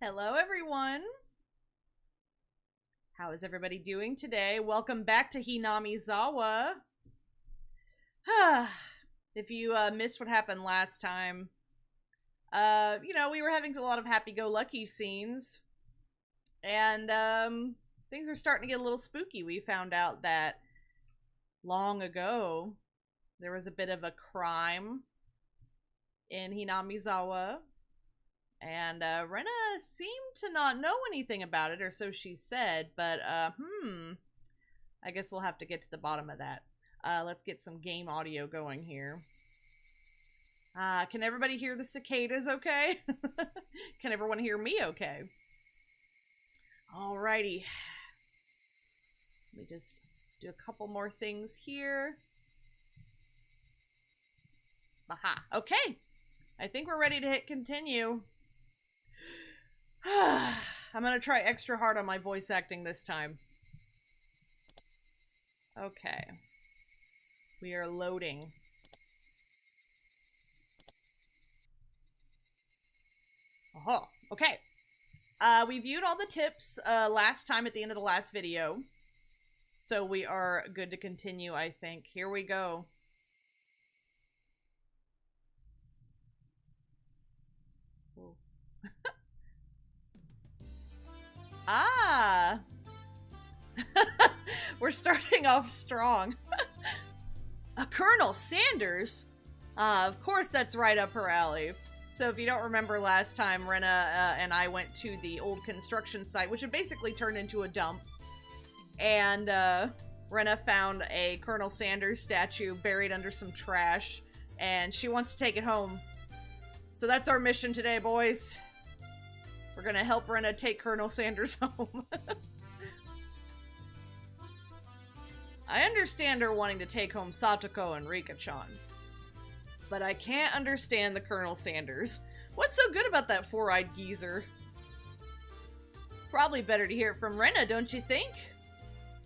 Hello, everyone. How is everybody doing today? Welcome back to Hinamizawa. If you missed what happened last time, we were having a lot of happy-go-lucky scenes, and things are starting to get a little spooky. We found out that long ago there was a bit of a crime in Hinamizawa. And Rena seemed to not know anything about it, or so she said, but I guess we'll have to get to the bottom of that. Let's get some game audio going here. Can everybody hear the cicadas okay? Can everyone hear me okay? Alrighty. Let me just do a couple more things here. Aha, okay. I think we're ready to hit continue. I'm gonna try extra hard on my voice acting this time. Okay. We are loading. Oh, okay. We viewed all the tips last time at the end of the last video. So we are good to continue, I think. Here we go. Ah! We're starting off strong. A Colonel Sanders? Of course that's right up her alley. So if you don't remember last time, Rena and I went to the old construction site, which had basically turned into a dump. And Rena found a Colonel Sanders statue buried under some trash, and she wants to take it home. So that's our mission today, boys. We're gonna help Rena take Colonel Sanders home. I understand her wanting to take home Satoko and Rika-chan, but I can't understand the Colonel Sanders. What's so good about that four-eyed geezer? Probably better to hear it from Rena, don't you think?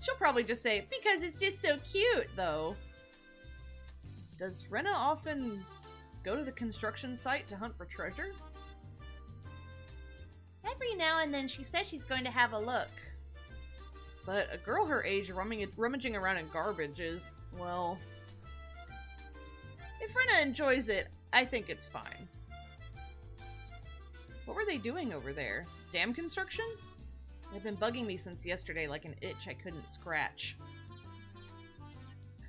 She'll probably just say, because it's just so cute, though. Does Rena often go to the construction site to hunt for treasure? Every now and then she says she's going to have a look. But a girl her age rummaging around in garbage is, well... If Rena enjoys it, I think it's fine. What were they doing over there? Dam construction? They've been bugging me since yesterday like an itch I couldn't scratch.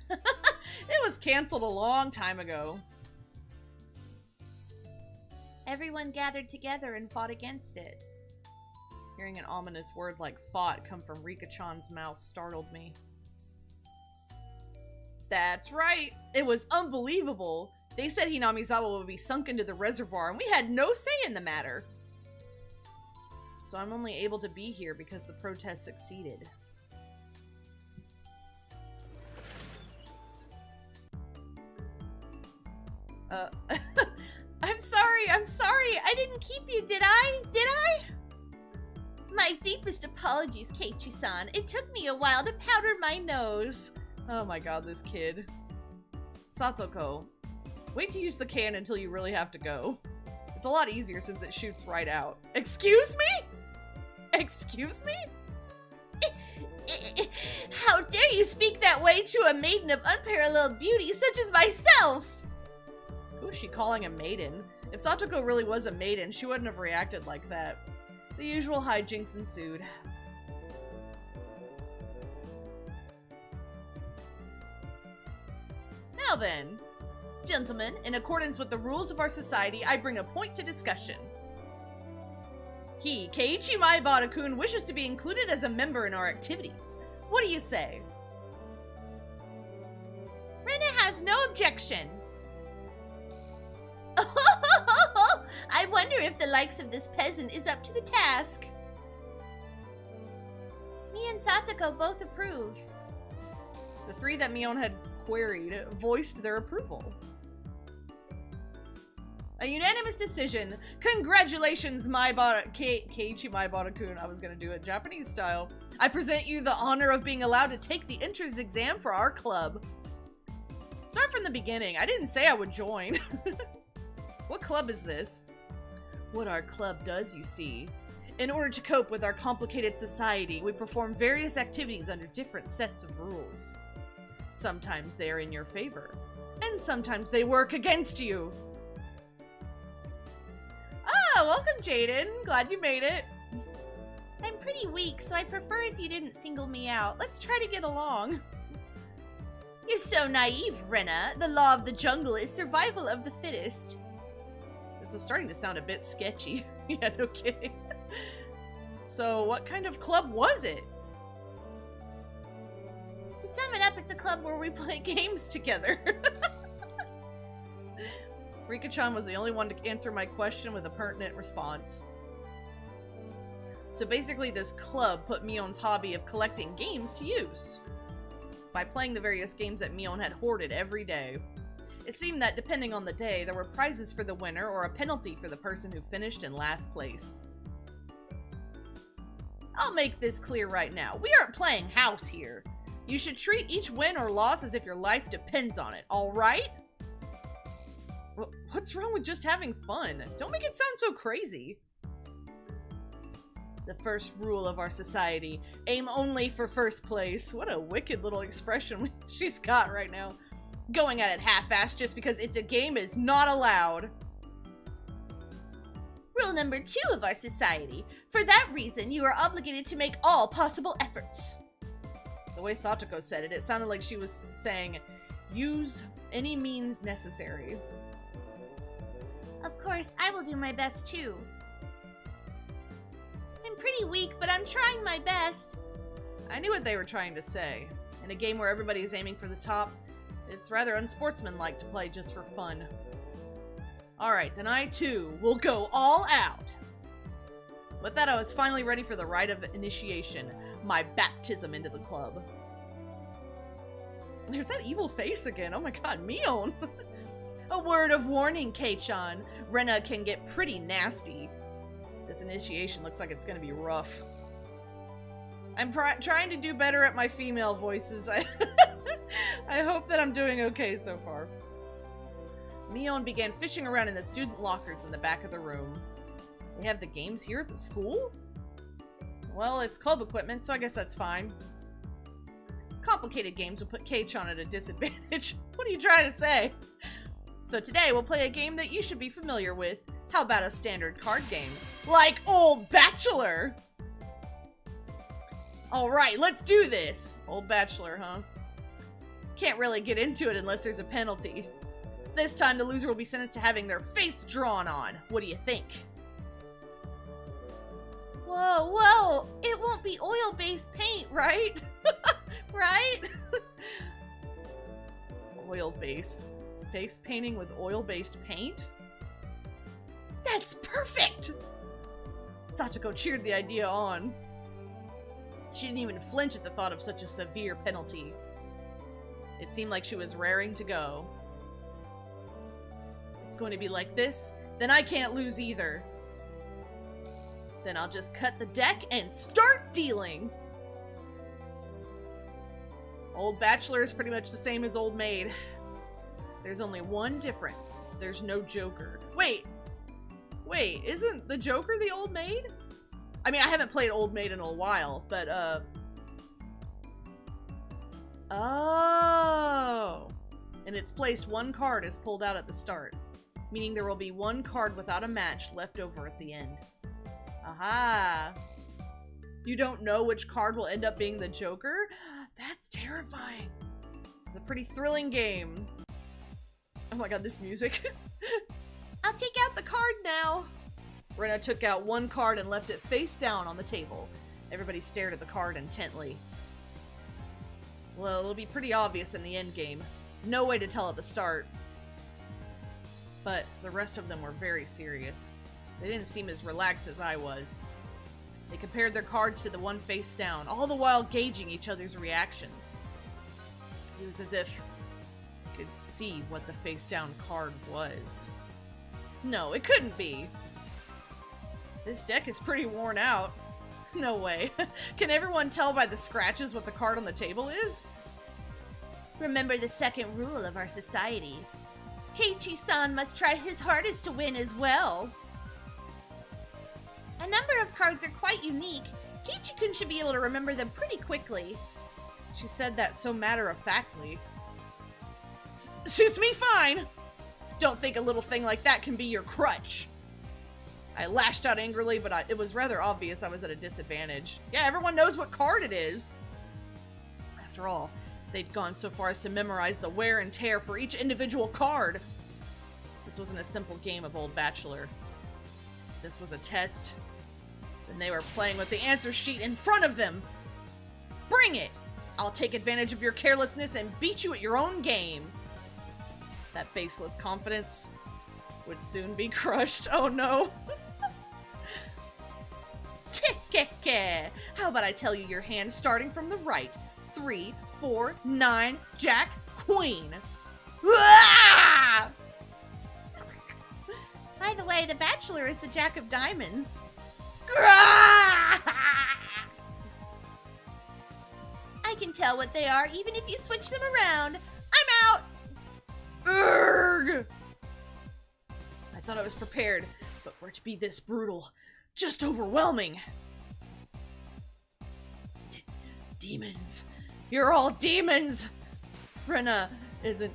It was canceled a long time ago. Everyone gathered together and fought against it. Hearing an ominous word like fought come from Rika-chan's mouth startled me. That's right! It was unbelievable! They said Hinamizawa would be sunk into the reservoir, and we had no say in the matter! So I'm only able to be here because the protest succeeded. I'm sorry, I didn't keep you, did I? My deepest apologies, Keiichi-san. It took me a while to powder my nose. Oh my god, this kid. Satoko, wait to use the can until you really have to go. It's a lot easier since it shoots right out. Excuse me? Excuse me? How dare you speak that way to a maiden of unparalleled beauty such as myself? Who is she calling a maiden? If Satoko really was a maiden, she wouldn't have reacted like that. The usual hijinks ensued. Now then, gentlemen, in accordance with the rules of our society, I bring a point to discussion. He, Keiichi Maibara-kun, wishes to be included as a member in our activities. What do you say? Rena has no objection. I wonder if the likes of this peasant is up to the task. Me and Satoko both approve. The three that Mion had queried voiced their approval. A unanimous decision. Congratulations, Keiichi Maibara-kun. I was gonna do it Japanese style. I present you the honor of being allowed to take the entrance exam for our club. Start from the beginning. I didn't say I would join. What club is this? What our club does, you see, In order to cope with our complicated society, we perform various activities under different sets of rules. Sometimes they are in your favor, and sometimes they work against you. Ah, welcome, Jaden. Glad you made it. I'm pretty weak, so I prefer if you didn't single me out. Let's try to get along. You're so naive, Rena. The law of the jungle is survival of the fittest. This was starting to sound a bit sketchy. Yeah, no kidding. So, what kind of club was it? To sum it up, it's a club where we play games together. Rika-chan was the only one to answer my question with a pertinent response. So basically this club put Mion's hobby of collecting games to use by playing the various games that Mion had hoarded every day. It seemed that depending on the day, there were prizes for the winner or a penalty for the person who finished in last place. I'll make this clear right now. We aren't playing house here. You should treat each win or loss as if your life depends on it, alright? What's wrong with just having fun? Don't make it sound so crazy. The first rule of our society, aim only for first place. What a wicked little expression she's got right now. Going at it half-assed just because it's a game is not allowed. Rule number 2 of our society. For that reason, you are obligated to make all possible efforts. The way Satoko said it, it sounded like she was saying, use any means necessary. Of course, I will do my best too. I'm pretty weak, but I'm trying my best. I knew what they were trying to say. In a game where everybody is aiming for the top, it's rather unsportsmanlike to play just for fun. Alright, then I too will go all out. With that, I was finally ready for the rite of initiation, my baptism into the club. There's that evil face again. Oh my god, Mion! A word of warning, Kei-chan. Rena can get pretty nasty. This initiation looks like it's gonna be rough. I'm trying to do better at my female voices. I hope that I'm doing okay so far. Mion began fishing around in the student lockers in the back of the room. They have the games here at the school? Well, it's club equipment, so I guess that's fine. Complicated games will put Kei-chan at a disadvantage. What are you trying to say? So today we'll play a game that you should be familiar with. How about a standard card game? Like Old Bachelor! Alright, let's do this! Old Bachelor, huh? Can't really get into it unless there's a penalty. This time the loser will be sentenced to having their face drawn on. What do you think? Whoa, whoa! It won't be oil-based paint, right? Right? Oil-based. Face painting with oil-based paint? That's perfect! Satoko cheered the idea on. She didn't even flinch at the thought of such a severe penalty. It seemed like she was raring to go. It's going to be like this, then I can't lose either. Then I'll just cut the deck and start dealing! Old Bachelor is pretty much the same as Old Maid. There's only one difference. There's no Joker. Wait, isn't the Joker the Old Maid? I mean, I haven't played Old Maid in a while, but, oh! In its place, one card is pulled out at the start, meaning there will be one card without a match left over at the end. Aha! You don't know which card will end up being the Joker? That's terrifying. It's a pretty thrilling game. Oh my god, this music. I'll take out the card now. Rena took out one card and left it face down on the table. Everybody stared at the card intently. Well, it'll be pretty obvious in the end game. No way to tell at the start. But the rest of them were very serious. They didn't seem as relaxed as I was. They compared their cards to the one face down, all the while gauging each other's reactions. It was as if I could see what the face down card was. No, it couldn't be. This deck is pretty worn out. No way. Can everyone tell by the scratches what the card on the table is? Remember the second rule of our society. Keiichi-san must try his hardest to win as well. A number of cards are quite unique. Keiichi-kun should be able to remember them pretty quickly. She said that so matter-of-factly. Suits me fine! Don't think a little thing like that can be your crutch. I lashed out angrily, but it was rather obvious I was at a disadvantage. Yeah, everyone knows what card it is. After all, they'd gone so far as to memorize the wear and tear for each individual card. This wasn't a simple game of Old Bachelor. This was a test. And they were playing with the answer sheet in front of them. Bring it! I'll take advantage of your carelessness and beat you at your own game. That baseless confidence would soon be crushed. Oh no. How about I tell you your hand starting from the right? 3, 4, 9, Jack, Queen. Ah! By the way, the Bachelor is the Jack of Diamonds. I can tell what they are even if you switch them around. I'm out. Urgh! I thought I was prepared, but for it to be this brutal, just overwhelming. Demons. You're all demons! Rena isn't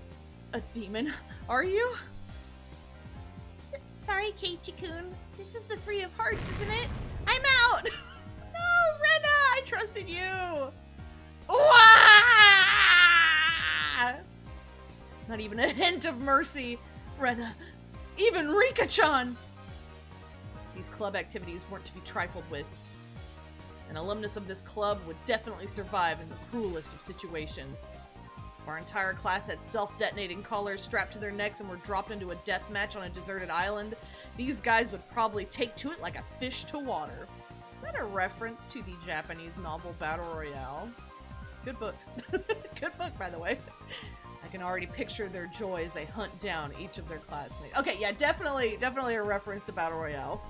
a demon, are you? Sorry, Keiichi-kun. This is the 3 of Hearts, isn't it? I'm out! No, Rena! I trusted you! Wah! Not even a hint of mercy, Rena. Even Rika-chan! These club activities weren't to be trifled with. An alumnus of this club would definitely survive in the cruelest of situations. If our entire class had self-detonating collars strapped to their necks and were dropped into a death match on a deserted island, these guys would probably take to it like a fish to water. Is that a reference to the Japanese novel Battle Royale? Good book. Good book, by the way. I can already picture their joy as they hunt down each of their classmates. Okay, yeah, definitely a reference to Battle Royale.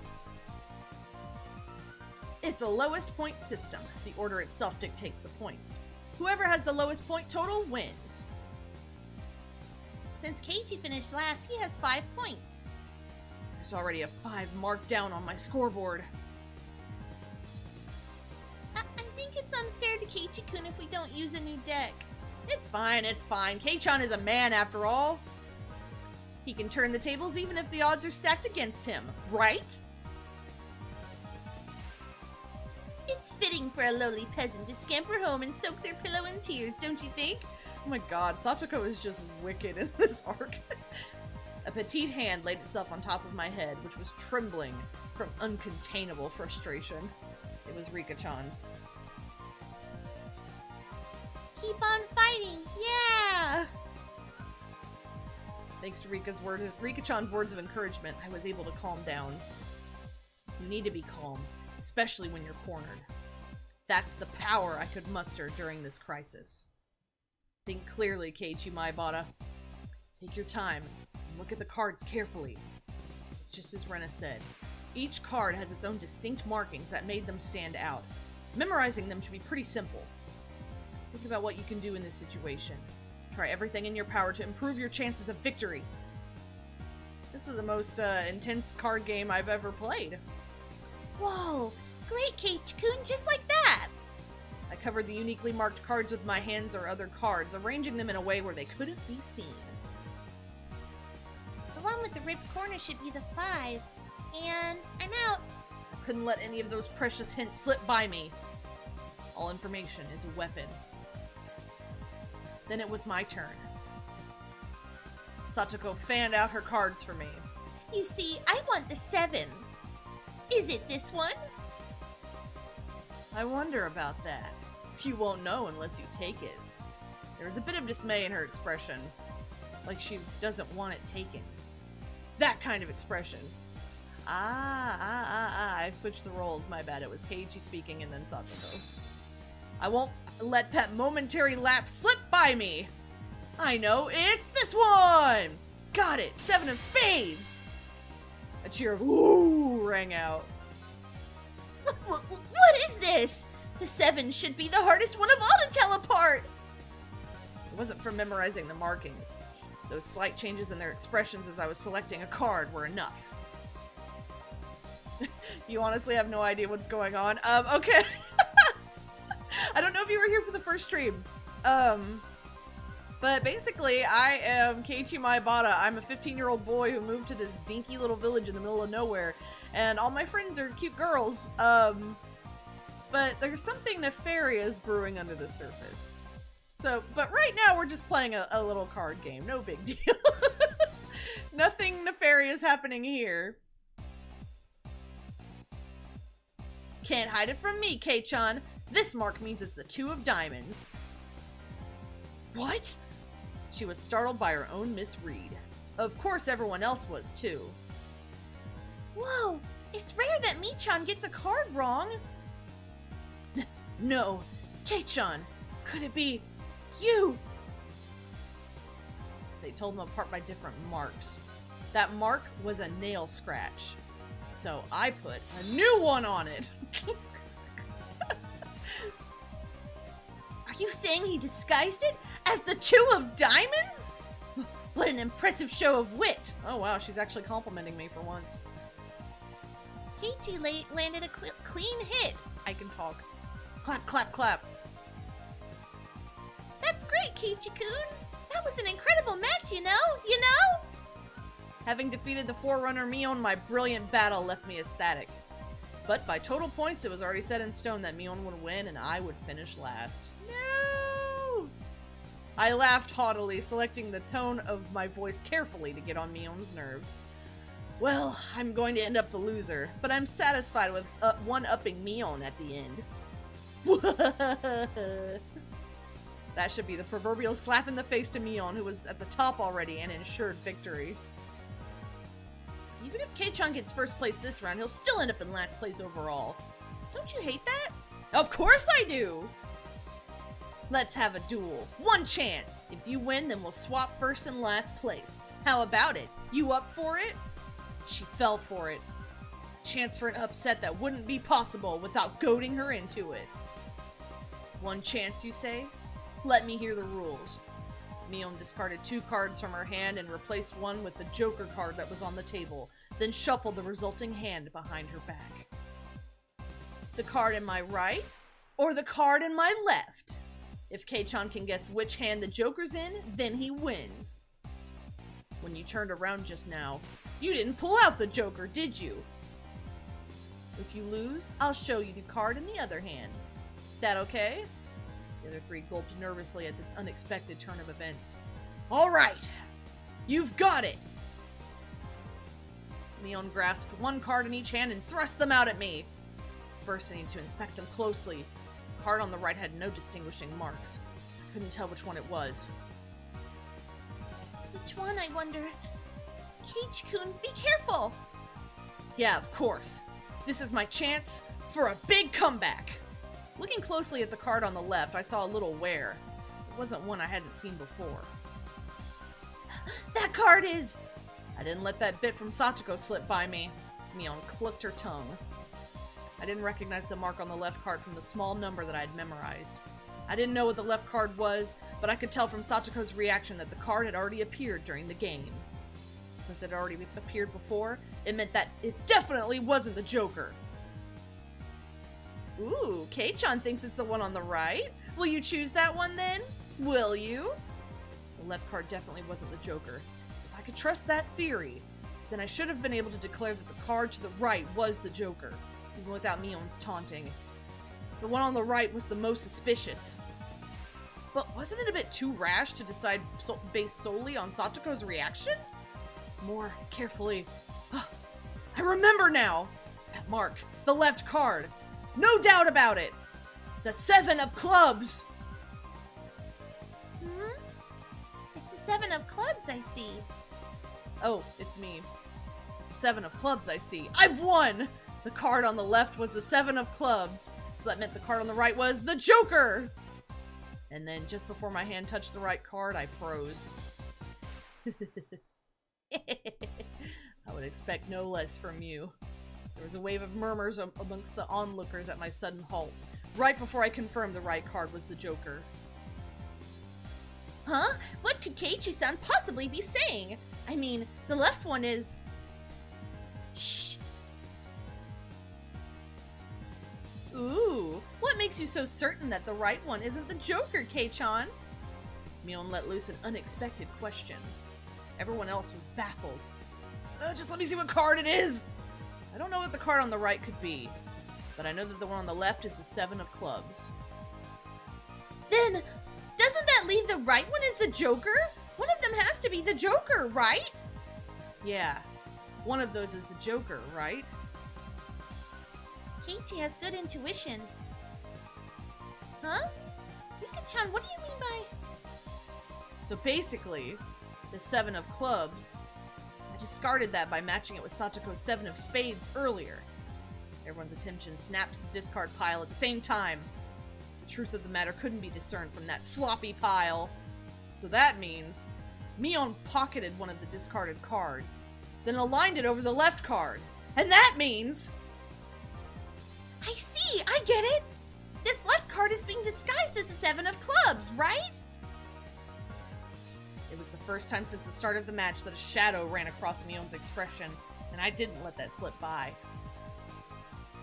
It's a lowest point system. The order itself dictates the points. Whoever has the lowest point total wins. Since Keiichi finished last, he has 5 points. There's already a 5 marked down on my scoreboard. I think it's unfair to Keiichi-kun if we don't use a new deck. It's fine, it's fine. Kei-chan is a man after all. He can turn the tables even if the odds are stacked against him, right? It's fitting for a lowly peasant to scamper home and soak their pillow in tears, don't you think? Oh my god, Satoko is just wicked in this arc. A petite hand laid itself on top of my head, which was trembling from uncontainable frustration. It was Rika-chan's. Keep on fighting, yeah! Thanks to Rika-chan's words of encouragement, I was able to calm down. You need to be calm, especially when you're cornered. That's the power I could muster during this crisis. Think clearly, Keiichi Maibata. Take your time and look at the cards carefully. It's just as Rena said. Each card has its own distinct markings that made them stand out. Memorizing them should be pretty simple. Think about what you can do in this situation. Try everything in your power to improve your chances of victory. This is the most intense card game I've ever played. Whoa! Great, Keiichi-kun, just like that! I covered the uniquely marked cards with my hands or other cards, arranging them in a way where they couldn't be seen. The one with the ripped corner should be the 5. And I'm out. I couldn't let any of those precious hints slip by me. All information is a weapon. Then it was my turn. Satoko fanned out her cards for me. You see, I want the 7. Is it this one? I wonder about that. You won't know unless you take it. There was a bit of dismay in her expression. Like she doesn't want it taken. That kind of expression. I've switched the roles, my bad. It was Keiichi speaking and then Satoko. I won't let that momentary lapse slip by me. I know, it's this one! Got it, 7 of spades! A cheer of "Ooh" rang out. What is this? The 7 should be the hardest one of all to tell apart! It wasn't from memorizing the markings. Those slight changes in their expressions as I was selecting a card were enough. You honestly have no idea what's going on. Okay. I don't know if you were here for the first stream. But basically, I am Keiichi Maebara. I'm a 15-year-old boy who moved to this dinky little village in the middle of nowhere. And all my friends are cute girls. But there's something nefarious brewing under the surface. So, but right now we're just playing a little card game. No big deal. Nothing nefarious happening here. Can't hide it from me, Kei-chan. This mark means it's the 2 of diamonds. What? She was startled by her own misread. Of course everyone else was too. Whoa, it's rare that Mi-chan gets a card wrong. No, Kei-chan, could it be you? They told them apart by different marks. That mark was a nail scratch. So I put a new one on it. Are you saying he disguised it as the 2 of diamonds? What an impressive show of wit. Oh wow, she's actually complimenting me for once. Keiichi landed a clean hit. I can talk. Clap, clap, clap. That's great, Keiichi-kun. That was an incredible match, you know? Having defeated the Forerunner Mion, my brilliant battle left me ecstatic. But by total points, it was already set in stone that Mion would win and I would finish last. No! I laughed haughtily, selecting the tone of my voice carefully to get on Mion's nerves. Well, I'm going to end up the loser, but I'm satisfied with one-upping Mion at the end. That should be the proverbial slap in the face to Mion, who was at the top already and ensured victory. Even if Kei-chan gets first place this round, he'll still end up in last place overall. Don't you hate that? Of course I do! Let's have a duel. One chance. If you win, then we'll swap first and last place. How about it? You up for it? She fell for it. Chance for an upset that wouldn't be possible without goading her into it. One chance, you say? Let me hear the rules. Mion discarded 2 cards from her hand and replaced one with the Joker card that was on the table, then shuffled the resulting hand behind her back. The card in my right, or the card in my left? If Kei-chan can guess which hand the Joker's in, then he wins. When you turned around just now, you didn't pull out the Joker, did you? If you lose, I'll show you the card in the other hand. That okay? The other 3 gulped nervously at this unexpected turn of events. All right! You've got it! Mion grasped 1 card in each hand and thrust them out at me. First, I need to inspect them closely. The card on the right had no distinguishing marks. I couldn't tell which one it was. Which one, I wonder? Keiichi-kun, be careful! Yeah, of course. This is my chance for a big comeback. Looking closely at the card on the left, I saw a little wear. It wasn't one I hadn't seen before. That card is... I didn't let that bit from Sachiko slip by me. Mion clucked her tongue. I didn't recognize the mark on the left card from the small number that I had memorized. I didn't know what the left card was, but I could tell from Sachiko's reaction that the card had already appeared during the game. Since it had already appeared before, it meant that it definitely wasn't the Joker. Ooh, Kei-chan thinks it's the one on the right. Will you choose that one then? Will you? The left card definitely wasn't the Joker. If I could trust that theory, then I should have been able to declare that the card to the right was the Joker, even without Mion's taunting. The one on the right was the most suspicious. But wasn't it a bit too rash to decide based solely on Sachiko's reaction? More carefully. I remember now! That mark, the left card. No doubt about it! The 7 of clubs! It's the 7 of clubs, I see. Oh, it's me. It's the 7 of clubs, I see. I've won! The card on the left was the 7 of clubs, so that meant the card on the right was the Joker! And then, just before my hand touched the right card, I froze. I would expect no less from you. There was a wave of murmurs amongst the onlookers at my sudden halt, right before I confirmed the right card was the Joker. Huh? What could Keiichi-san possibly be saying? I mean, the left one is... Shh! Ooh, what makes you so certain that the right one isn't the Joker, Kei-chan? Mion let loose an unexpected question. Everyone else was baffled. Just let me see what card it is! I don't know what the card on the right could be, but I know that the one on the left is the 7 of clubs. Then, doesn't that leave the right one as the Joker? One of them has to be the Joker, right? Yeah, one of those is the Joker, right? Keiichi has good intuition. Huh? Rika-chan, what do you mean by... So basically, the 7 of clubs, I discarded that by matching it with Satoko's 7 of spades earlier. Everyone's attention snapped to the discard pile at the same time. The truth of the matter couldn't be discerned from that sloppy pile. So that means Mion pocketed one of the discarded cards, then aligned it over the left card. And that means... I see! I get it! This left card is being disguised as the 7 of clubs, right? It was the first time since the start of the match that a shadow ran across Mion's expression, and I didn't let that slip by.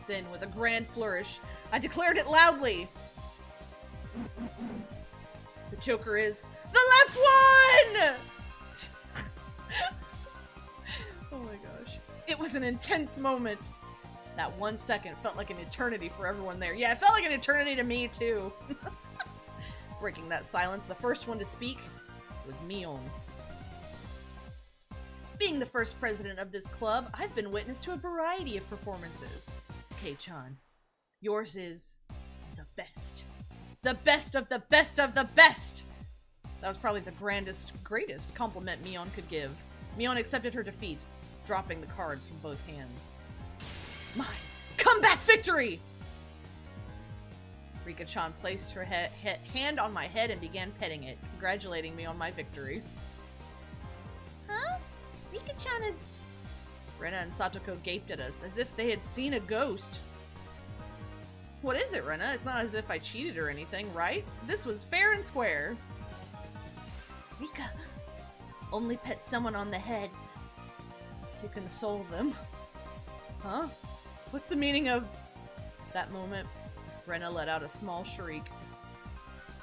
Then, with a grand flourish, I declared it loudly. The Joker is the left one! Oh my gosh. It was an intense moment. That 1 second felt like an eternity for everyone there. Yeah, it felt like an eternity to me, too. Breaking that silence, the first one to speak was Mion. Being the first president of this club, I've been witness to a variety of performances. Kei-chan, yours is the best. The best of the best of the best! That was probably the greatest compliment Mion could give. Mion accepted her defeat, dropping the cards from both hands. My comeback victory! Rika-chan placed her hand on my head and began petting it, congratulating me on my victory. Huh? Rika-chan is... Rena and Satoko gaped at us, as if they had seen a ghost. What is it, Rena? It's not as if I cheated or anything, right? This was fair and square. Rika, only pet someone on the head to console them. Huh? What's the meaning of... That moment, Rena let out a small shriek.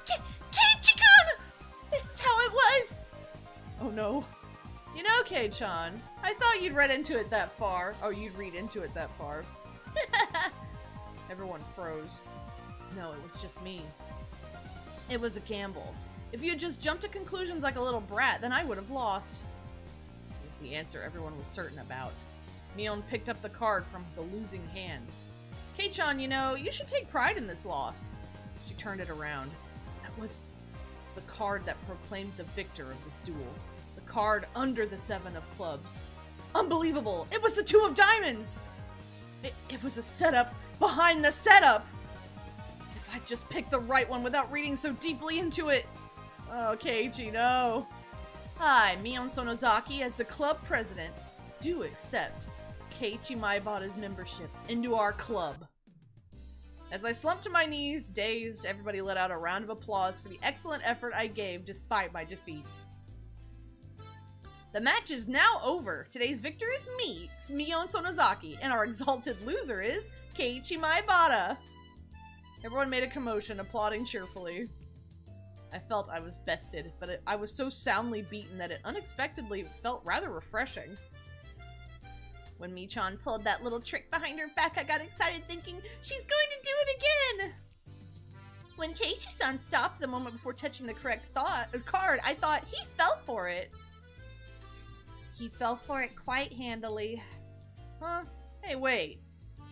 Keiichi-kun! This is how it was! Oh no. You know, Kei-chan, I thought you'd read into it that far. Oh, you'd read into it that far. Everyone froze. No, it was just me. It was a gamble. If you had just jumped to conclusions like a little brat, then I would have lost. Was the answer everyone was certain about. Mion picked up the card from the losing hand. Kei-chan, you know, you should take pride in this loss. She turned it around. That was the card that proclaimed the victor of this duel. The card under the 7 of clubs. Unbelievable! It was the 2 of diamonds! It was a setup behind the setup! If I'd just picked the right one without reading so deeply into it! Oh, Keiichi, no. I, Mion Sonozaki, as the club president, do accept Keiichi Maibata's membership into our club. As I slumped to my knees, dazed, everybody let out a round of applause for the excellent effort I gave despite my defeat. The match is now over. Today's victor is me, Mion Sonozaki, and our exalted loser is Keiichi Maibata. Everyone made a commotion, applauding cheerfully. I felt I was bested, but I was so soundly beaten that it unexpectedly felt rather refreshing. When Mi-chan pulled that little trick behind her back, I got excited thinking, she's going to do it again! When Keiichi-san stopped the moment before touching the correct card, I thought he fell for it. He fell for it quite handily. Huh? Hey, wait.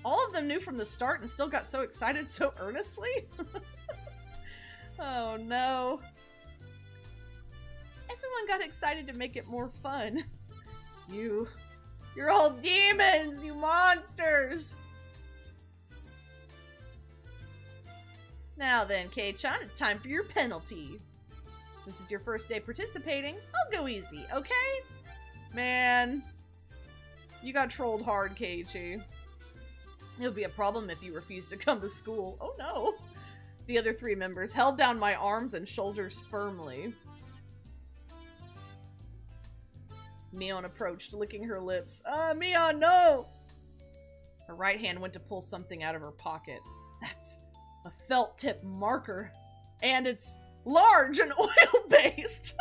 All of them knew from the start and still got so excited so earnestly? Oh no. Everyone got excited to make it more fun. You're all demons, you monsters! Now then, Kei-chan, it's time for your penalty. Since it's your first day participating, I'll go easy, okay? Man, you got trolled hard, Keiichi. It'll be a problem if you refuse to come to school. Oh no! The other 3 members held down my arms and shoulders firmly. Mion approached, licking her lips. Mion, no! Her right hand went to pull something out of her pocket. That's a felt tip marker. And it's large and oil-based.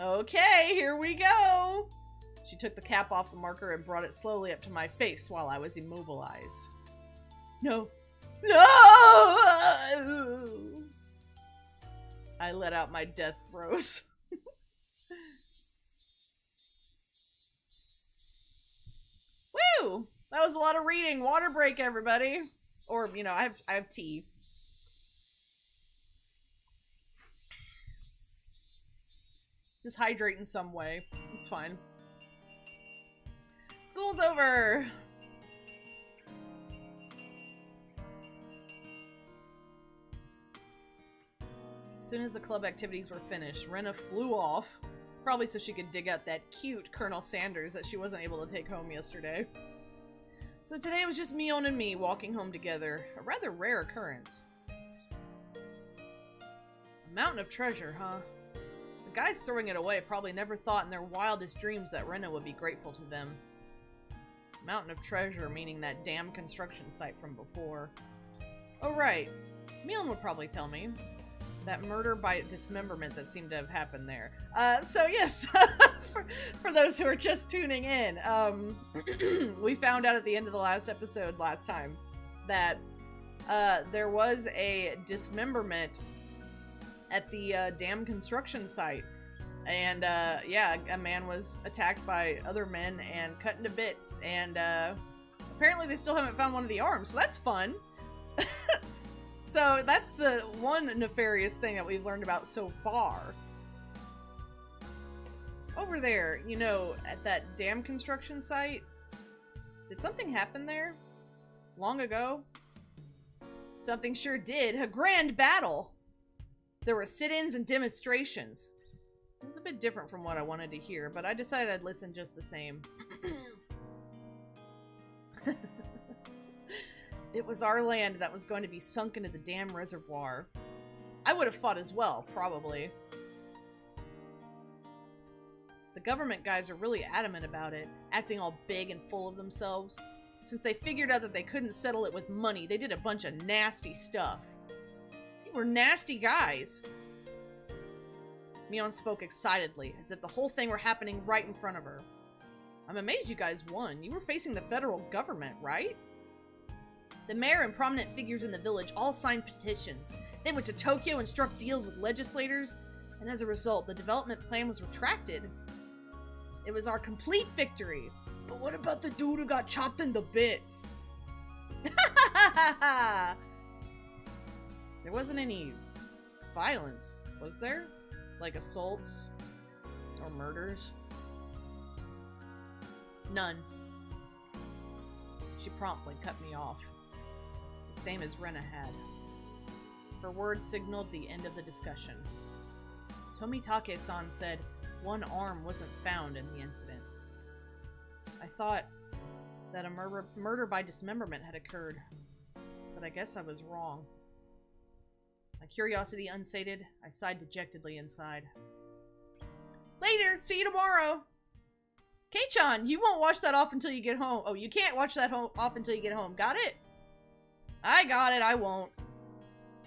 Okay, here we go. She took the cap off the marker and brought it slowly up to my face while I was immobilized. No. No! I let out my death throes. Woo! That was a lot of reading. Water break, everybody. Or, you know, I have tea. Just hydrate in some way. It's fine. School's over! As soon as the club activities were finished, Rena flew off. Probably so she could dig out that cute Colonel Sanders that she wasn't able to take home yesterday. So today it was just Mion and me walking home together. A rather rare occurrence. A mountain of treasure, huh? The guys throwing it away probably never thought in their wildest dreams that Rena would be grateful to them. Mountain of treasure, meaning that damn construction site from before. Oh right, Mion would probably tell me. That murder by dismemberment that seemed to have happened there. So yes, for those who are just tuning in, we found out at the end of the last episode last time that there was a dismemberment at the dam construction site. And yeah, a man was attacked by other men and cut into bits. And apparently they still haven't found one of the arms, so that's fun. So that's the one nefarious thing that we've learned about so far. Over there, you know, at that dam construction site, did something happen there? Long ago? Something sure did. A grand battle! There were sit-ins and demonstrations. It was a bit different from what I wanted to hear, but I decided I'd listen just the same. It was our land that was going to be sunk into the dam reservoir. I would have fought as well, probably. The government guys are really adamant about it, acting all big and full of themselves. Since they figured out that they couldn't settle it with money, they did a bunch of nasty stuff. They were nasty guys. Mion spoke excitedly, as if the whole thing were happening right in front of her. I'm amazed you guys won. You were facing the federal government, right? The mayor and prominent figures in the village all signed petitions. They went to Tokyo and struck deals with legislators, and as a result, the development plan was retracted. It was our complete victory. But what about the dude who got chopped into bits? There wasn't any violence, was there? Like assaults or murders? None. She promptly cut me off. The same as Rena had. Her words signaled the end of the discussion. Tomitake-san said one arm wasn't found in the incident. I thought that a murder by dismemberment had occurred, but I guess I was wrong. My curiosity unsated, I sighed dejectedly inside. Later! See you tomorrow! Kei-chan, you won't watch that off until you get home. Oh, you can't watch that off until you get home. Got it? I got it, I won't.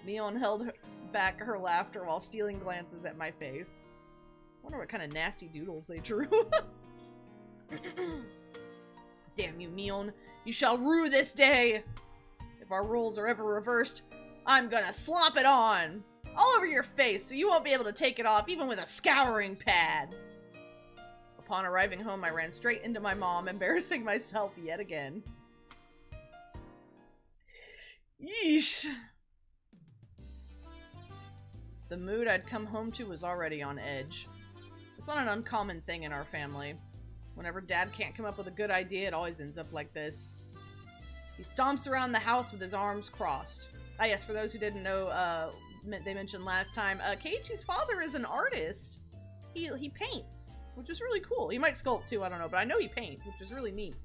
Mion held back her laughter while stealing glances at my face. Wonder what kind of nasty doodles they drew. Damn you, Mion. You shall rue this day! If our roles are ever reversed, I'm gonna slop it on! All over your face, so you won't be able to take it off, even with a scouring pad! Upon arriving home, I ran straight into my mom, embarrassing myself yet again. Yeesh. The mood I'd come home to was already on edge. It's not an uncommon thing in our family. Whenever Dad can't come up with a good idea, it always ends up like this. He stomps around the house with his arms crossed. Ah yes, for those who didn't know, they mentioned last time, Keiichi's father is an artist. He paints, which is really cool. He might sculpt too, I don't know, but I know he paints, which is really neat.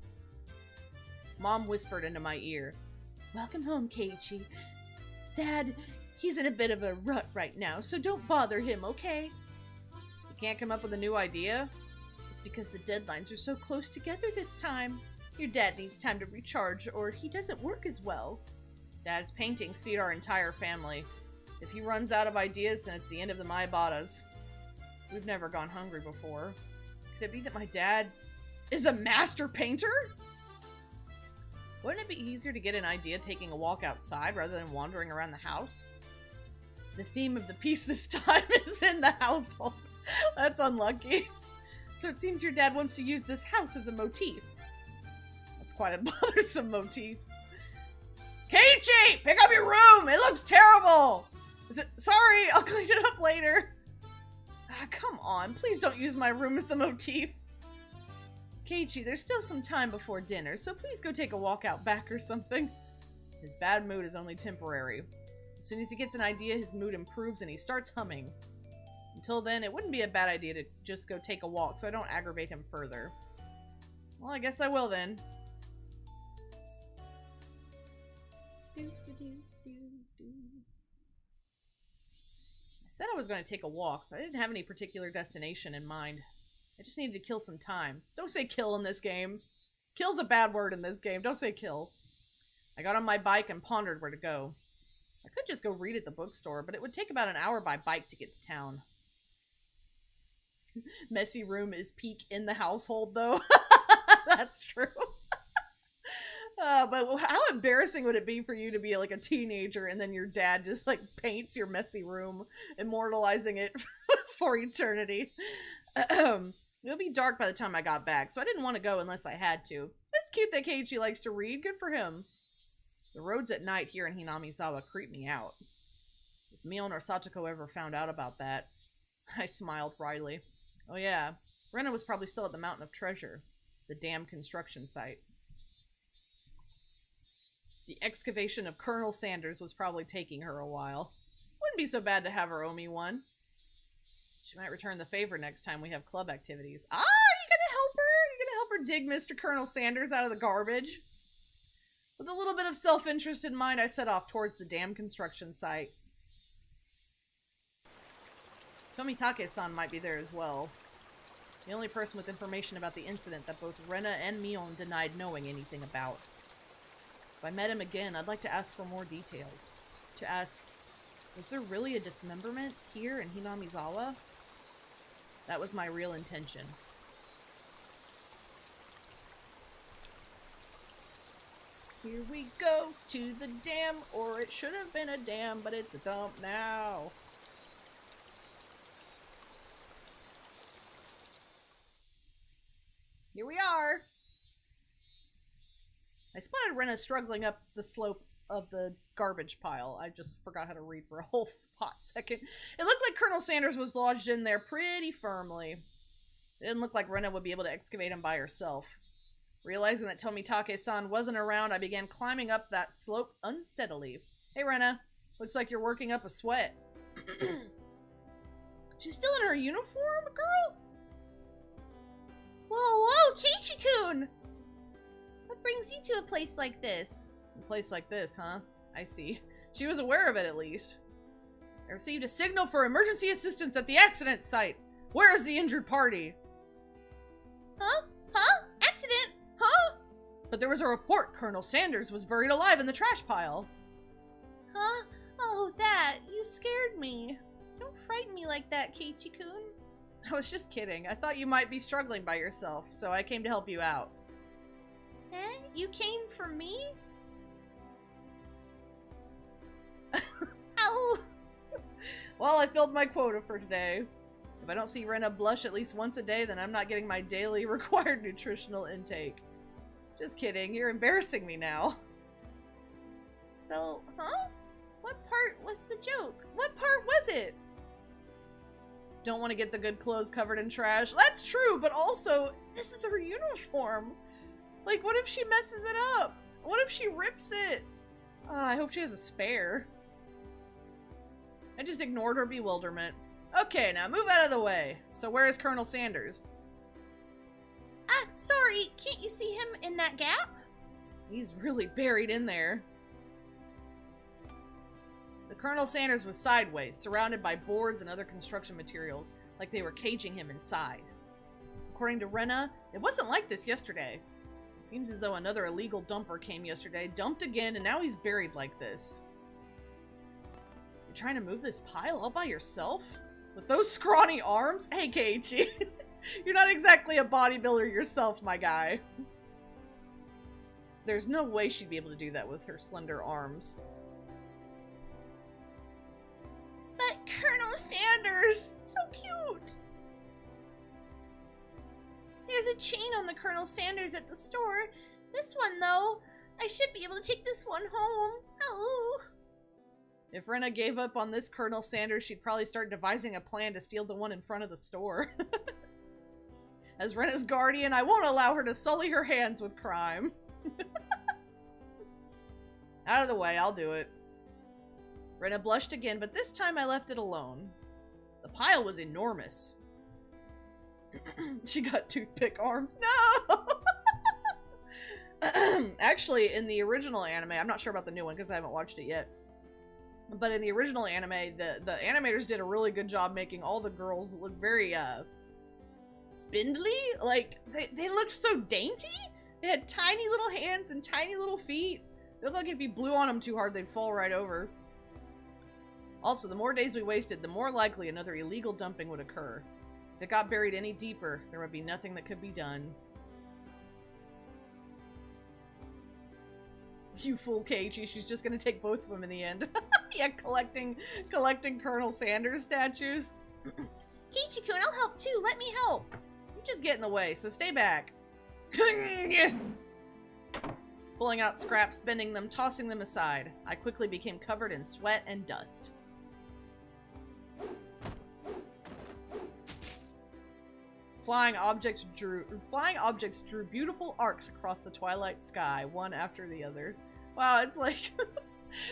Mom whispered into my ear, "Welcome home, Keiichi. Dad, he's in a bit of a rut right now, so don't bother him, okay? You can't come up with a new idea? It's because the deadlines are so close together this time." Your dad needs time to recharge, or he doesn't work as well. Dad's paintings feed our entire family. If he runs out of ideas, then it's the end of the Maibatas. We've never gone hungry before. Could it be that my dad is a master painter? Wouldn't it be easier to get an idea taking a walk outside rather than wandering around the house? The theme of the piece this time is in the household. That's unlucky. So it seems your dad wants to use this house as a motif. That's quite a bothersome motif. Keiichi! Pick up your room! It looks terrible! Sorry, I'll clean it up later. Ah, come on, please don't use my room as the motif. Keiichi, there's still some time before dinner, so please go take a walk out back or something. His bad mood is only temporary. As soon as he gets an idea, his mood improves and he starts humming. Until then, it wouldn't be a bad idea to just go take a walk so I don't aggravate him further. Well, I guess I will then. I said I was going to take a walk, but I didn't have any particular destination in mind. I just needed to kill some time. Don't say kill in this game. Kill's a bad word in this game. Don't say kill. I got on my bike and pondered where to go. I could just go read at the bookstore, but it would take about an hour by bike to get to town. Messy room is peak in the household, though. That's true. But how embarrassing would it be for you to be like a teenager and then your dad just like paints your messy room, immortalizing it for eternity? It'll be dark by the time I got back, so I didn't want to go unless I had to. It's cute that Keiichi likes to read. Good for him. The roads at night here in Hinamizawa creep me out. If Mion or Satoko ever found out about that, I smiled wryly. Oh yeah, Rena was probably still at the Mountain of Treasure, the damn construction site. The excavation of Colonel Sanders was probably taking her a while. Wouldn't be so bad to have her owe me one. She might return the favor next time we have club activities. Ah, are you gonna help her? Are you gonna help her dig Mr. Colonel Sanders out of the garbage? With a little bit of self-interest in mind, I set off towards the damn construction site. Tomitake-san might be there as well. The only person with information about the incident that both Rena and Mion denied knowing anything about. If I met him again, I'd like to ask for more details. To ask, was there really a dismemberment here in Hinamizawa? That was my real intention. Here we go to the dam, or it should have been a dam, but it's a dump now. Here we are. I spotted Rena struggling up the slope of the garbage pile. I just forgot how to read for a whole hot second. It looked like Colonel Sanders was lodged in there pretty firmly. It didn't look like Rena would be able to excavate him by herself. Realizing that Tomitake-san wasn't around, I began climbing up that slope unsteadily. Hey, Rena. Looks like you're working up a sweat. She's still in her uniform, girl? Whoa, Keiichi-kun! What brings you to a place like this? A place like this, huh? I see. She was aware of it, at least. I received a signal for emergency assistance at the accident site. Where is the injured party? Huh? Huh? Accident? Huh? But there was a report Colonel Sanders was buried alive in the trash pile. Huh? Oh, that. You scared me. Don't frighten me like that, Keiichi-kun. I was just kidding. I thought you might be struggling by yourself, so I came to help you out. Eh? You came for me? Ow! Well, I filled my quota for today. If I don't see Rena blush at least once a day, then I'm not getting my daily required nutritional intake. Just kidding. You're embarrassing me now. So, huh? What part was the joke? What part was it? Don't want to get the good clothes covered in trash. That's true, but also, this is her uniform. Like, what if she messes it up? What if she rips it? I hope she has a spare. I just ignored her bewilderment. Okay, now move out of the way. So where is Colonel Sanders? Sorry, can't you see him in that gap? He's really buried in there. The Colonel Sanders was sideways, surrounded by boards and other construction materials, like they were caging him inside. According to Rena, it wasn't like this yesterday. Seems as though another illegal dumper came yesterday, dumped again, and now he's buried like this. You're trying to move this pile all by yourself? With those scrawny arms? Hey, Keiichi. You're not exactly a bodybuilder yourself, my guy. There's no way she'd be able to do that with her slender arms. But Colonel Sanders! So cute! There's a chain on the Colonel Sanders at the store. This one, though, I should be able to take this one home. Oh. If Rena gave up on this Colonel Sanders, she'd probably start devising a plan to steal the one in front of the store. As Rena's guardian, I won't allow her to sully her hands with crime. Out of the way, I'll do it. Rena blushed again, but this time I left it alone. The pile was enormous. She got toothpick arms. No! Actually, in the original anime, I'm not sure about the new one because I haven't watched it yet. But in the original anime, the animators did a really good job making all the girls look very, spindly. Like, they looked so dainty. They had tiny little hands and tiny little feet. They looked like if you blew on them too hard, they'd fall right over. Also, the more days we wasted, the more likely another illegal dumping would occur. If it got buried any deeper, there would be nothing that could be done. You fool, Keiichi. She's just gonna take both of them in the end. Yeah, collecting Colonel Sanders statues. Keiichi-kun, I'll help too. Let me help. You just get in the way, so stay back. Pulling out scraps, bending them, tossing them aside. I quickly became covered in sweat and dust. Flying objects drew beautiful arcs across the twilight sky, one after the other. Wow, it's like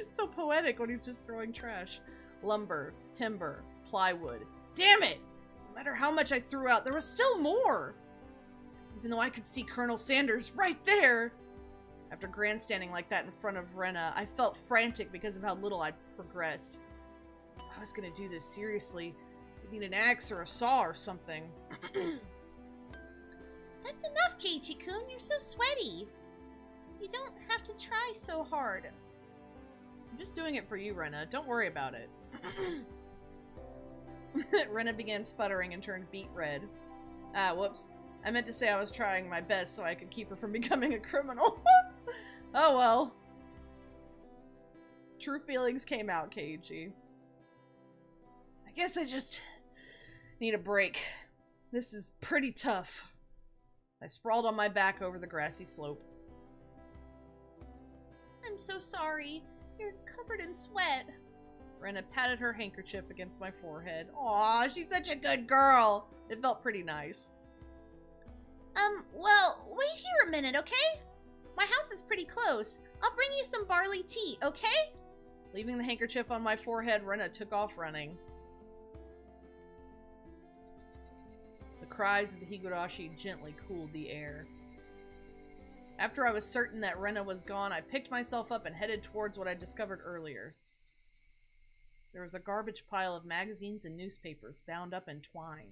so poetic when he's just throwing trash. Lumber, timber, plywood. Damn it! No matter how much I threw out, there was still more! Even though I could see Colonel Sanders right there! After grandstanding like that in front of Rena, I felt frantic because of how little I'd progressed. If I was gonna do this seriously, I'd need an axe or a saw or something. That's enough, Keiichi-kun. You're so sweaty. You don't have to try so hard. I'm just doing it for you, Rena. Don't worry about it. Rena began sputtering and turned beet red. Ah, whoops. I meant to say I was trying my best so I could keep her from becoming a criminal. Oh well. True feelings came out, Keiichi. I guess I just need a break. This is pretty tough. I sprawled on my back over the grassy slope. I'm so sorry. You're covered in sweat. Rena patted her handkerchief against my forehead. Aw, she's such a good girl. It felt pretty nice. Well, wait here a minute, okay? My house is pretty close. I'll bring you some barley tea, okay? Leaving the handkerchief on my forehead, Rena took off running. The cries of the Higurashi gently cooled the air. After I was certain that Rena was gone, I picked myself up and headed towards what I discovered earlier. There was a garbage pile of magazines and newspapers bound up in twine.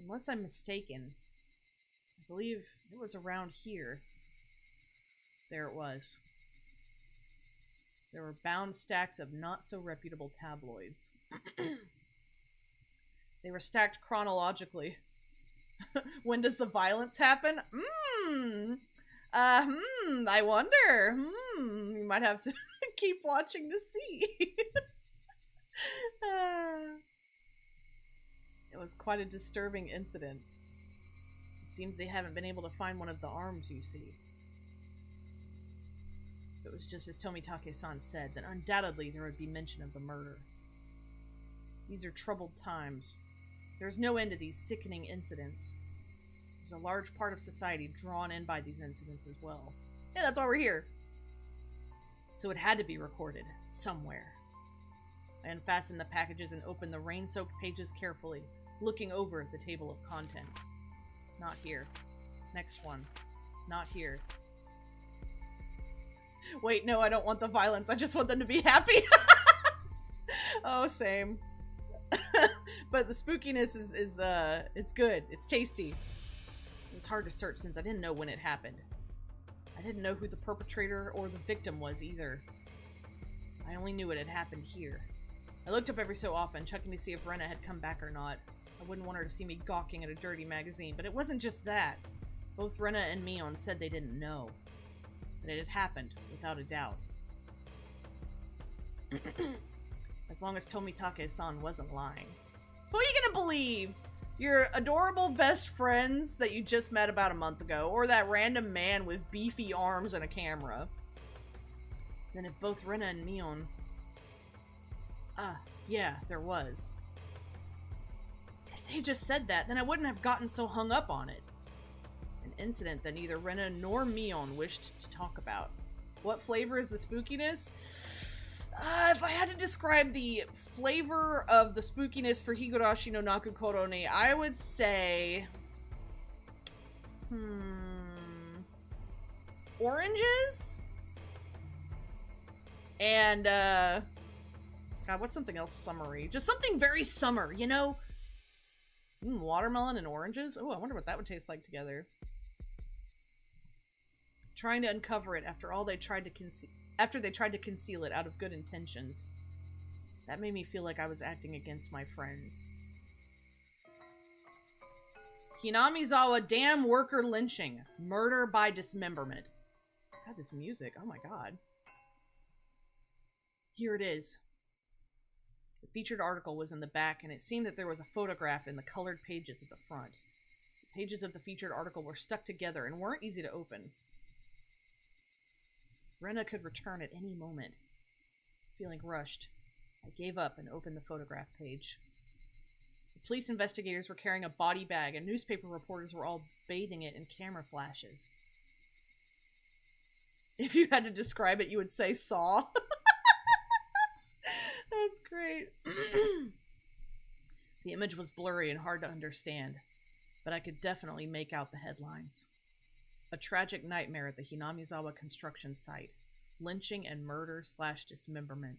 Unless I'm mistaken, I believe it was around here. There it was. There were bound stacks of not-so-reputable tabloids. They were stacked chronologically. When does the violence happen? I wonder. You might have to keep watching to see. It was quite a disturbing incident. It seems they haven't been able to find one of the arms, you see. If it was just as Tomitake-san said, then undoubtedly there would be mention of the murder. These are troubled times. There's no end to these sickening incidents. There's a large part of society drawn in by these incidents as well. Yeah, that's why we're here. So it had to be recorded somewhere. I unfastened the packages and opened the rain-soaked pages carefully, looking over at the table of contents. Not here. Next one. Not here. Wait, no, I don't want the violence. I just want them to be happy. Oh, same. But the spookiness is it's good. It's tasty. It was hard to search since I didn't know when it happened. I didn't know who the perpetrator or the victim was either. I only knew it had happened here. I looked up every so often, checking to see if Rena had come back or not. I wouldn't want her to see me gawking at a dirty magazine, but it wasn't just that. Both Rena and Mion said they didn't know. That it had happened, without a doubt. As long as Tomitake-san wasn't lying. Who are you gonna believe? Your adorable best friends that you just met about a month ago, or that random man with beefy arms and a camera? Then if both Rena and Mion... yeah, there was. If they just said that, then I wouldn't have gotten so hung up on it. An incident that neither Rena nor Mion wished to talk about. What flavor is the spookiness? If I had to describe the flavor of the spookiness for Higurashi no Nakukoro ni, I would say... oranges? And, God, what's something else summery? Just something very summer, you know? Watermelon and oranges? Oh, I wonder what that would taste like together. Trying to uncover it after they tried to conceal it out of good intentions. That made me feel like I was acting against my friends. Hinamizawa dam worker lynching. Murder by dismemberment. God, this music. Oh my god. Here it is. The featured article was in the back, and it seemed that there was a photograph in the colored pages at the front. The pages of the featured article were stuck together and weren't easy to open. Rena could return at any moment. Feeling rushed, I gave up and opened the photograph page. The police investigators were carrying a body bag, and newspaper reporters were all bathing it in camera flashes. If you had to describe it, you would say Saw. That's great. The image was blurry and hard to understand, but I could definitely make out the headlines. A tragic nightmare at the Hinamizawa construction site. Lynching and murder/dismemberment.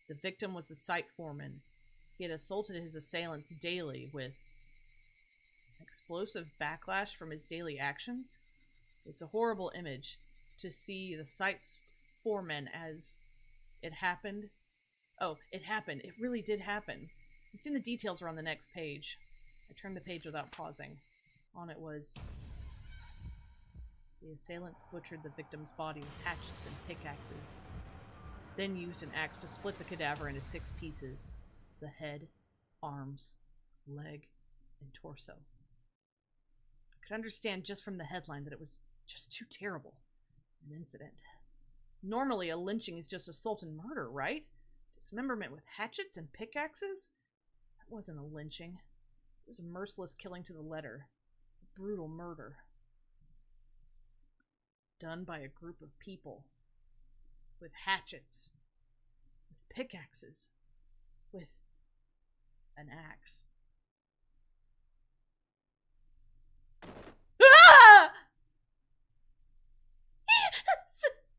The victim was the site foreman. He had assaulted his assailants daily with explosive backlash from his daily actions. It's a horrible image to see the site's foreman as it happened. Oh, it happened. It really did happen. You've seen the details are on the next page. I turned the page without pausing. On it was... The assailants butchered the victim's body with hatchets and pickaxes, then used an axe to split the cadaver into 6 pieces. The head, arms, leg, and torso. I could understand just from the headline that it was just too terrible an incident. Normally, a lynching is just assault and murder, right? Dismemberment with hatchets and pickaxes? That wasn't a lynching. It was a merciless killing to the letter. A brutal murder. Done by a group of people. With hatchets. With pickaxes. With an axe. Ah!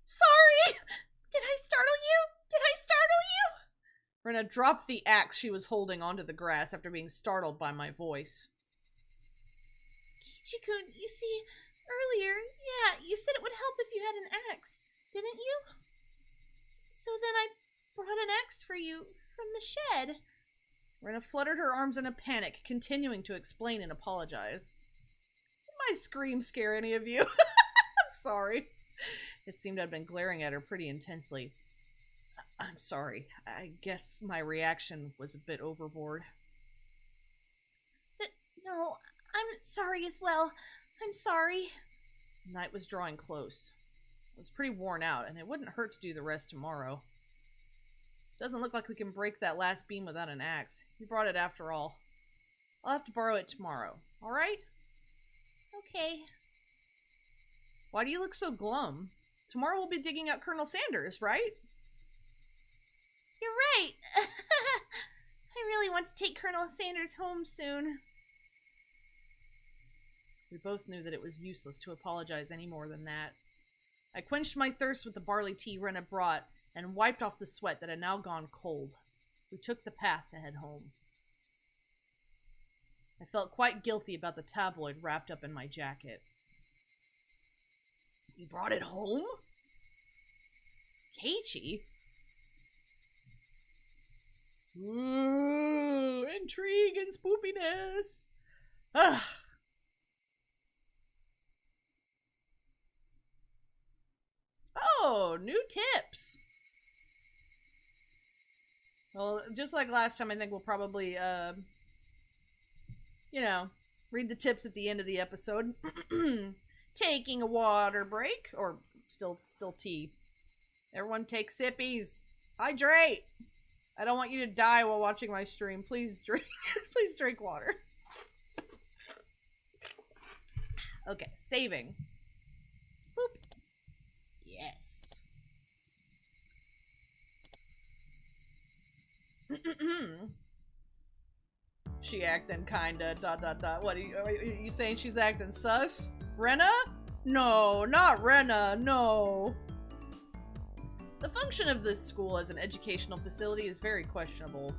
Sorry! Did I startle you? Did I startle you? Rena dropped the axe she was holding onto the grass after being startled by my voice. Kichi-kun, you see, earlier, yeah, you said it would help if you had an axe, didn't you? So then I brought an axe for you from the shed. Rena fluttered her arms in a panic, continuing to explain and apologize. Did my scream scare any of you? I'm sorry. It seemed I'd been glaring at her pretty intensely. I'm sorry. I guess my reaction was a bit overboard. No, I'm sorry as well. I'm sorry. Night was drawing close. I was pretty worn out, and it wouldn't hurt to do the rest tomorrow. Doesn't look like we can break that last beam without an axe. You brought it after all. I'll have to borrow it tomorrow, alright? Okay. Why do you look so glum? Tomorrow we'll be digging out Colonel Sanders, right? You're right. I really want to take Colonel Sanders home soon. We both knew that it was useless to apologize any more than that. I quenched my thirst with the barley tea Rena brought and wiped off the sweat that had now gone cold. We took the path to head home. I felt quite guilty about the tabloid wrapped up in my jacket. You brought it home? Keiichi? Ooh, intrigue and spoopiness. Ugh. Oh, new tips. Well, just like last time, I think we'll probably, read the tips at the end of the episode. Taking a water break, or still tea. Everyone take sippies. Hydrate. I don't want you to die while watching my stream. Please drink. Please drink water. Okay, saving. Boop. Yes. She acting kinda ... What are you saying? She's acting sus? Rena? No, not Rena. No. The function of this school as an educational facility is very questionable.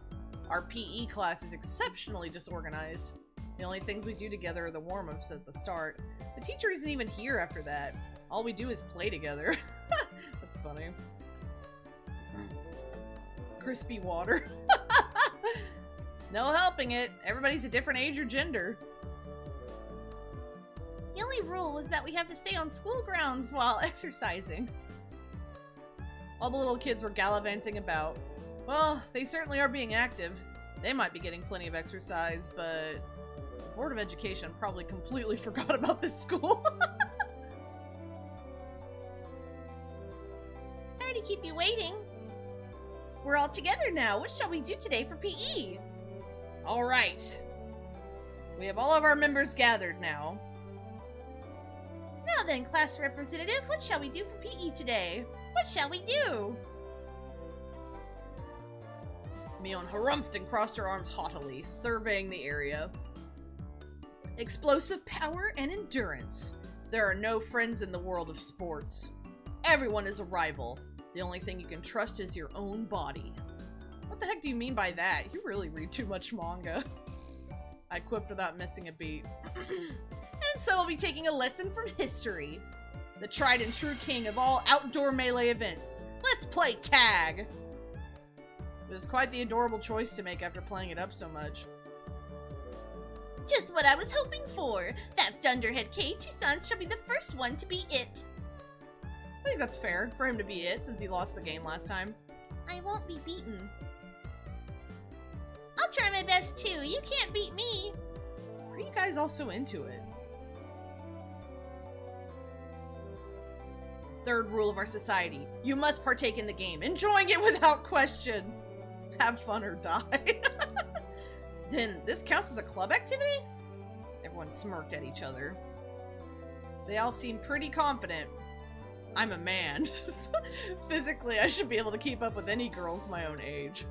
Our PE class is exceptionally disorganized. The only things we do together are the warm-ups at the start. The teacher isn't even here after that. All we do is play together. That's funny. Crispy water. No helping it. Everybody's a different age or gender. The only rule was that we have to stay on school grounds while exercising. All the little kids were gallivanting about. Well, they certainly are being active. They might be getting plenty of exercise, but the Board of Education probably completely forgot about this school. Sorry to keep you waiting. We're all together now. What shall we do today for PE? All right. We have all of our members gathered now. Now then, class representative, what shall we do for PE today? What shall we do? Mion harumphed and crossed her arms haughtily, surveying the area. Explosive power and endurance. There are no friends in the world of sports. Everyone is a rival. The only thing you can trust is your own body. What the heck do you mean by that? You really read too much manga. I quipped without missing a beat. And so I'll be taking a lesson from history. The tried and true king of all outdoor melee events. Let's play tag! It was quite the adorable choice to make after playing it up so much. Just what I was hoping for. That dunderhead Keiichi-san shall be the first one to be it. I think that's fair for him to be it, since he lost the game last time. I won't be beaten. I'll try my best too. You can't beat me. Why are you guys all so into it? Third rule of our society. You must partake in the game, enjoying it without question. Have fun or die. Then this counts as a club activity? Everyone smirked at each other. They all seemed pretty confident. I'm a man. Physically, I should be able to keep up with any girls my own age.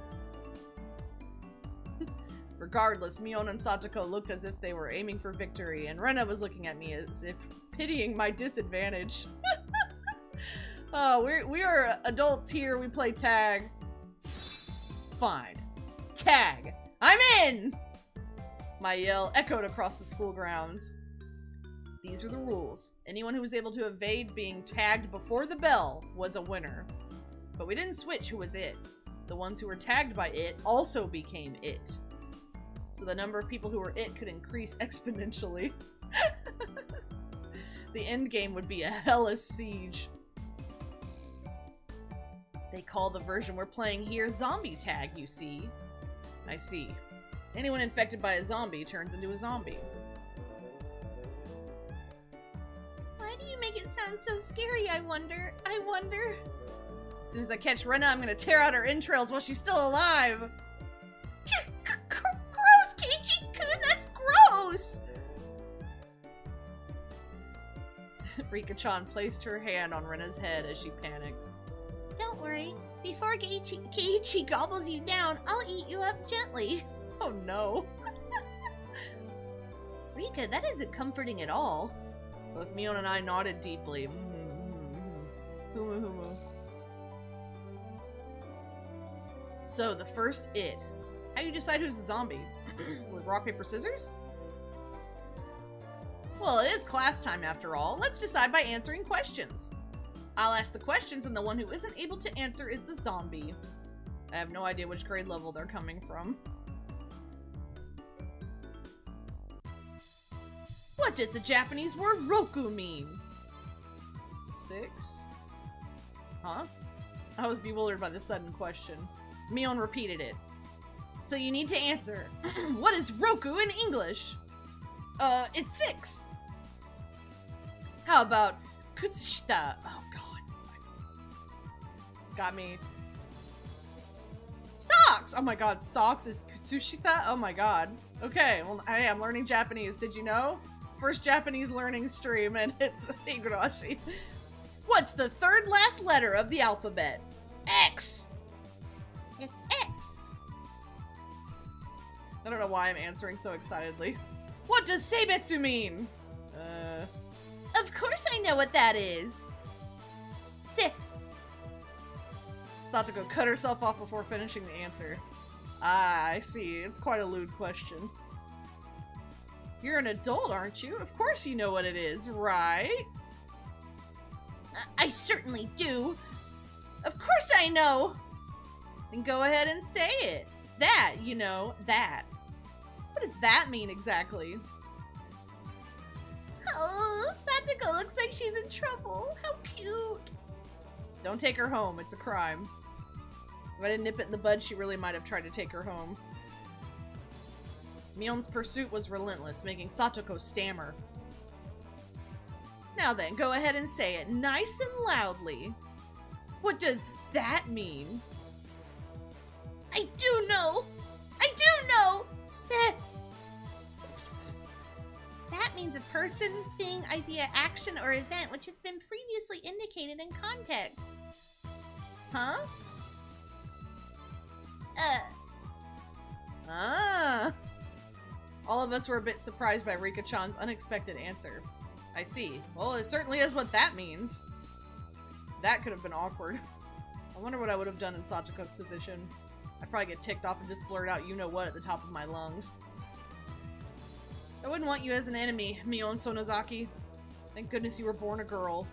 Regardless, Mion and Satoko looked as if they were aiming for victory, and Rena was looking at me as if pitying my disadvantage. Oh, we are adults here, we play tag. Fine. Tag! I'm in! My yell echoed across the school grounds. These were the rules. Anyone who was able to evade being tagged before the bell was a winner. But we didn't switch who was it. The ones who were tagged by it also became it. So the number of people who were it could increase exponentially. The end game would be a hellish siege. They call the version we're playing here zombie tag, you see. I see. Anyone infected by a zombie turns into a zombie. Why do you make it sound so scary, I wonder? As soon as I catch Rena, I'm gonna tear out her entrails while she's still alive! Gross, Keiichi-kun, that's gross! Rika-chan placed her hand on Rena's head as she panicked. Don't worry. Before Keiichi gobbles you down, I'll eat you up gently. Oh no. Rika, that isn't comforting at all. Both Mion and I nodded deeply. So, the first it. How do you decide who's the zombie? With rock, paper, scissors? Well, it is class time after all. Let's decide by answering questions. I'll ask the questions, and the one who isn't able to answer is the zombie. I have no idea which grade level they're coming from. What does the Japanese word roku mean? 6? Huh? I was bewildered by the sudden question. Mion repeated it. So you need to answer. What is roku in English? It's 6. How about kutsushita? Oh god. Got me. Socks! Oh my god, socks is kutsushita? Oh my god. Okay, well, hey, I'm learning Japanese. Did you know? First Japanese learning stream, and it's Higurashi. What's the third last letter of the alphabet? X! It's X. I don't know why I'm answering so excitedly. What does seibetsu mean? Of course I know what that is. Satoko cut herself off before finishing the answer. Ah, I see. It's quite a lewd question. You're an adult, aren't you? Of course you know what it is, right? I certainly do. Of course I know. Then go ahead and say it. That, you know, that. What does that mean exactly? Oh, Satoko looks like she's in trouble. How cute. Don't take her home. It's a crime. If I didn't nip it in the bud, she really might have tried to take her home. Mion's pursuit was relentless, making Satoko stammer. Now then, go ahead and say it nice and loudly. What does that mean? I do know. I do know. That means a person, thing, idea, action, or event which has been previously indicated in context. Huh? Ah. All of us were a bit surprised by Rika-chan's unexpected answer. I see. Well, it certainly is what that means. That could have been awkward. I wonder what I would have done in Satoko's position. I'd probably get ticked off and just blurt out you-know-what at the top of my lungs. I wouldn't want you as an enemy, Mion Sonozaki. Thank goodness you were born a girl.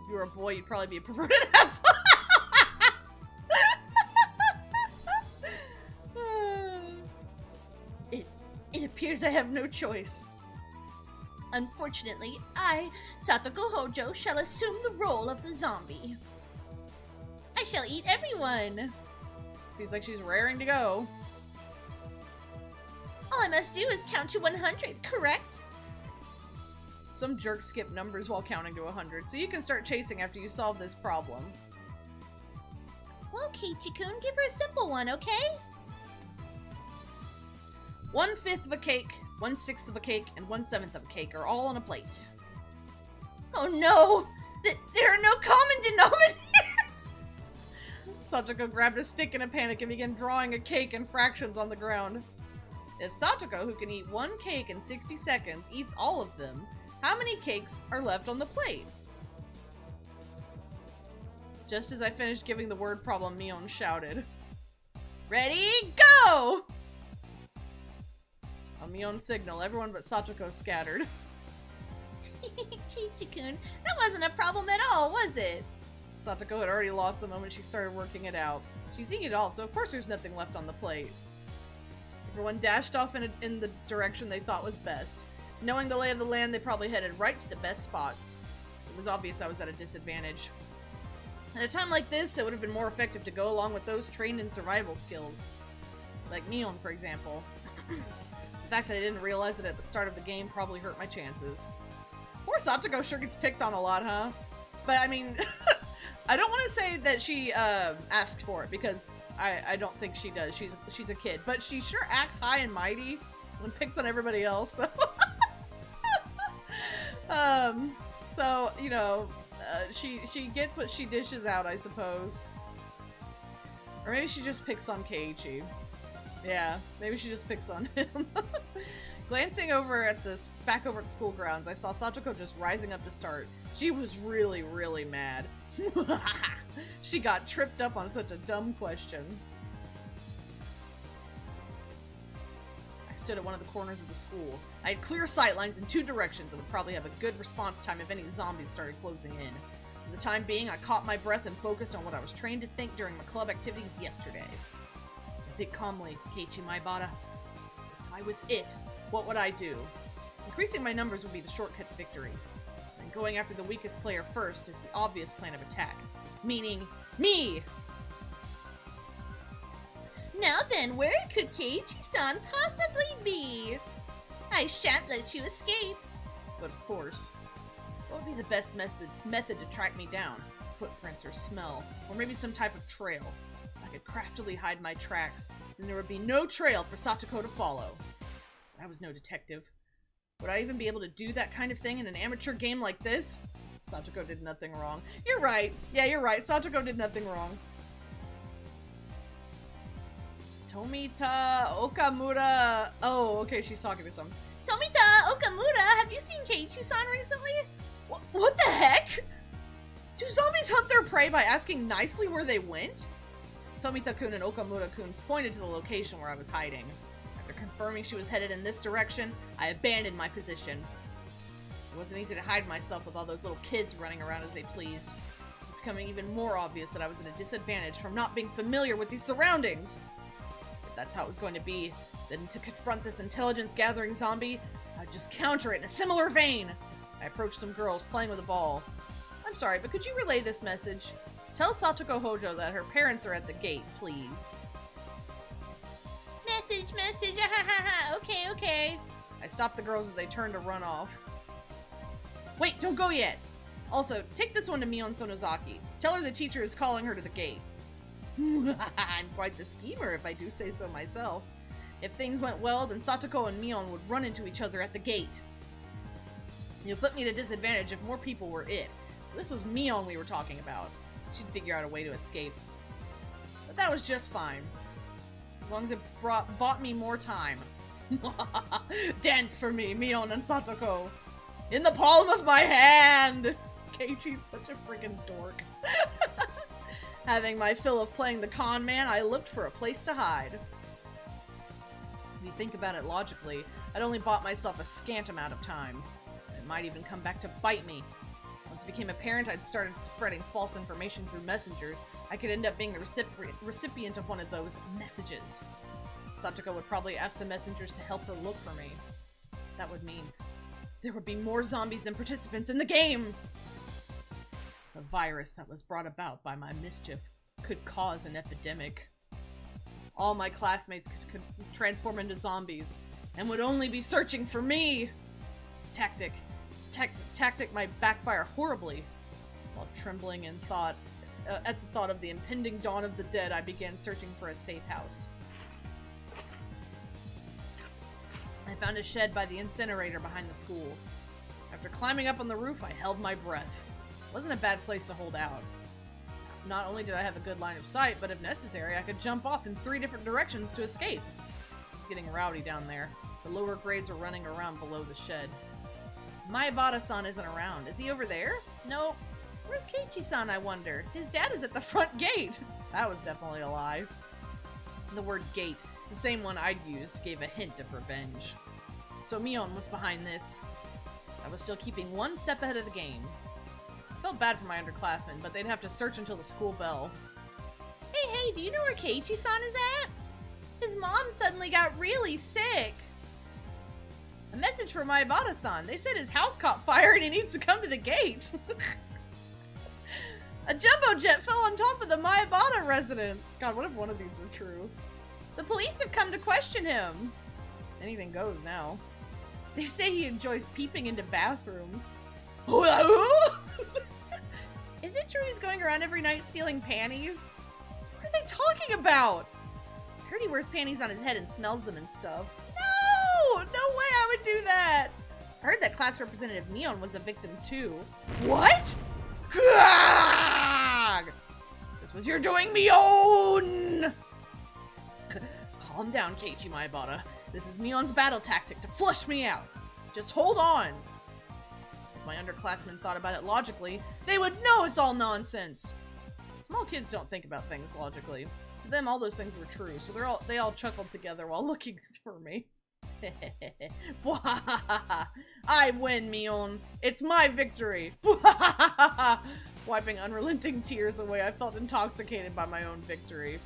If you were a boy, you'd probably be a perverted asshole. It appears I have no choice. Unfortunately, I, Satoko Hojo, shall assume the role of the zombie. I shall eat everyone. Seems like she's raring to go. All I must do is count to 100, correct? Some jerks skip numbers while counting to 100, so you can start chasing after you solve this problem. Well, Keiichi-kun, give her a simple one, okay? 1/5 of a cake, 1/6 of a cake, and 1/7 of a cake are all on a plate. Oh no! There are no common denominators! Satoko grabbed a stick in a panic and began drawing a cake in fractions on the ground. If Satoko, who can eat one cake in 60 seconds, eats all of them, how many cakes are left on the plate? Just as I finished giving the word problem, Mion shouted. Ready, go! On Mion's signal, everyone but Satoko scattered. Keiichi-kun, that wasn't a problem at all, was it? Satoko had already lost the moment she started working it out. She's eating it all, so of course there's nothing left on the plate. Everyone dashed off in the direction they thought was best. Knowing the lay of the land, they probably headed right to the best spots. It was obvious I was at a disadvantage. At a time like this, it would have been more effective to go along with those trained in survival skills. Like Mion, for example. The fact that I didn't realize it at the start of the game probably hurt my chances. Poor Satoko sure gets picked on a lot, huh? But I mean, I don't want to say that she asks for it, because I don't think she does. She's a kid, but she sure acts high and mighty and picks on everybody else. So, so you know, she gets what she dishes out, I suppose. Or maybe she just picks on Keiichi. Yeah, maybe she just picks on him. Glancing over at back over at the school grounds, I saw Satoko just rising up to start. She was really, really mad. She got tripped up on such a dumb question. I stood at one of the corners of the school. I had clear sight lines in 2 directions and would probably have a good response time if any zombies started closing in. For the time being, I caught my breath and focused on what I was trained to think during my club activities yesterday. I think calmly, Keiichi Maibara. If I was it, what would I do? Increasing my numbers would be the shortcut to victory. And going after the weakest player first is the obvious plan of attack. Meaning, me! Now then, where could Keiichi-san possibly be? I shan't let you escape. But of course, what would be the best method to track me down? Footprints or smell, or maybe some type of trail. I could craftily hide my tracks, then there would be no trail for Satoko to follow. I was no detective. Would I even be able to do that kind of thing in an amateur game like this? Satoko did nothing wrong. You're right. Yeah, you're right. Satoko did nothing wrong. Tomita Okamura. Oh, okay, she's talking to someone. Tomita Okamura, have you seen Keiichi-san recently? What the heck? Do zombies hunt their prey by asking nicely where they went? Tomita-kun and Okamura-kun pointed to the location where I was hiding. After confirming she was headed in this direction, I abandoned my position. It wasn't easy to hide myself with all those little kids running around as they pleased. It was becoming even more obvious that I was at a disadvantage from not being familiar with these surroundings. If that's how it was going to be, then to confront this intelligence-gathering zombie, I'd just counter it in a similar vein. I approached some girls playing with a ball. I'm sorry, but could you relay this message? Tell Satoko Hojo that her parents are at the gate, please. Message, okay. I stopped the girls as they turned to run off. Wait, don't go yet! Also, take this one to Mion Sonozaki. Tell her the teacher is calling her to the gate. I'm quite the schemer, if I do say so myself. If things went well, then Satoko and Mion would run into each other at the gate. It would put me at a disadvantage if more people were it. This was Mion we were talking about. She'd figure out a way to escape. But that was just fine. As long as it bought me more time. Dance for me, Mion and Satoko. In the palm of my hand! Keiichi's such a friggin' dork. Having my fill of playing the con man, I looked for a place to hide. If you think about it logically, I'd only bought myself a scant amount of time. It might even come back to bite me. Once it became apparent I'd started spreading false information through messengers, I could end up being the recipient of one of those messages. Satoko would probably ask the messengers to help her look for me. That would mean there would be more zombies than participants in the game! The virus that was brought about by my mischief could cause an epidemic. All my classmates could transform into zombies and would only be searching for me! This tactic might backfire horribly. While trembling in thought, at the thought of the impending dawn of the dead, I began searching for a safe house. I found a shed by the incinerator behind the school. After climbing up on the roof, I held my breath. It wasn't a bad place to hold out. Not only did I have a good line of sight, but if necessary, I could jump off in 3 different directions to escape. It was getting rowdy down there. The lower grades were running around below the shed. Maibara-san isn't around. Is he over there? No. Where's Keiichi-san, I wonder? His dad is at the front gate. That was definitely a lie. The word gate, the same one I'd used, gave a hint of revenge. So Mion was behind this. I was still keeping 1 step ahead of the game. I felt bad for my underclassmen, but they'd have to search until the school bell. Hey, do you know where Keiichi-san is at? His mom suddenly got really sick. A message for Maibara-san. They said his house caught fire and he needs to come to the gate. A jumbo jet fell on top of the Maibara residence. God, what if one of these were true? The police have come to question him. Anything goes now. They say he enjoys peeping into bathrooms. Is it true he's going around every night stealing panties? What are they talking about? I heard he wears panties on his head and smells them and stuff. No! No way I would do that! I heard that class representative Mion was a victim too. What? Gah! This was your doing, Mion! Calm down, Keiichi Maibara. This is Mion's battle tactic to flush me out. Just hold on. If my underclassmen thought about it logically, they would know it's all nonsense. Small kids don't think about things logically. To them, all those things were true, so they all chuckled together while looking for me. I win, Mion. It's my victory. Wiping unrelenting tears away, I felt intoxicated by my own victory.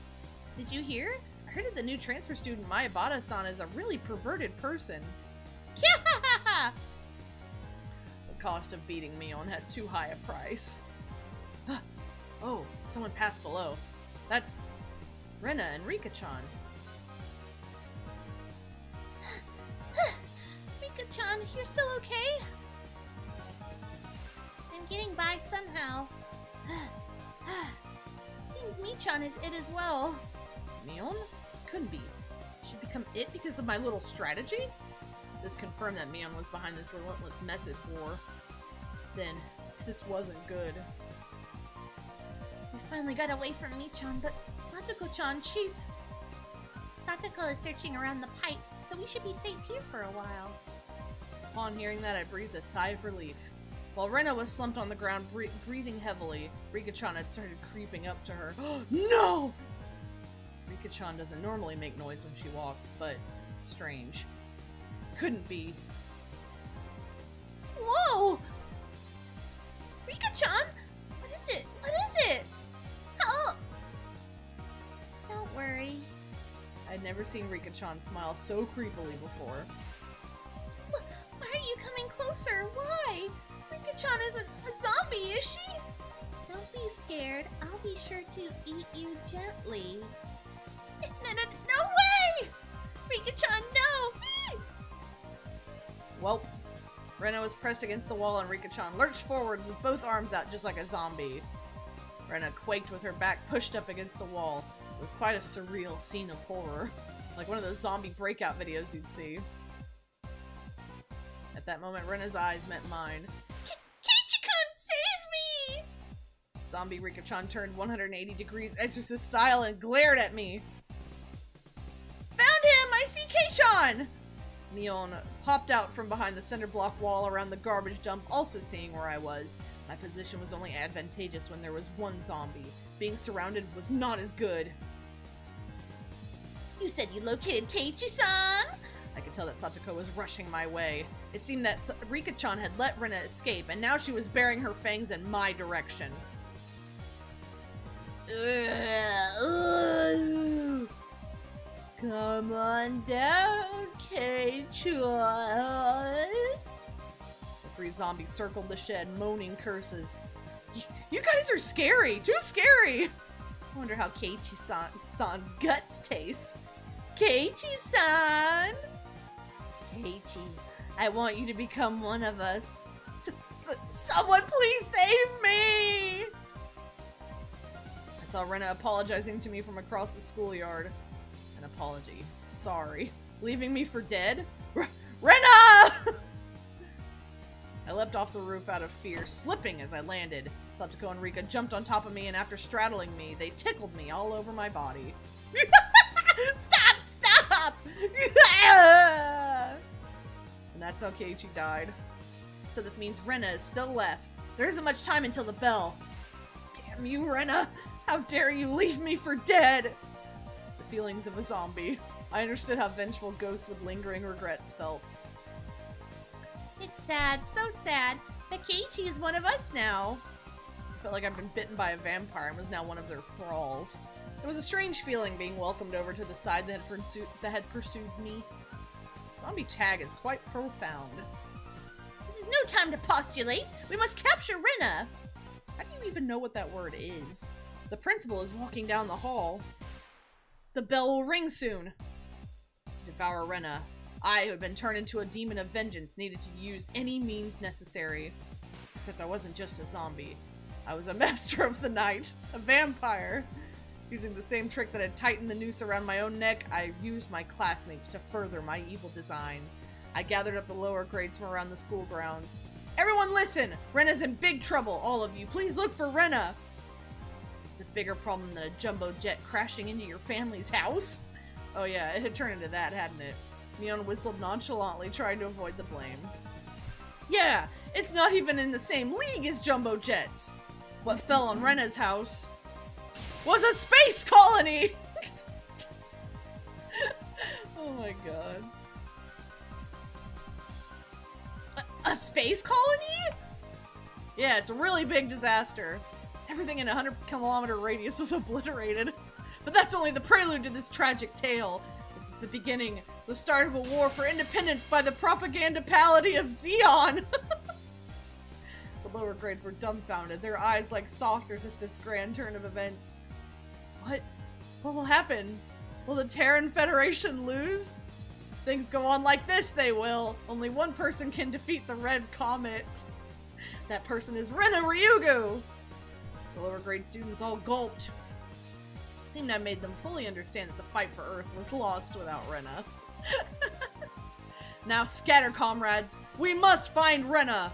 Did you hear? I heard that the new transfer student Mayabata-san is a really perverted person. The cost of beating Mion had too high a price. Oh, someone passed below. That's Rena and Rika-chan. Rika-chan, you're still okay? I'm getting by somehow. Seems Mi-chan is it as well. Mion? Couldn't be. She'd become it because of my little strategy? This confirmed that Mion was behind this relentless message war. Then, this wasn't good. We finally got away from Mi-chan, but Satoko-chan, she's... Satoko is searching around the pipes, so we should be safe here for a while. Upon hearing that, I breathed a sigh of relief. While Rena was slumped on the ground, breathing heavily, Rika-chan had started creeping up to her. No! Rika-chan doesn't normally make noise when she walks, but strange. Couldn't be. Whoa! Rika-chan? What is it? What is it? Help! Don't worry. I'd never seen Rika-chan smile so creepily before. Why are you coming closer? Why? Rika-chan isn't a zombie, is she? Don't be scared. I'll be sure to eat you gently. No way! Rika-chan, no! Welp. Rena was pressed against the wall and Rika-chan lurched forward with both arms out just like a zombie. Rena quaked with her back pushed up against the wall. It was quite a surreal scene of horror. Like one of those zombie breakout videos you'd see. At that moment, Rena's eyes met mine. Keiichi-kun, save me! Zombie Rika-chan turned 180 degrees exorcist style and glared at me. Found him! I see Kei-chan! Mion popped out from behind the center block wall around the garbage dump, also seeing where I was. My position was only advantageous when there was one zombie. Being surrounded was not as good. You said you located Keiichi-san? I could tell that Satoko was rushing my way. It seemed that Rika-chan had let Rena escape, and now she was baring her fangs in my direction. Come on down, Kei-chan. The three zombies circled the shed, moaning curses. You guys are scary! Too scary! I wonder how Keiichi-san's guts taste. Keiichi-san! Keiichi, I want you to become one of us. Someone please save me! I saw Rena apologizing to me from across the schoolyard. An apology. Sorry. Leaving me for dead? Rena! I leapt off the roof out of fear, slipping as I landed. Satoko and Rika jumped on top of me, and after straddling me, they tickled me all over my body. Stop! Stop! And that's how Keiichi died. So this means Rena is still left. There isn't much time until the bell. Damn you, Rena! How dare you leave me for dead! The feelings of a zombie. I understood how vengeful ghosts with lingering regrets felt. It's sad, so sad. But Keiichi is one of us now. I felt like I'd been bitten by a vampire and was now one of their thralls. It was a strange feeling being welcomed over to the side that had pursued me. Zombie tag is quite profound. This is no time to postulate. We must capture Rena. How do you even know what that word is? The principal is walking down the hall. The bell will ring soon. To devour Rena, I, who had been turned into a demon of vengeance, needed to use any means necessary. Except I wasn't just a zombie. I was a master of the night, a vampire. Using the same trick that had tightened the noose around my own neck, I used my classmates to further my evil designs. I gathered up the lower grades from around the school grounds. Everyone listen! Rena's in big trouble, all of you. Please look for Rena! It's a bigger problem than a jumbo jet crashing into your family's house. Oh yeah, it had turned into that, hadn't it? Mion whistled nonchalantly, trying to avoid the blame. Yeah, it's not even in the same league as jumbo jets. What fell on Rena's house was a space colony! Oh my god. space colony? Yeah, it's a really big disaster. Everything in a 100-kilometer radius was obliterated. But that's only the prelude to this tragic tale. This is the beginning, the start of a war for independence by the propagandapality of Xeon. The lower grades were dumbfounded, their eyes like saucers at this grand turn of events. What? What will happen? Will the Terran Federation lose? Things go on like this, they will. Only one person can defeat the Red Comet. That person is Rena Ryugu! The lower grade students all gulped. Seemed I made them fully understand that the fight for Earth was lost without Rena. Now scatter, comrades! We must find Rena!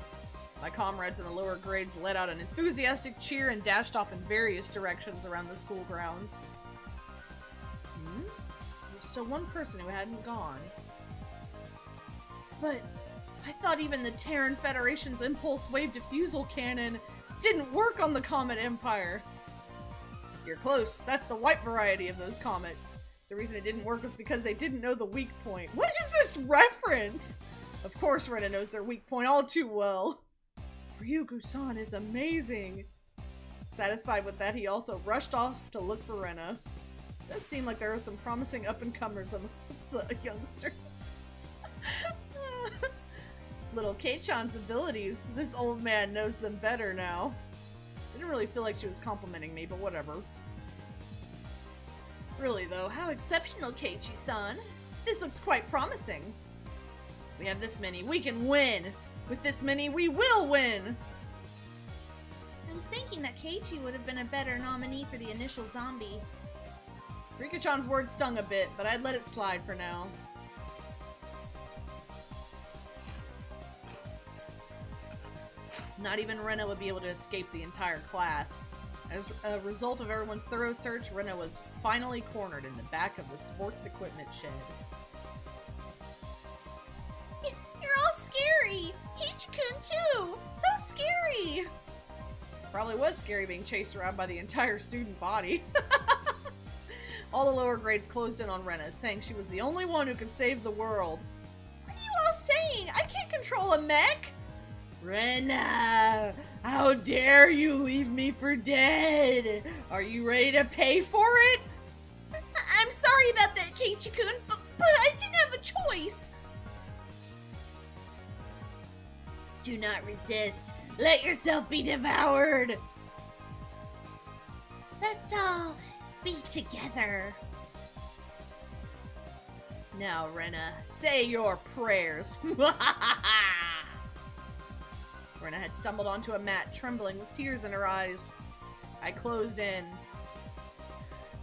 My comrades in the lower grades let out an enthusiastic cheer and dashed off in various directions around the school grounds. There was still one person who hadn't gone. But I thought even the Terran Federation's impulse wave diffusal cannon didn't work on the Comet Empire. You're close. That's the white variety of those comets. The reason it didn't work was because they didn't know the weak point. What is this reference? Of course Rena knows their weak point all too well. Ryugu-san is amazing. Satisfied with that, he also rushed off to look for Rena. It does seem like there are some promising up-and-comers amongst the youngsters. Little Kei-chan's abilities. This old man knows them better now. Didn't really feel like she was complimenting me, but whatever. Really though, how exceptional, Keiichi-san. This looks quite promising. We have this many, we can win! With this many, we will win! I was thinking that Keiichi would have been a better nominee for the initial zombie. Rika-chan's words stung a bit, but I'd let it slide for now. Not even Rena would be able to escape the entire class. As a result of everyone's thorough search, Rena was finally cornered in the back of the sports equipment shed. You're all scary! Keiichi-kun too! So scary! Probably was scary being chased around by the entire student body. All the lower grades closed in on Rena, saying she was the only one who could save the world. What are you all saying? I can't control a mech! Rena! How dare you leave me for dead? Are you ready to pay for it? I'm sorry about that, Keiichi-kun, but I didn't have a choice! Do not resist. Let yourself be devoured! Let's all be together. Now, Rena, say your prayers. Rena had stumbled onto a mat, trembling with tears in her eyes. I closed in.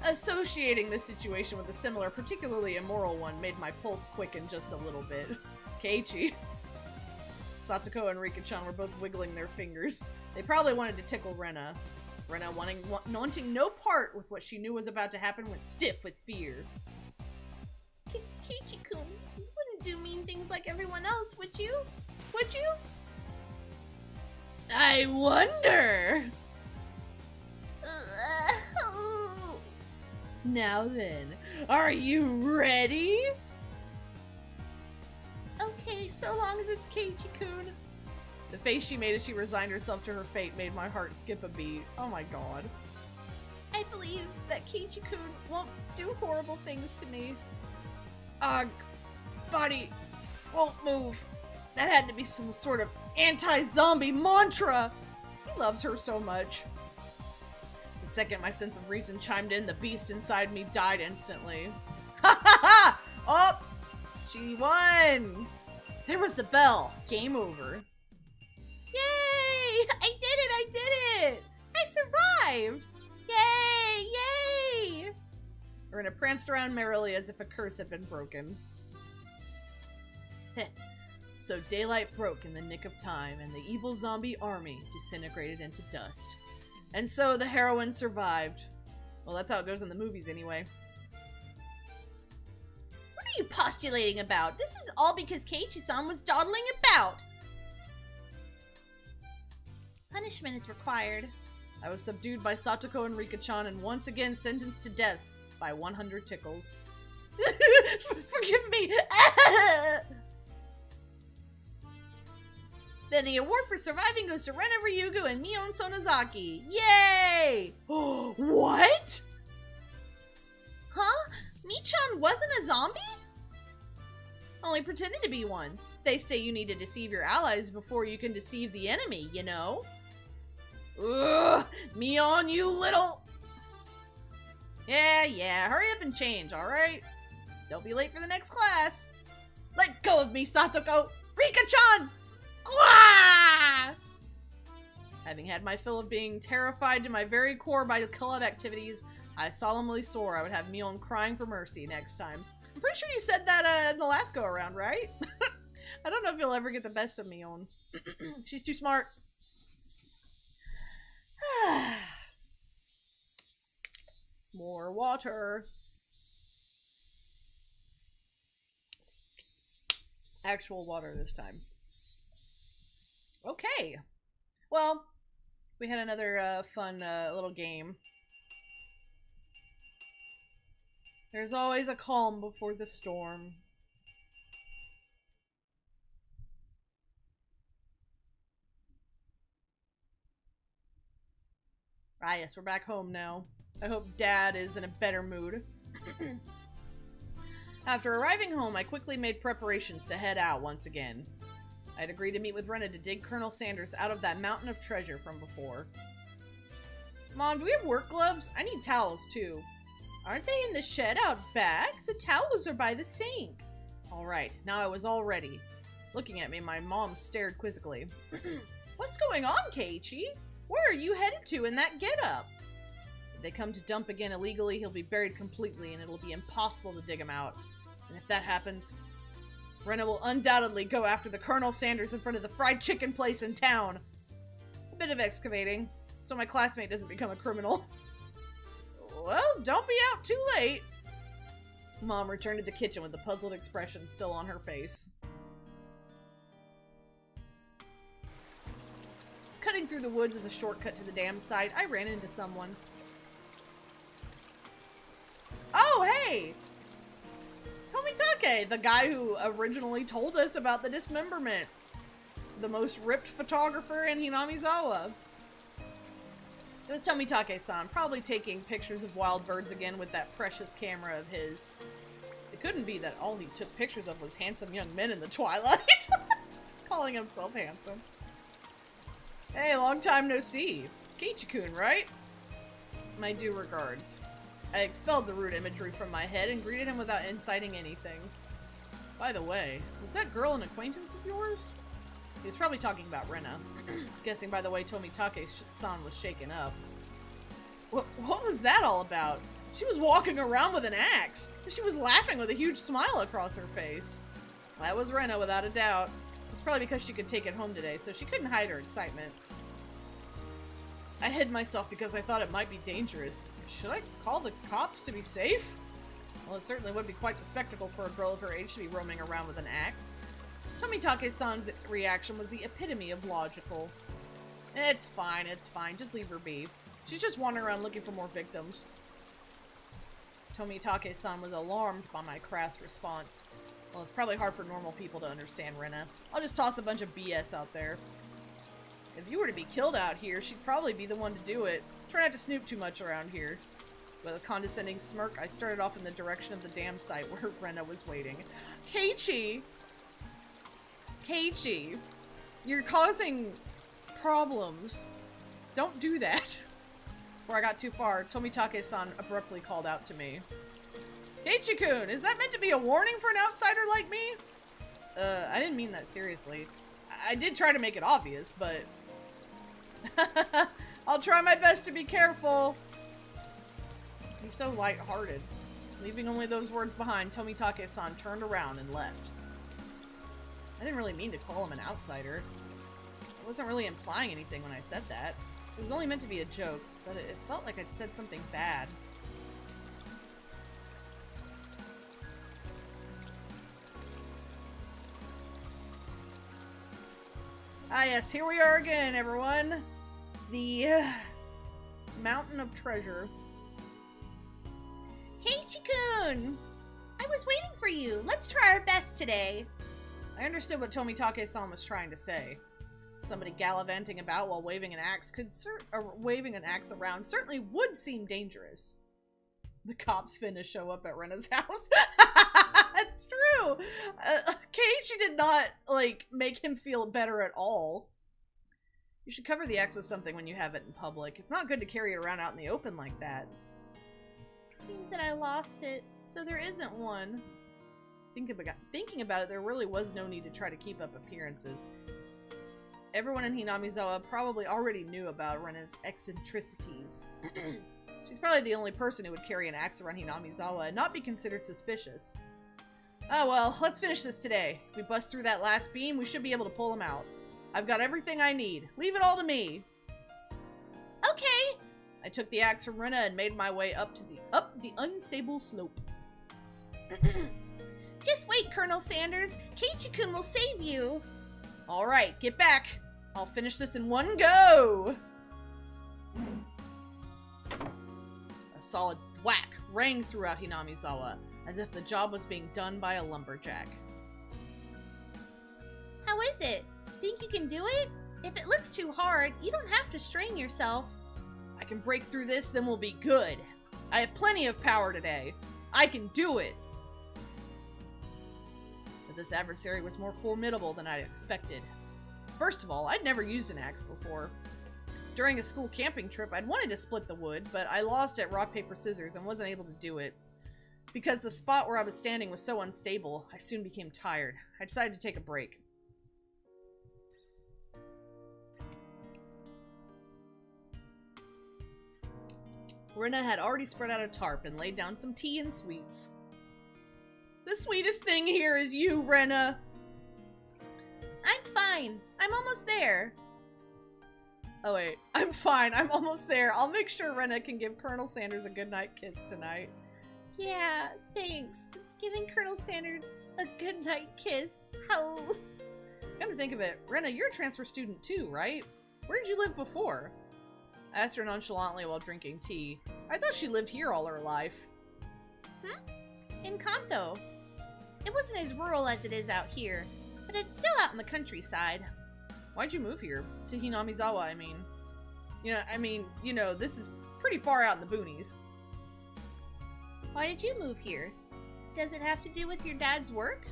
Associating this situation with a similar, particularly immoral one made my pulse quicken just a little bit. Keiichi. Satoko and Rika-chan were both wiggling their fingers. They probably wanted to tickle Rena. Rena, wanting no part with what she knew was about to happen, went stiff with fear. Keiichi-kun, you wouldn't do mean things like everyone else, would you? Would you? I wonder! Now then, are you ready? Okay, so long as it's Keiichi-kun. The face she made as she resigned herself to her fate made my heart skip a beat. Oh my god. I believe that Keiichi-kun won't do horrible things to me. Body won't move. That had to be some sort of anti-zombie mantra. He loves her so much. The second my sense of reason chimed in, the beast inside me died instantly. Ha ha ha! Oh! She won! There was the bell. Game over. Yay! I did it! I survived! Yay! Rena pranced around merrily as if a curse had been broken. So daylight broke in the nick of time, and the evil zombie army disintegrated into dust. And so the heroine survived. Well, that's how it goes in the movies anyway. What are you postulating about? This is all because Keiichi-san was dawdling about! Punishment is required. I was subdued by Satoko and Rika-chan and once again sentenced to death by 100 tickles. Forgive me! Then the award for surviving goes to Rena Ryugu and Mion Sonozaki. Yay! What? Huh? Michan wasn't a zombie? Only pretended to be one. They say you need to deceive your allies before you can deceive the enemy, you know? Ugh! Mion, you little... Yeah, hurry up and change, alright? Don't be late for the next class. Let go of me, Satoko! Rika-chan! Gwah! Having had my fill of being terrified to my very core by club activities, I solemnly swore I would have Mion crying for mercy next time. I'm pretty sure you said that in the last go-around, right? I don't know if you'll ever get the best of Mion. She's too smart. More water. Actual water this time. Okay. Well, we had another fun little game. There's always a calm before the storm. Ah, yes, we're back home now. I hope Dad is in a better mood. After arriving home, I quickly made preparations to head out once again. I'd agreed to meet with Rena to dig Colonel Sanders out of that mountain of treasure from before. Mom, do we have work gloves? I need towels, too. Aren't they in the shed out back? The towels are by the sink. Alright, now I was all ready. Looking at me, my mom stared quizzically. What's going on, Keiichi? Where are you headed to in that getup? If they come to dump again illegally, he'll be buried completely and it'll be impossible to dig him out. And if that happens, Rena will undoubtedly go after the Colonel Sanders in front of the fried chicken place in town. A bit of excavating, so my classmate doesn't become a criminal. Well, don't be out too late. Mom returned to the kitchen with the puzzled expression still on her face. Cutting through the woods as a shortcut to the dam site, I ran into someone. Oh, hey! Tomitake, the guy who originally told us about the dismemberment. The most ripped photographer in Hinamizawa. It was Tomitake-san, probably taking pictures of wild birds again with that precious camera of his. It couldn't be that all he took pictures of was handsome young men in the twilight. Calling himself handsome. Hey, long time no see. Keiichi-kun, right? My due regards. I expelled the rude imagery from my head and greeted him without inciting anything. By the way, was that girl an acquaintance of yours? He was probably talking about Rena. Guessing by the way Tomitake-san was shaken up. What was that all about? She was walking around with an axe. She was laughing with a huge smile across her face. That was Rena, without a doubt. It's probably because she could take it home today, so she couldn't hide her excitement. I hid myself because I thought it might be dangerous. Should I call the cops to be safe? Well, it certainly would be quite the spectacle for a girl of her age to be roaming around with an axe. Tomitake-san's reaction was the epitome of logical. It's fine, just leave her be. She's just wandering around looking for more victims. Tomitake-san was alarmed by my crass response. Well, it's probably hard for normal people to understand Rena. I'll just toss a bunch of BS out there. If you were to be killed out here, she'd probably be the one to do it. Try not to snoop too much around here. With a condescending smirk, I started off in the direction of the dam site where Rena was waiting. Keiichi! Keiichi! You're causing problems. Don't do that. Before I got too far, Tomitake-san abruptly called out to me. Keiichi-kun, is that meant to be a warning for an outsider like me? I didn't mean that seriously. I did try to make it obvious, but... I'll try my best to be careful. He's so lighthearted. Leaving only those words behind, Tomitake-san turned around and left. I didn't really mean to call him an outsider. I wasn't really implying anything when I said that. It was only meant to be a joke, but it felt like I'd said something bad. Ah yes, here we are again, everyone. The mountain of treasure. Keiichi-kun! I was waiting for you. Let's try our best today. I understood what Tomitake-san was trying to say. Somebody gallivanting about while waving an axe around certainly would seem dangerous. The cops finna show up at Rena's house. It's true. Keiichi did not, like, make him feel better at all. You should cover the axe with something when you have it in public. It's not good to carry it around out in the open like that. Seems that I lost it, so there isn't one. Thinking about it, there really was no need to try to keep up appearances. Everyone in Hinamizawa probably already knew about Rena's eccentricities. She's probably the only person who would carry an axe around Hinamizawa and not be considered suspicious. Oh well, let's finish this today. If we bust through that last beam, we should be able to pull him out. I've got everything I need. Leave it all to me. Okay. I took the axe from Rena and made my way up the unstable slope. Just wait, Colonel Sanders. Keiichi-kun will save you. Alright, get back. I'll finish this in one go. A solid whack rang throughout Hinamizawa, as if the job was being done by a lumberjack. How is it? Think you can do it? If it looks too hard, you don't have to strain yourself. I can break through this, then we'll be good. I have plenty of power today. I can do it. But this adversary was more formidable than I'd expected. First of all, I'd never used an axe before. During a school camping trip, I'd wanted to split the wood, but I lost at rock, paper, scissors and wasn't able to do it. Because the spot where I was standing was so unstable, I soon became tired. I decided to take a break. Rena had already spread out a tarp and laid down some tea and sweets. The sweetest thing here is you, Rena. I'm fine. I'm almost there. Oh wait, I'm fine. I'm almost there. I'll make sure Rena can give Colonel Sanders a goodnight kiss tonight. Yeah, thanks. Giving Colonel Sanders a goodnight kiss. How... Come to think of it, Rena, you're a transfer student too, right? Where did you live before? I asked her nonchalantly while drinking tea. I thought she lived here all her life. In Kanto. It wasn't as rural as it is out here, but it's still out in the countryside. Why'd you move here? To Hinamizawa, I mean. This is pretty far out in the boonies. Why did you move here? Does it have to do with your dad's work?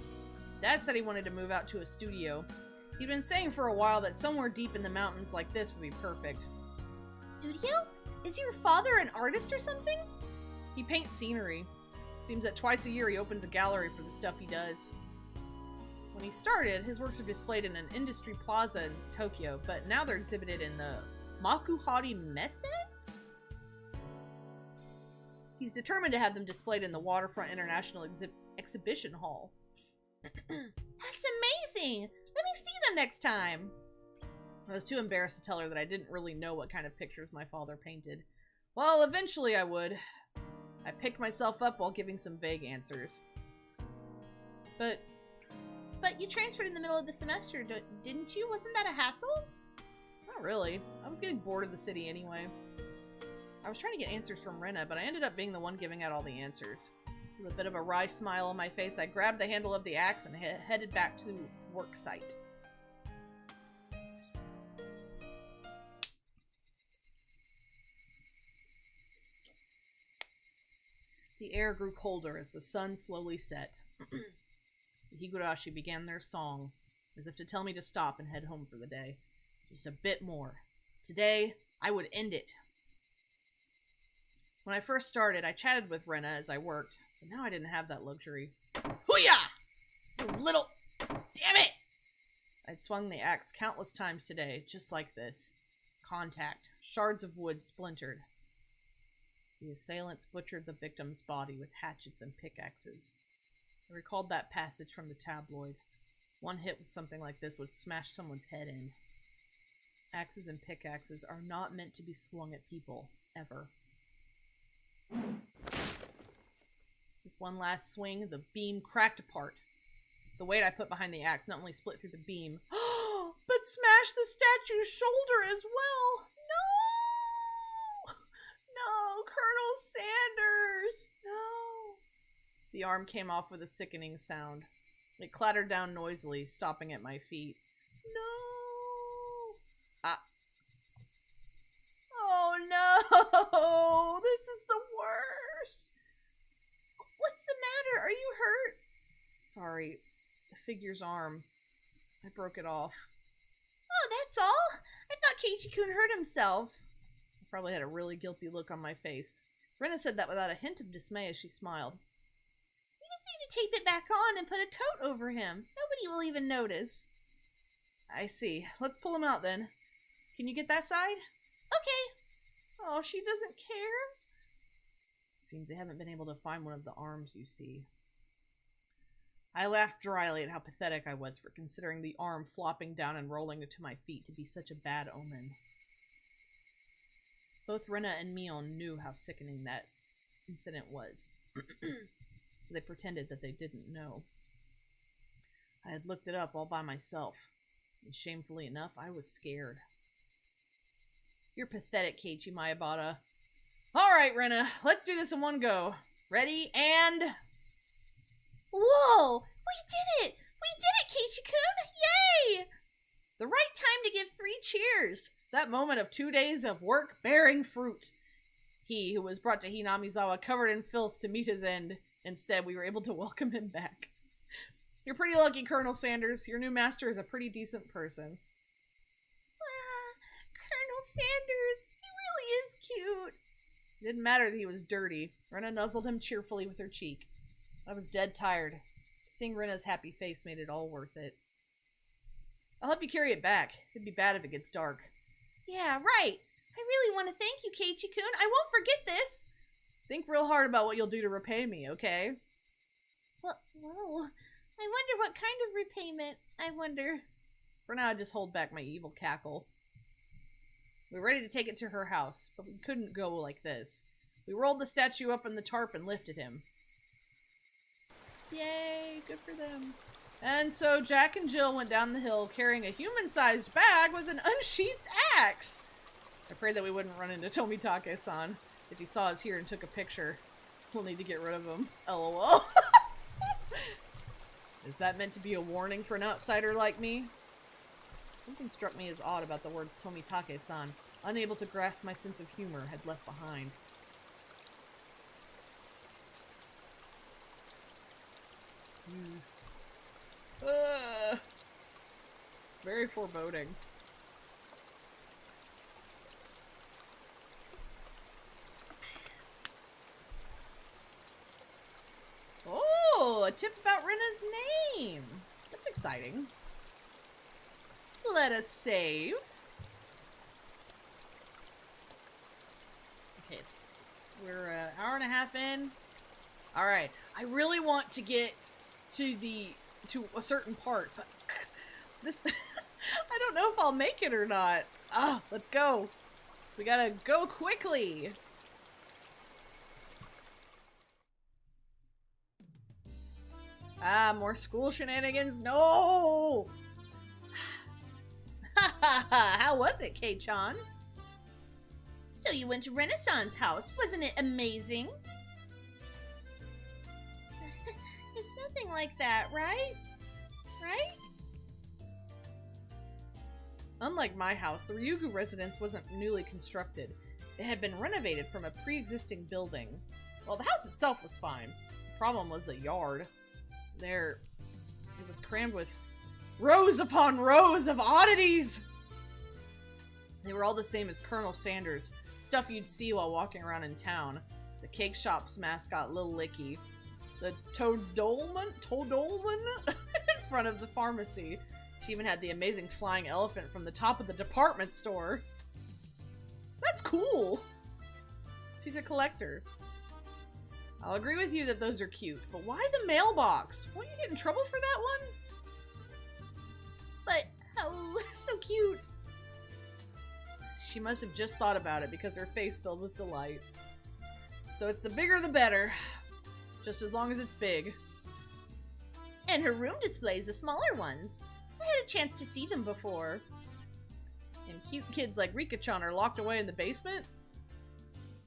Dad said he wanted to move out to a studio. He'd been saying for a while that somewhere deep in the mountains like this would be perfect. Studio? Is your father an artist or something? He paints scenery. Seems that twice a year he opens a gallery for the stuff he does. When he started, his works are displayed in an industry plaza in Tokyo, but now they're exhibited in the Makuhari Messe? He's determined to have them displayed in the Waterfront International Exhibition Hall. That's amazing! Let me see them next time! I was too embarrassed to tell her that I didn't really know what kind of pictures my father painted. Well, eventually I would. I picked myself up while giving some vague answers. But you transferred in the middle of the semester, didn't you? Wasn't that a hassle? Not really. I was getting bored of the city anyway. I was trying to get answers from Rena, but I ended up being the one giving out all the answers. With a bit of a wry smile on my face, I grabbed the handle of the axe and headed back to the work site. The air grew colder as the sun slowly set. The Higurashi began their song, as if to tell me to stop and head home for the day. Just a bit more. Today, I would end it. When I first started, I chatted with Rena as I worked, but now I didn't have that luxury. Hoo-yah! You little... Damn it! I'd swung the axe countless times today, just like this. Contact. Shards of wood splintered. The assailants butchered the victim's body with hatchets and pickaxes. I recalled that passage from the tabloid. One hit with something like this would smash someone's head in. Axes and pickaxes are not meant to be swung at people, ever. With one last swing, the beam cracked apart. The weight I put behind the axe not only split through the beam, but smashed the statue's shoulder as well. No! No, Colonel Sanders! No! The arm came off with a sickening sound. It clattered down noisily, stopping at my feet. No! Sorry. The figure's arm. I broke it off. Oh, that's all? I thought Keiichi-kun hurt himself. I probably had a really guilty look on my face. Rena said that without a hint of dismay as she smiled. We just need to tape it back on and put a coat over him. Nobody will even notice. I see. Let's pull him out then. Can you get that side? Okay. Oh, she doesn't care? Seems they haven't been able to find one of the arms, you see. I laughed dryly at how pathetic I was for considering the arm flopping down and rolling to my feet to be such a bad omen. Both Rena and Mion knew how sickening that incident was, so they pretended that they didn't know. I had looked it up all by myself, and shamefully enough, I was scared. You're pathetic, Keiichi Mayabata. Alright, Rena, let's do this in one go. Ready, and... Whoa! We did it! We did it, Keiichi-kun! Yay! The right time to give 3 cheers! That moment of 2 days of work bearing fruit. He, who was brought to Hinamizawa covered in filth to meet his end. Instead, we were able to welcome him back. You're pretty lucky, Colonel Sanders. Your new master is a pretty decent person. Colonel Sanders! He really is cute! It didn't matter that he was dirty. Rena nuzzled him cheerfully with her cheek. I was dead tired. Seeing Rena's happy face made it all worth it. I'll help you carry it back. It'd be bad if it gets dark. Yeah, right. I really want to thank you, Keiichi-kun. I won't forget this. Think real hard about what you'll do to repay me, okay? Well, whoa. I wonder what kind of repayment. I wonder. For now, I just hold back my evil cackle. We were ready to take it to her house, but we couldn't go like this. We rolled the statue up in the tarp and lifted him. Yay, good for them. And so Jack and Jill went down the hill carrying a human-sized bag with an unsheathed axe. I prayed that we wouldn't run into Tomitake-san. If he saw us here and took a picture, we'll need to get rid of him. LOL. Is that meant to be a warning for an outsider like me? Something struck me as odd about the words Tomitake-san, unable to grasp my sense of humor, had left behind. Very foreboding. Oh, a tip about Rena's name. That's exciting. Let us save. Okay, we're an hour and a half in. All right, I really want to get to a certain part, but this I don't know if I'll make it or not. Let's go. We gotta go quickly. More school shenanigans. No. How was it, Kei-chan? So you went to Renaissance House. Wasn't it amazing? It's nothing like that, right? Right? Unlike my house, the Ryugu residence wasn't newly constructed. It had been renovated from a pre-existing building. Well, the house itself was fine. The problem was the yard. It was crammed with rows upon rows of oddities! They were all the same as Colonel Sanders, stuff you'd see while walking around in town. The cake shop's mascot, Lil Licky. The Toadolman in front of the pharmacy. She even had the amazing flying elephant from the top of the department store. That's cool! She's a collector. I'll agree with you that those are cute, but why the mailbox? Won't you get in trouble for that one? But how so cute. She must have just thought about it because her face filled with delight. So it's the bigger the better. Just as long as it's big. And her room displays the smaller ones. I had a chance to see them before. And cute kids like Rika-chan are locked away in the basement?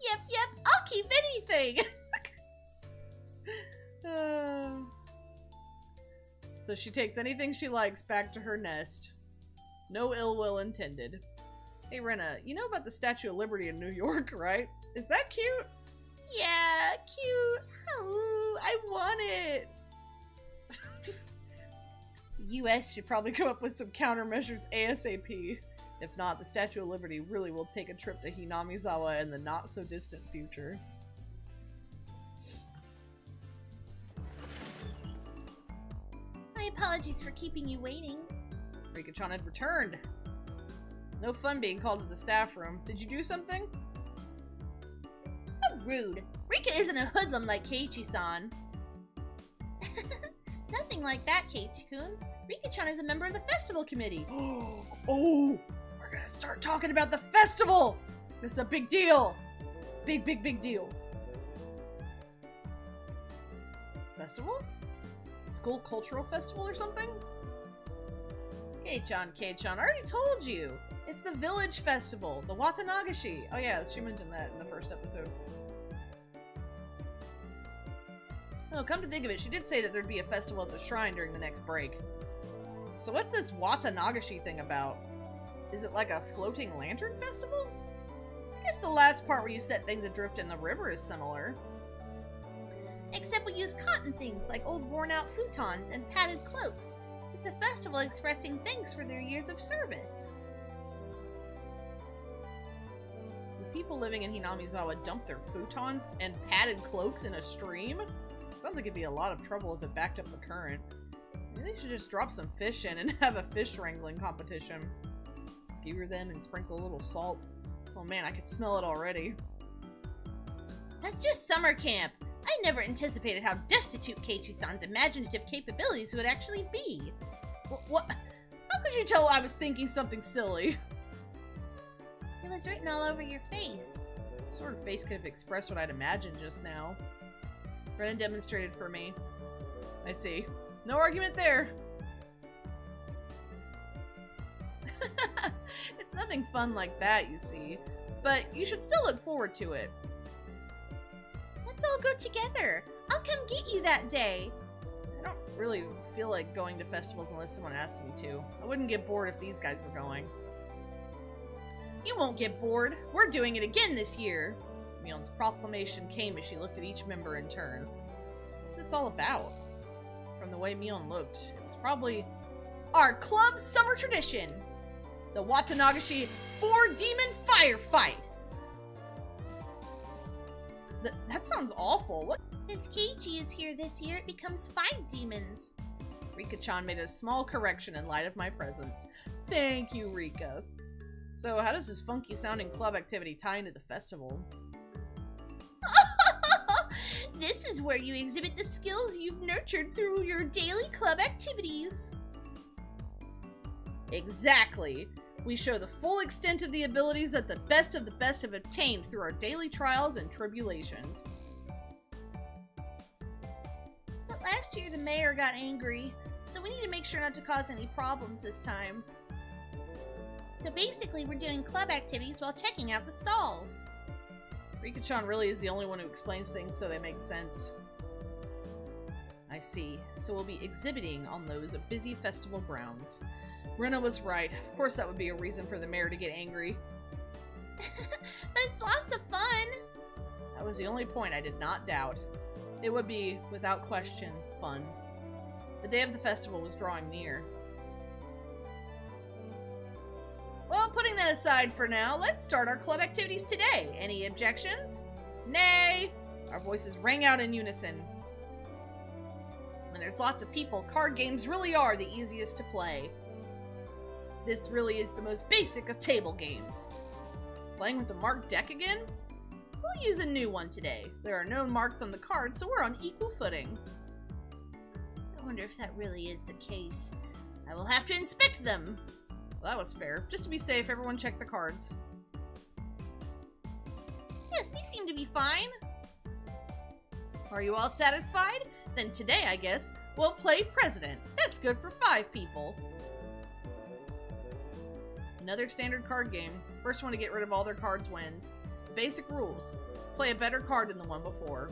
Yep, I'll keep anything! So she takes anything she likes back to her nest. No ill will intended. Hey Rena, you know about the Statue of Liberty in New York, right? Is that cute? Yeah, cute. Oh, I want it. U.S. should probably come up with some countermeasures ASAP. If not, the Statue of Liberty really will take a trip to Hinamizawa in the not-so-distant future. My apologies for keeping you waiting. Rika-chan had returned. No fun being called to the staff room. Did you do something? How rude. Rika isn't a hoodlum like Keiichi-san. Nothing like that, Keiichi-kun. Rika-chan is a member of the festival committee. Oh, we're gonna start talking about the festival! This is a big deal! Big deal. Festival? School cultural festival or something? Kei-chan, I already told you! It's the village festival, the Watanagashi. Oh yeah, she mentioned that in the first episode. Oh, come to think of it, she did say that there'd be a festival at the shrine during the next break. So what's this Watanagashi thing about? Is it like a floating lantern festival? I guess the last part where you set things adrift in the river is similar. Except we use cotton things like old worn-out futons and padded cloaks. It's a festival expressing thanks for their years of service. Do people living in Hinamizawa dump their futons and padded cloaks in a stream? Sounds like it'd be a lot of trouble if it backed up the current. Maybe they should just drop some fish in and have a fish wrangling competition. Skewer them and sprinkle a little salt. Oh man, I could smell it already. That's just summer camp. I never anticipated how destitute Keiichi-san's imaginative capabilities would actually be. What? How could you tell I was thinking something silly? It was written all over your face. What sort of face could have expressed what I'd imagined just now? Brennan demonstrated for me. I see. No argument there. It's nothing fun like that, you see. But you should still look forward to it. Let's all go together. I'll come get you that day. I don't really feel like going to festivals unless someone asks me to. I wouldn't get bored if these guys were going. You won't get bored. We're doing it again this year. Mion's proclamation came as she looked at each member in turn. What's this all about? From the way Mion looked, it was probably our club summer tradition. The Watanagashi 4-demon firefight. That sounds awful. What? Since Keiichi is here this year, it becomes 5 demons. Rika-chan made a small correction in light of my presence. Thank you, Rika. So how does this funky sounding club activity tie into the festival? This is where you exhibit the skills you've nurtured through your daily club activities. Exactly. We show the full extent of the abilities that the best have obtained through our daily trials and tribulations. But last year the mayor got angry, so we need to make sure not to cause any problems this time. So basically we're doing club activities while checking out the stalls. Rika-chan really is the only one who explains things so they make sense. I see. So we'll be exhibiting on those busy festival grounds. Rena was right. Of course that would be a reason for the mayor to get angry. But it's lots of fun! That was the only point I did not doubt. It would be, without question, fun. The day of the festival was drawing near. Well, putting that aside for now, let's start our club activities today. Any objections? Nay! Our voices rang out in unison. When there's lots of people, card games really are the easiest to play. This really is the most basic of table games. Playing with the marked deck again? We'll use a new one today. There are no marks on the cards, so we're on equal footing. I wonder if that really is the case. I will have to inspect them. Well, that was fair. Just to be safe, everyone check the cards. Yes, these seem to be fine. Are you all satisfied? Then today, I guess, we'll play President. That's good for 5 people. Another standard card game. First one to get rid of all their cards wins. Basic rules. Play a better card than the one before.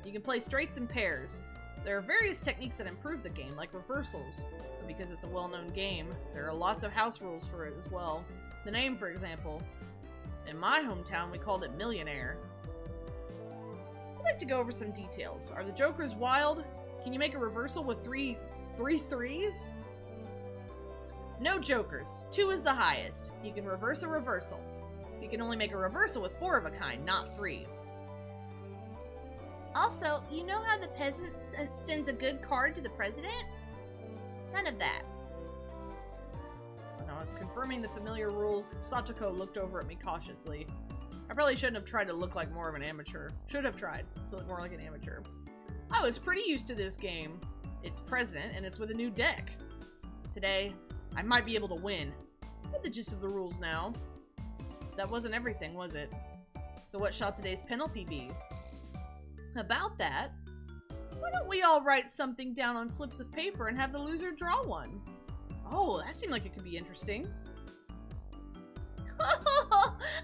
You can play straights and pairs. There are various techniques that improve the game, like reversals. Because it's a well-known game, there are lots of house rules for it as well. The name, for example. In my hometown, we called it Millionaire. I'd like to go over some details. Are the jokers wild? Can you make a reversal with three threes? No jokers. 2 is the highest. You can reverse a reversal. You can only make a reversal with 4 of a kind, not 3. Also, you know how the peasant sends a good card to the president? None of that. When I was confirming the familiar rules, Satoko looked over at me cautiously. I probably shouldn't have tried to look like more of an amateur. Should have tried to look more like an amateur. I was pretty used to this game. It's president, and it's with a new deck. Today, I might be able to win. I get the gist of the rules now. That wasn't everything, was it? So what shall today's penalty be? About that, why don't we all write something down on slips of paper and have the loser draw one? Oh, that seemed like it could be interesting.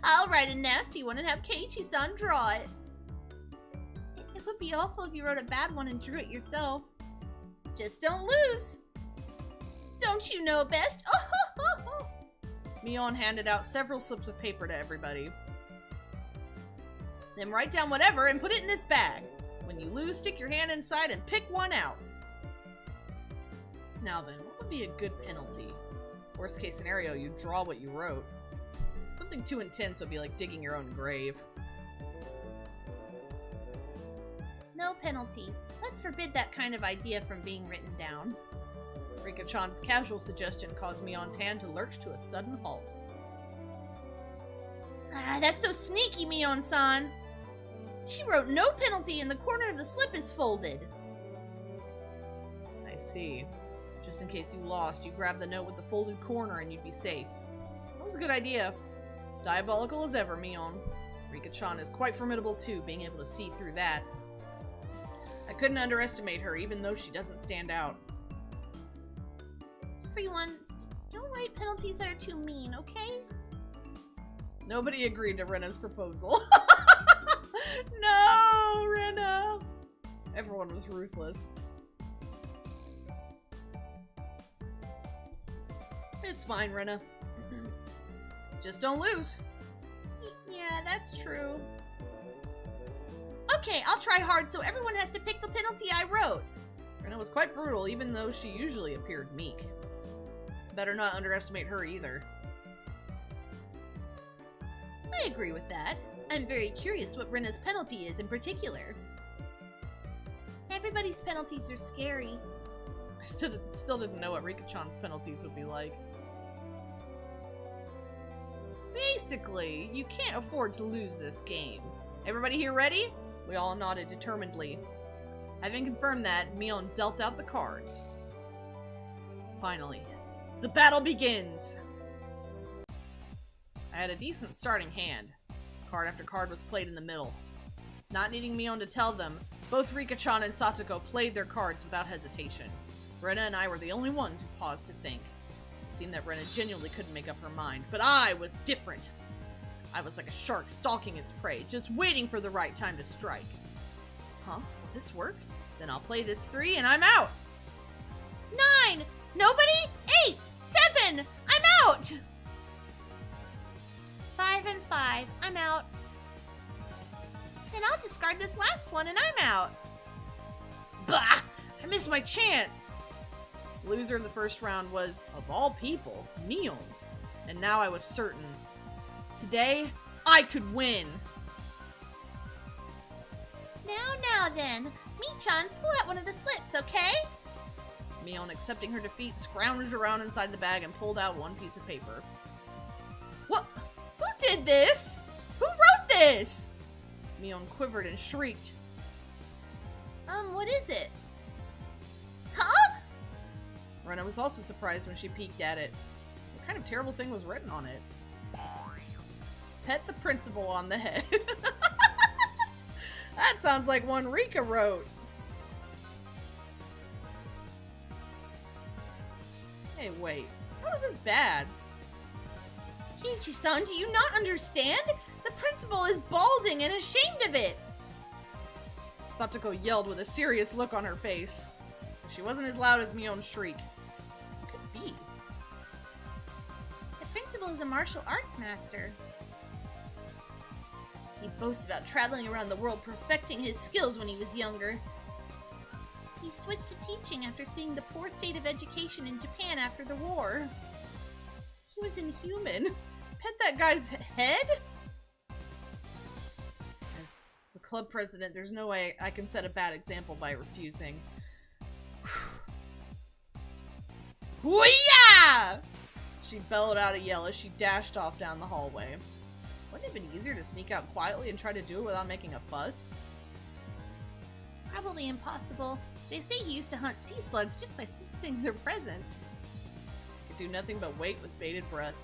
I'll write a nasty one and have Keiichi-san draw it. It would be awful if you wrote a bad one and drew it yourself. Just don't lose. Don't you know best? Mion handed out several slips of paper to everybody. Then write down whatever and put it in this bag. When you lose, stick your hand inside and pick one out. Now then, what would be a good penalty? Worst case scenario, you draw what you wrote. Something too intense would be like digging your own grave. No penalty. Let's forbid that kind of idea from being written down. Rika-chan's casual suggestion caused Mion's hand to lurch to a sudden halt. Ah, that's so sneaky, Mion-san. She wrote no penalty and the corner of the slip is folded. I see. Just in case you lost, you grab the note with the folded corner and you'd be safe. That was a good idea. Diabolical as ever, Mion. Rika-chan is quite formidable too, being able to see through that. I couldn't underestimate her, even though she doesn't stand out. Everyone, don't write penalties that are too mean, okay? Nobody agreed to Rena's proposal. No, Rena! Everyone was ruthless. It's fine, Rena. Just don't lose. Yeah, that's true. Okay, I'll try hard so everyone has to pick the penalty I wrote. Rena was quite brutal, even though she usually appeared meek. Better not underestimate her either. I agree with that. I'm very curious what Rena's penalty is in particular. Everybody's penalties are scary. I still didn't know what Rika-chan's penalties would be like. Basically, you can't afford to lose this game. Everybody here ready? We all nodded determinedly. Having confirmed that, Mion dealt out the cards. Finally, the battle begins! I had a decent starting hand. Card after card was played in the middle. Not needing Mion to tell them, both Rika-chan and Satoko played their cards without hesitation. Rena and I were the only ones who paused to think. It seemed that Rena genuinely couldn't make up her mind, but I was different. I was like a shark stalking its prey, just waiting for the right time to strike. Huh? Will this work? Then I'll play this 3 and I'm out! 9! Nobody? 8! 7! I'm out! 5 and 5. I'm out. And I'll discard this last one and I'm out. Bah! I missed my chance! The loser of the first round was, of all people, Mion. And now I was certain. Today, I could win! Now then. Mi-chan, pull out one of the slips, okay? Mion, accepting her defeat, scrounged around inside the bag and pulled out one piece of paper. What? Who did this? Who wrote this? Mion quivered and shrieked. What is it? Huh? Rena was also surprised when she peeked at it. What kind of terrible thing was written on it? Pet the principal on the head. That sounds like one Rika wrote. Hey, wait. How is this bad? Keiichi-san, do you not understand? The principal is balding and ashamed of it. Satoko yelled with a serious look on her face. She wasn't as loud as Mion's shriek. What could it be? The principal is a martial arts master. He boasts about traveling around the world perfecting his skills when he was younger. He switched to teaching after seeing the poor state of education in Japan after the war. He was inhuman. Pet that guy's head? As the club president, there's no way I can set a bad example by refusing. Hoo-yah! She bellowed out a yell as she dashed off down the hallway. Wouldn't it have been easier to sneak out quietly and try to do it without making a fuss? Probably impossible. They say he used to hunt sea slugs just by sensing their presence. Could do nothing but wait with bated breath.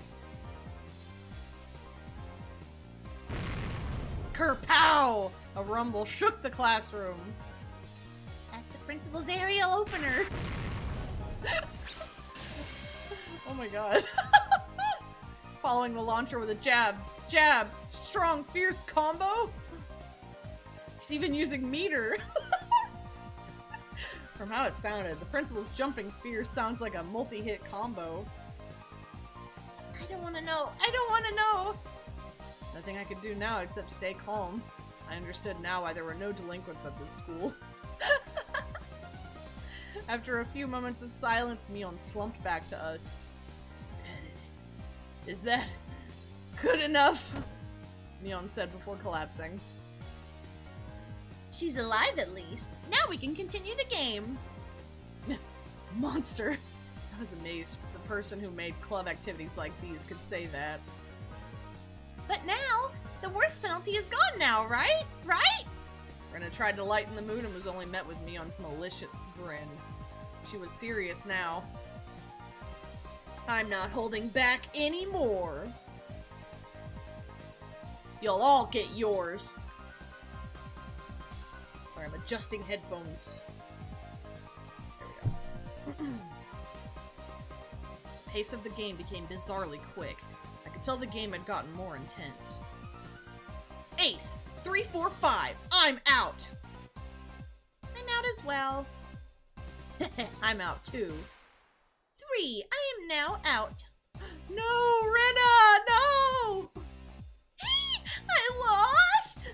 Kerpow! A rumble shook the classroom. That's the principal's aerial opener. Oh my god. Following the launcher with a jab, jab, strong, fierce combo. He's even using meter. From how it sounded, the principal's jumping fierce sounds like a multi-hit combo. I don't want to know. I don't want to know. Nothing I could do now except stay calm. I understood now why there were no delinquents at this school. After a few moments of silence, Mion slumped back to us. Is that good enough? Mion said before collapsing. She's alive at least. Now we can continue the game. Monster. I was amazed the person who made club activities like these could say that. But now, the worst penalty is gone now, right? Right? Rena tried to lighten the mood and was only met with Mion's malicious grin. She was serious now. I'm not holding back anymore. You'll all get yours. Sorry, I'm adjusting headphones. There we go. The pace of the game became bizarrely quick. I could tell the game had gotten more intense. Ace! 3, 4, 5! I'm out! I'm out as well. I'm out too. 3, I am now out. No, Rena! No! I lost!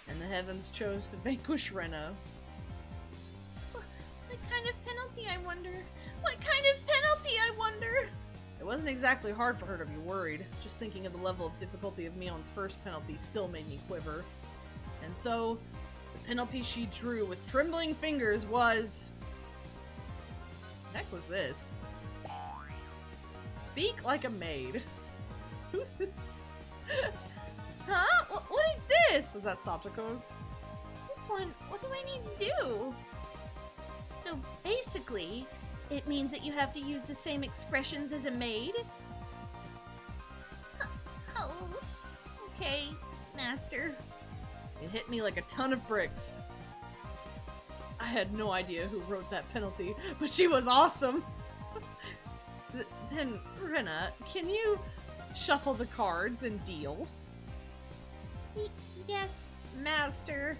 And the heavens chose to vanquish Rena. What kind of penalty, I wonder? What kind of penalty, I wonder? It wasn't exactly hard for her to be worried. Just thinking of the level of difficulty of Mion's first penalty still made me quiver. And so, the penalty she drew with trembling fingers was... What the heck was this? Speak like a maid. Who's this? Huh? What is this? Was that Soptico's? This one, what do I need to do? So basically, it means that you have to use the same expressions as a maid? Oh, okay, master. It hit me like a ton of bricks. I had no idea who wrote that penalty, but she was awesome! Then, Rena, can you shuffle the cards and deal? Yes, master.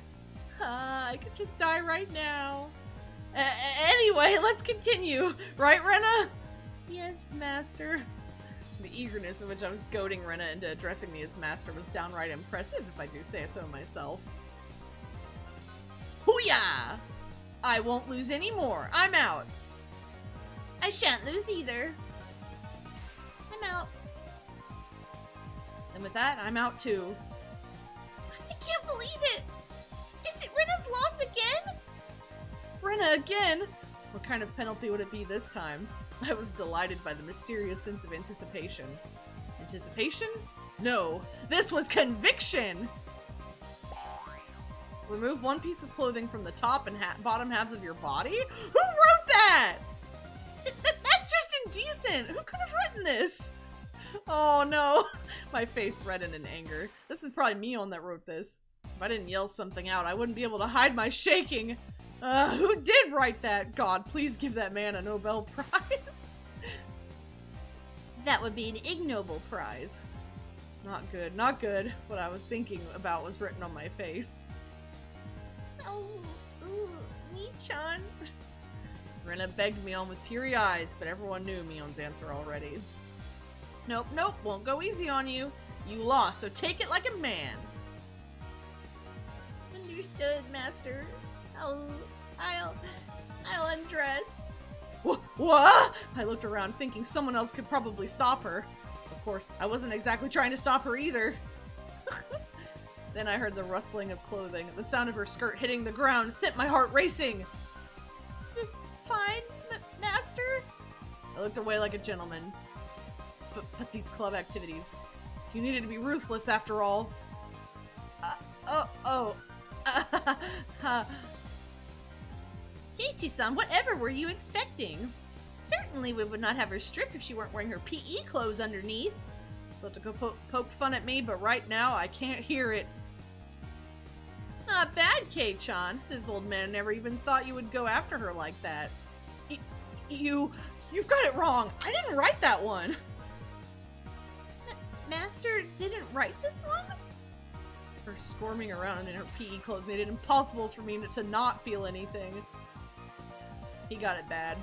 I could just die right now. Anyway, let's continue. Right, Rena? Yes, master. The eagerness in which I was goading Rena into addressing me as master was downright impressive, if I do say so myself. Hoo-yah! I won't lose any more. I'm out. I shan't lose either. I'm out. And with that, I'm out too. I can't believe it! Is it Rena's loss again? Rena again? What kind of penalty would it be this time? I was delighted by the mysterious sense of anticipation. Anticipation? No, this was conviction! Remove one piece of clothing from the top and bottom halves of your body? Who wrote that? That's just indecent! Who could have written this? Oh no! My face reddened in anger. This is probably Mion that wrote this. If I didn't yell something out, I wouldn't be able to hide my shaking. Who did write that? God, please give that man a Nobel Prize. That would be an ignoble prize. Not good, not good. What I was thinking about was written on my face. Oh, ooh, Nii-chan. Rena begged Mion with teary eyes, but everyone knew Mion's answer already. Nope, nope, won't go easy on you. You lost, so take it like a man. Understood, master. I'll undress. What? I looked around thinking someone else could probably stop her. course, I wasn't exactly trying to stop her either. Then I heard the rustling of clothing. The sound of her skirt hitting the ground sent my heart racing. Is this fine, Master? I looked away like a gentleman. But these club activities. You needed to be ruthless after all. Keiichi-san, whatever were you expecting? Certainly we would not have her stripped if she weren't wearing her PE clothes underneath. About to go poke fun at me, but right now I can't hear it. Not bad, Kei-chan. This old man never even thought you would go after her like that. You've got it wrong. I didn't write that one. Master didn't write this one? Her squirming around in her PE clothes made it impossible for me to not feel anything. He got it bad.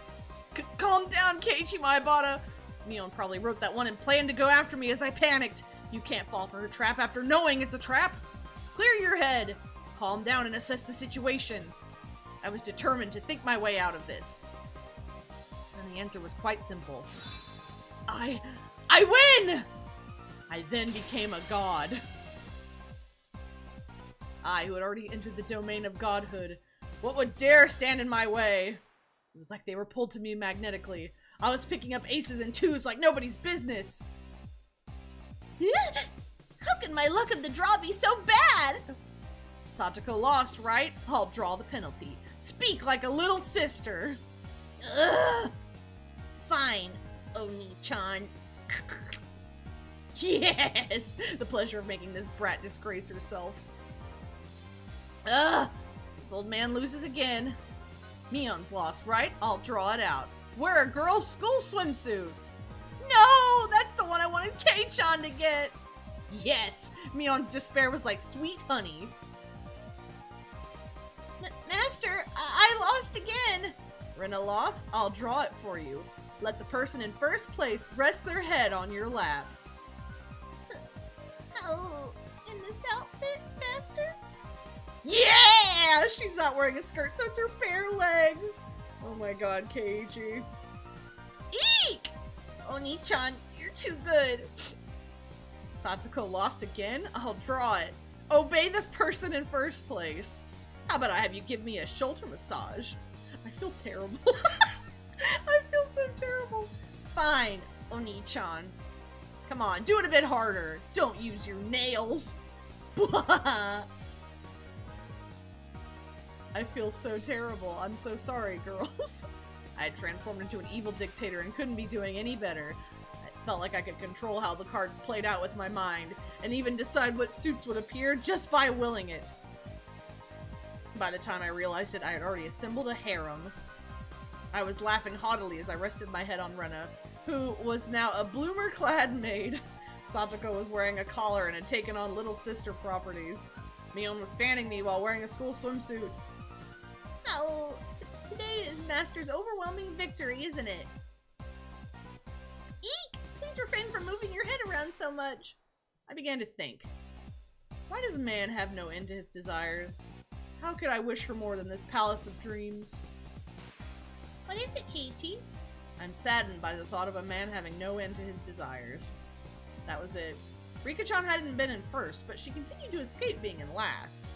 Calm down, Keiichi Maebara. Mion probably wrote that one and planned to go after me as I panicked. You can't fall for her trap after knowing it's a trap. Clear your head. Calm down and assess the situation. I was determined to think my way out of this. And the answer was quite simple. I win! I then became a god. I, who had already entered the domain of godhood, what would dare stand in my way? It was like they were pulled to me magnetically. I was picking up aces and twos like nobody's business. How can my luck of the draw be so bad? Satoko lost, right? I'll draw the penalty. Speak like a little sister. Ugh. Fine, Oni-chan. Yes! The pleasure of making this brat disgrace herself. Ugh! This old man loses again. Mion's lost, right? I'll draw it out. Wear a girl's school swimsuit. No! That's the one I wanted Kei-chan to get! Yes! Mion's despair was like sweet honey. Master, I lost again! Rena lost? I'll draw it for you. Let the person in first place rest their head on your lap. Oh, in this outfit, Master? Yeah! She's not wearing a skirt, so it's her bare legs. Oh my god, Keiichi. Eek! Oni-chan, you're too good. Satoko lost again? I'll draw it. Obey the person in first place. How about I have you give me a shoulder massage? I feel terrible. I feel so terrible. Fine, Oni-chan. Come on, do it a bit harder. Don't use your nails. I feel so terrible. I'm so sorry, girls. I had transformed into an evil dictator and couldn't be doing any better. I felt like I could control how the cards played out with my mind, and even decide what suits would appear just by willing it. By the time I realized it, I had already assembled a harem. I was laughing haughtily as I rested my head on Rena, who was now a bloomer-clad maid. Satoko was wearing a collar and had taken on little sister properties. Mion was fanning me while wearing a school swimsuit. Oh, today is Master's overwhelming victory, isn't it? Eek! Please refrain from moving your head around so much. I began to think. Why does man have no end to his desires? How could I wish for more than this palace of dreams? What is it, Keiichi? I'm saddened by the thought of a man having no end to his desires. That was it. Rika-chan hadn't been in first, but she continued to escape being in last.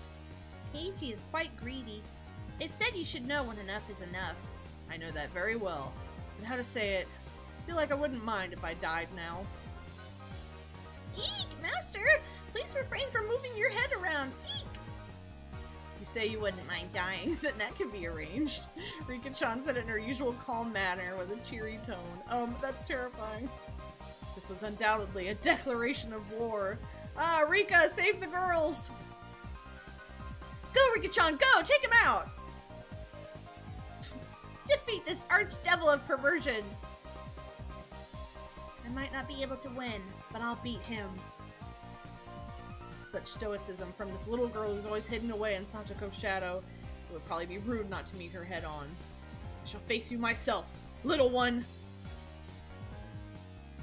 Keiichi is quite greedy. It said you should know when enough is enough. I know that very well. And how to say it, I feel like I wouldn't mind if I died now. Eek, Master! Please refrain from moving your head around. Eek! You say you wouldn't mind dying, then that can be arranged. Rika-chan said it in her usual calm manner with a cheery tone. That's terrifying. This was undoubtedly a declaration of war. Ah, Rika, save the girls! Go, Rika-chan, go! Take him out! Defeat this archdevil of perversion! I might not be able to win, but I'll beat him. Such stoicism from this little girl who's always hidden away in Satoko's shadow. It would probably be rude not to meet her head on. I shall face you myself, little one!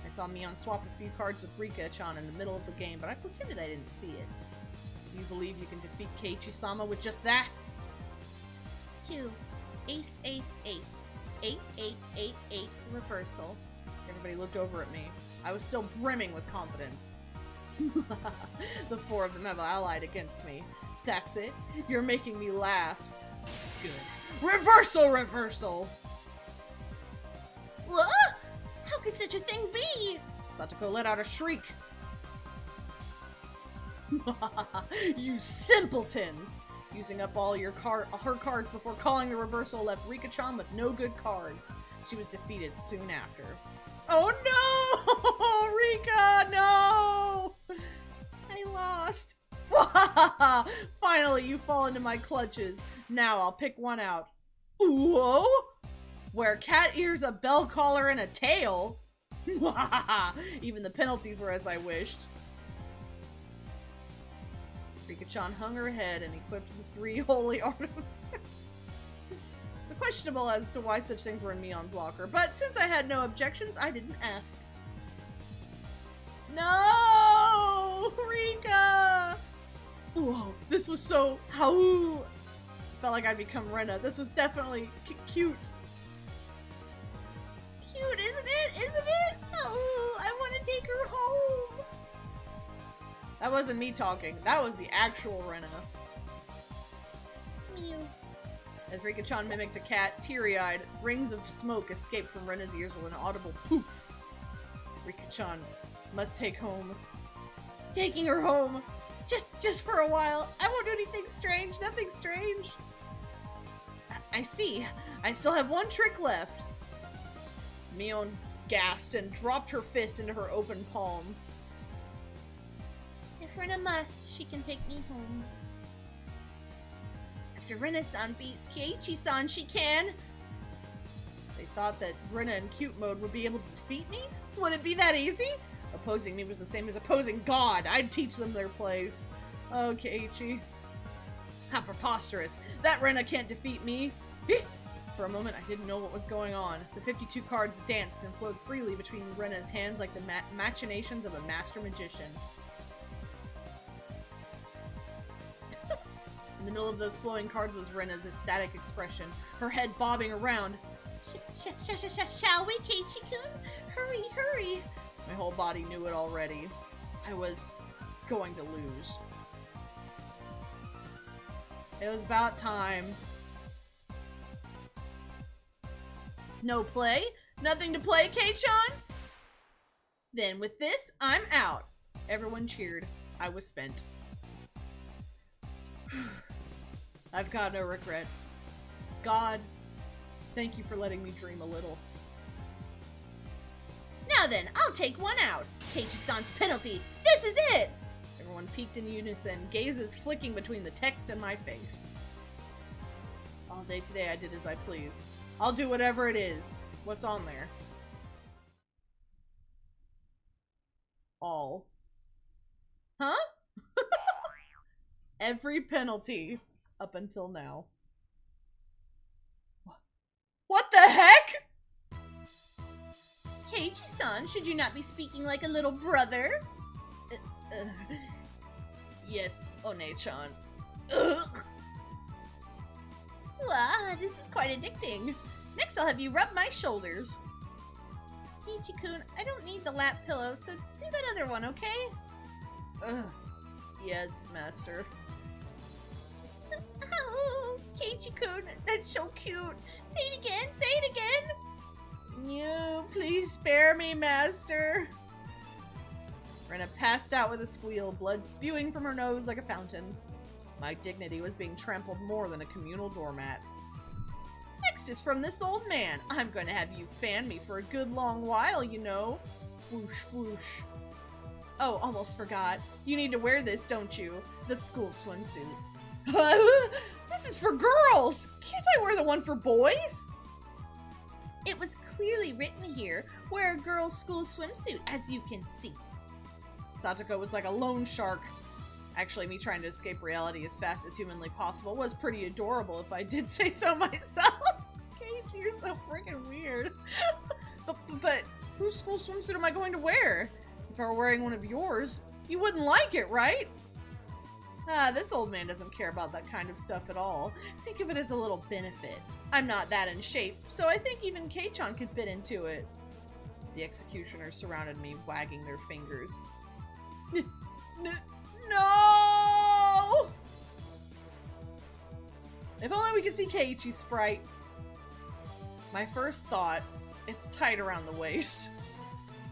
I saw Mion swap a few cards with Rika-chan in the middle of the game, but I pretended I didn't see it. Do you believe you can defeat Keiichi-sama with just that? 2. Ace, ace, ace. 8, 8, 8, 8, reversal. Everybody looked over at me. I was still brimming with confidence. The four of them have allied against me. That's it? You're making me laugh. It's good. Reversal, reversal! What? How could such a thing be? Satoko let out a shriek. You simpletons! Using up all her cards before calling the reversal left Rika-chan with no good cards. She was defeated soon after. Oh no! Rika, no! I lost. Finally, you fall into my clutches. Now I'll pick one out. Whoa! Wear cat ears, a bell collar, and a tail? Even the penalties were as I wished. Rika-chan hung her head and equipped the 3 holy ornaments. It's questionable as to why such things were in Mion's locker, but since I had no objections, I didn't ask. No! Rika! Whoa, this was so... How? Felt like I'd become Rena. This was definitely cute. Cute, isn't it? Isn't it? Oh, I want to take her home. That wasn't me talking. That was the actual Rena. Mew. As Rika-chan mimicked a cat, teary-eyed, rings of smoke escaped from Rena's ears with an audible poof. Rika-chan must take home. Taking her home! Just for a while. I won't do anything strange. Nothing strange. I see. I still have one trick left. Mion gasped and dropped her fist into her open palm. If Rena must, she can take me home. After Rena-san beats Keiichi-san, she can. They thought that Rena in cute mode would be able to defeat me? Would it be that easy? Opposing me was the same as opposing God. I'd teach them their place. Oh, Keiichi. How preposterous. That Rena can't defeat me. For a moment, I didn't know what was going on. The 52 cards danced and flowed freely between Rena's hands like the machinations of a master magician. In the middle of those flowing cards was Rena's ecstatic expression, her head bobbing around. Shall we, Keiichi-kun? Hurry, hurry! My whole body knew it already. I was going to lose. It was about time. No play? Nothing to play, Kei-chan? Then with this, I'm out. Everyone cheered. I was spent. I've got no regrets. God, thank you for letting me dream a little. Now then, I'll take one out. Keiichi-san's penalty. This is it! Everyone peeked in unison, gazes flicking between the text and my face. All day today I did as I pleased. I'll do whatever it is. What's on there? All. Huh? Every penalty up until now. What the heck? Keiichi-san, should you not be speaking like a little brother? Yes, One-chan. Wow, this is quite addicting. Next I'll have you rub my shoulders. Keiichi-kun, I don't need the lap pillow, so do that other one, okay? Yes, master. Oh, Keiichi-kun, that's so cute. Say it again, say it again. No, please spare me, master. Rena passed out with a squeal, blood spewing from her nose like a fountain. My dignity was being trampled more than a communal doormat. Next is from this old man. I'm going to have you fan me for a good long while, you know. Whoosh, whoosh. Oh, almost forgot. You need to wear this, don't you? The school swimsuit. This is for girls! Can't I wear the one for boys? It was clearly written here, wear a girl's school swimsuit, as you can see. Satoko was like a loan shark. Actually, me trying to escape reality as fast as humanly possible was pretty adorable if I did say so myself. Keiichi, you're so freaking weird. but whose school swimsuit am I going to wear? If I were wearing one of yours, you wouldn't like it, right? This old man doesn't care about that kind of stuff at all. Think of it as a little benefit. I'm not that in shape, so I think even Kei-chan could fit into it. The executioners surrounded me, wagging their fingers. No! If only we could see Keiichi's sprite. My first thought, it's tight around the waist.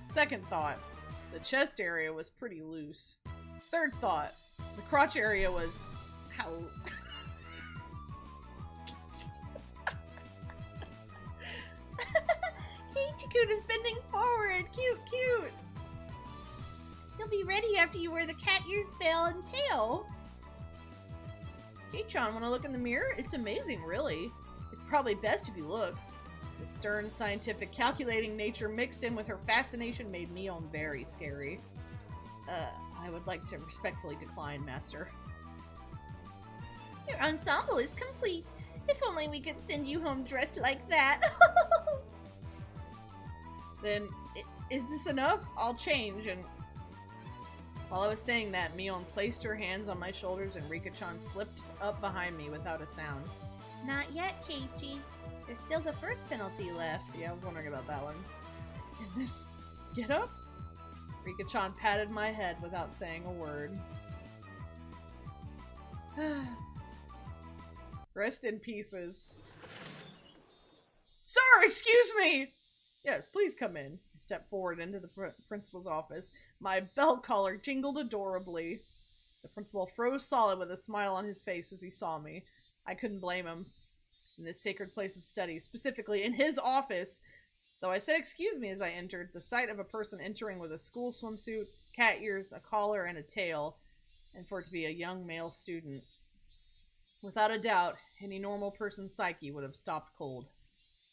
Second thought, the chest area was pretty loose. Third thought, the crotch area was... how... Keiichi-kun is bending forward. Cute, cute. You'll be ready after you wear the cat ears, veil, and tail. Kei-chan, wanna look in the mirror? It's amazing, really. It's probably best if you look. The stern, scientific, calculating nature mixed in with her fascination made Mion very scary. I would like to respectfully decline, Master. Your ensemble is complete. If only we could send you home dressed like that. Then, is this enough? I'll change, and... While I was saying that, Mion placed her hands on my shoulders and Rika-chan slipped up behind me without a sound. Not yet, Keiichi. There's still the first penalty left. Yeah, I was wondering about that one. In this get up? Rika-chan patted my head without saying a word. Rest in pieces. Sir, excuse me! Yes, please come in. I stepped forward into the principal's office. My belt collar jingled adorably. The principal froze solid with a smile on his face as he saw me. I couldn't blame him. In this sacred place of study, specifically in his office, though I said excuse me as I entered, the sight of a person entering with a school swimsuit, cat ears, a collar, and a tail, and for it to be a young male student. Without a doubt, any normal person's psyche would have stopped cold.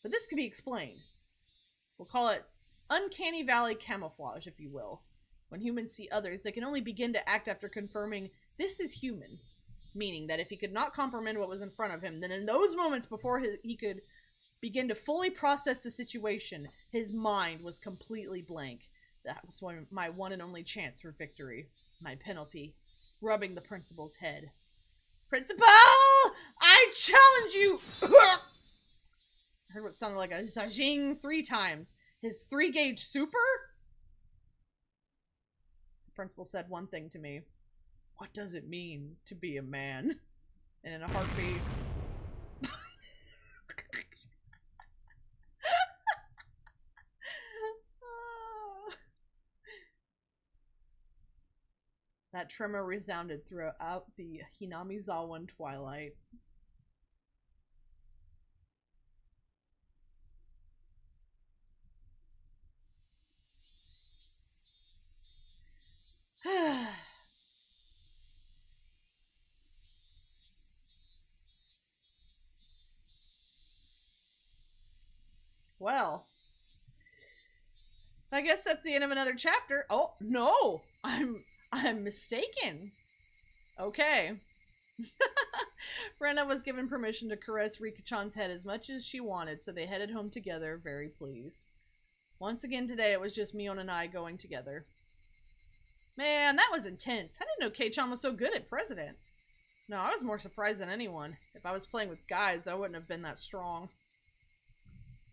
But this could be explained. We'll call it uncanny valley camouflage, if you will. When humans see others, they can only begin to act after confirming, this is human. Meaning that if he could not comprehend what was in front of him, then in those moments before he could begin to fully process the situation, his mind was completely blank. That was my one and only chance for victory. My penalty. Rubbing the principal's head. Principal! I challenge you! I heard what sounded like a zajing 3 times. His 3-gauge super? The principal said one thing to me. What does it mean to be a man? And in a heartbeat... That tremor resounded throughout the Hinamizawa twilight. Well, I guess that's the end of another chapter. Oh, no! I'm mistaken. Okay. Rena was given permission to caress Rika-chan's head as much as she wanted, so they headed home together, very pleased. Once again today, it was just Mion and I going together. Man, that was intense. I didn't know Kei-chan was so good at President. No, I was more surprised than anyone. If I was playing with guys, I wouldn't have been that strong.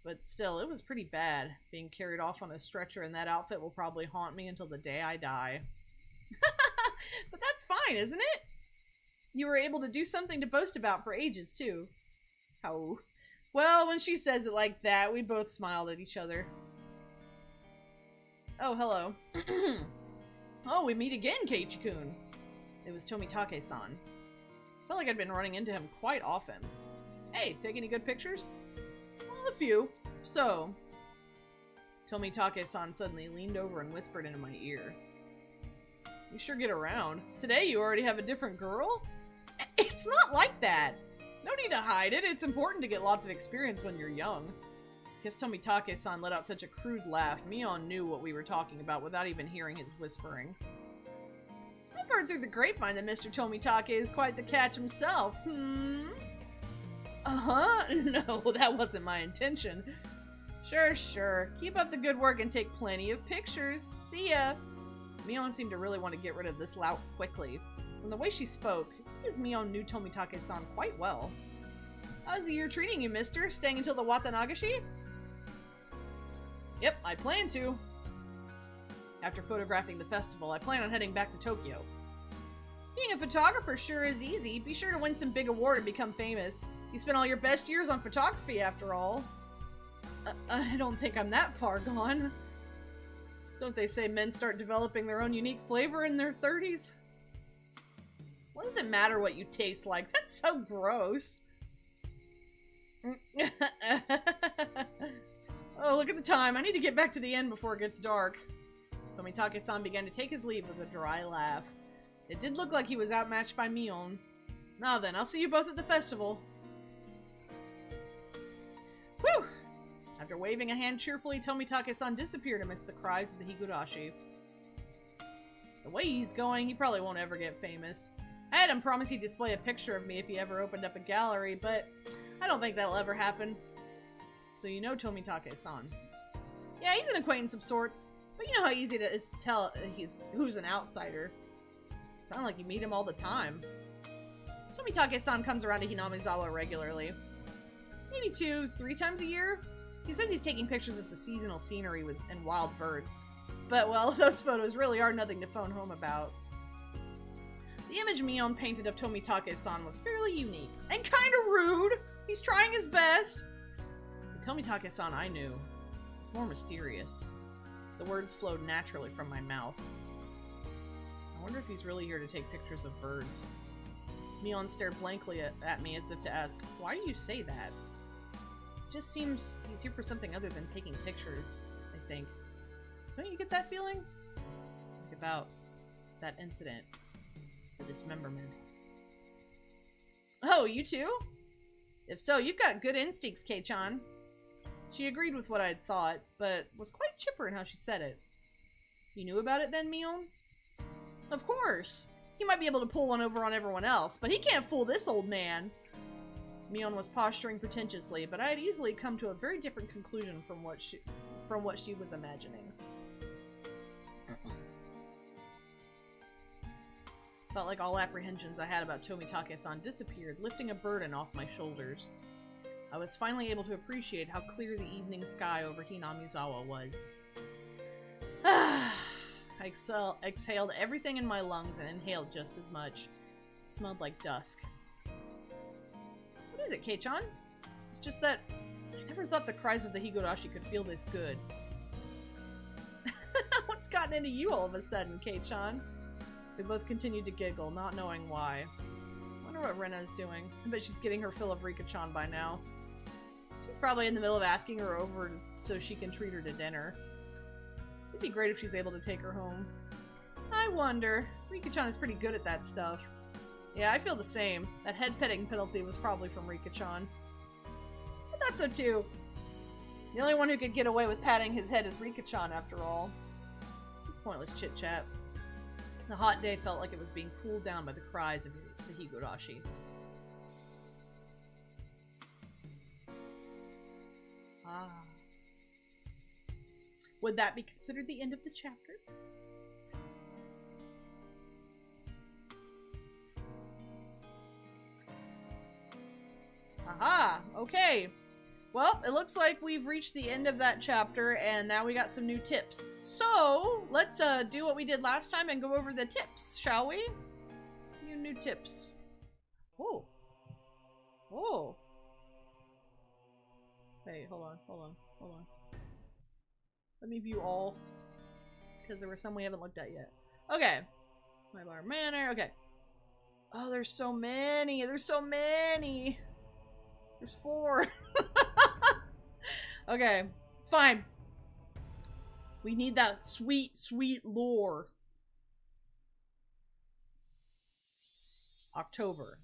But still, it was pretty bad. Being carried off on a stretcher in that outfit will probably haunt me until the day I die. But that's fine, isn't it? You were able to do something to boast about for ages, too. How? Well, when she says it like that, we both smiled at each other. Oh, hello. Oh, we meet again, Keiichi-kun. It was Tomitake-san. Felt like I'd been running into him quite often. Hey, take any good pictures? Well, a few. So, Tomitake-san suddenly leaned over and whispered into my ear. You sure get around. Today you already have a different girl? It's not like that. No need to hide it. It's important to get lots of experience when you're young. Because Tomitake-san let out such a crude laugh, Mion knew what we were talking about without even hearing his whispering. I've heard through the grapevine that Mr. Tomitake is quite the catch himself. Uh-huh. No, that wasn't my intention. Sure. Keep up the good work and take plenty of pictures. See ya. Mion seemed to really want to get rid of this lout quickly. From the way she spoke, it seems Mion knew Tomitake-san quite well. How's the year treating you, mister? Staying until the Watanagashi? Yep, I plan to. After photographing the festival, I plan on heading back to Tokyo. Being a photographer sure is easy. Be sure to win some big award and become famous. You spent all your best years on photography, after all. I don't think I'm that far gone. Don't they say men start developing their own unique flavor in their 30s? What does it matter what you taste like? That's so gross. Oh, look at the time. I need to get back to the inn before it gets dark. Tomitake-san began to take his leave with a dry laugh. It did look like he was outmatched by Mion. Now then, I'll see you both at the festival. Whew! After waving a hand cheerfully, Tomitake-san disappeared amidst the cries of the Higurashi. The way he's going, he probably won't ever get famous. I had him promise he'd display a picture of me if he ever opened up a gallery, but I don't think that'll ever happen. So you know Tomitake-san. Yeah, he's an acquaintance of sorts, but you know how easy it is to tell who's an outsider. Sound like you meet him all the time. Tomitake-san comes around to Hinamizawa regularly. Maybe 2-3 times a year. He says he's taking pictures of the seasonal scenery and wild birds. But, well, those photos really are nothing to phone home about. The image Mion painted of Tomitake-san was fairly unique. And kinda rude! He's trying his best! The Tomitake-san I knew was more mysterious. The words flowed naturally from my mouth. I wonder if he's really here to take pictures of birds. Mion stared blankly at me as if to ask, why do you say that? It just seems he's here for something other than taking pictures, I think. Don't you get that feeling? Think about that incident. The dismemberment. Oh, you too? If so, you've got good instincts, Kei-chan. She agreed with what I'd thought, but was quite chipper in how she said it. You knew about it then, Mion? Of course! He might be able to pull one over on everyone else, but he can't fool this old man! Mion was posturing pretentiously, but I had easily come to a very different conclusion from what she was imagining. Felt like all apprehensions I had about Tomitake-san disappeared, lifting a burden off my shoulders. I was finally able to appreciate how clear the evening sky over Hinamizawa was. I exhaled everything in my lungs and inhaled just as much. It smelled like dusk. What is it, Kei-chan? It's just that I never thought the cries of the Higurashi could feel this good. What's gotten into you all of a sudden, Kei-chan? We both continued to giggle, not knowing why. Wonder what Rena's doing. I bet she's getting her fill of Rika-chan by now. She's probably in the middle of asking her over so she can treat her to dinner. It'd be great if she's able to take her home. I wonder. Rika-chan is pretty good at that stuff. Yeah, I feel the same. That head-petting penalty was probably from Rika-chan. I thought so too. The only one who could get away with patting his head is Rika-chan, after all. It's pointless chit-chat. The hot day felt like it was being cooled down by the cries of the Higurashi. Ah. Would that be considered the end of the chapter? Aha! Okay. Well, it looks like we've reached the end of that chapter, and now we got some new tips. So, let's do what we did last time and go over the tips, shall we? New tips. Oh. Oh. Wait, hold on. Let me view all, because there were some we haven't looked at yet. Okay. My bar manner, okay. Oh, there's so many. There's 4. Okay, it's fine. We need that sweet, sweet lore. October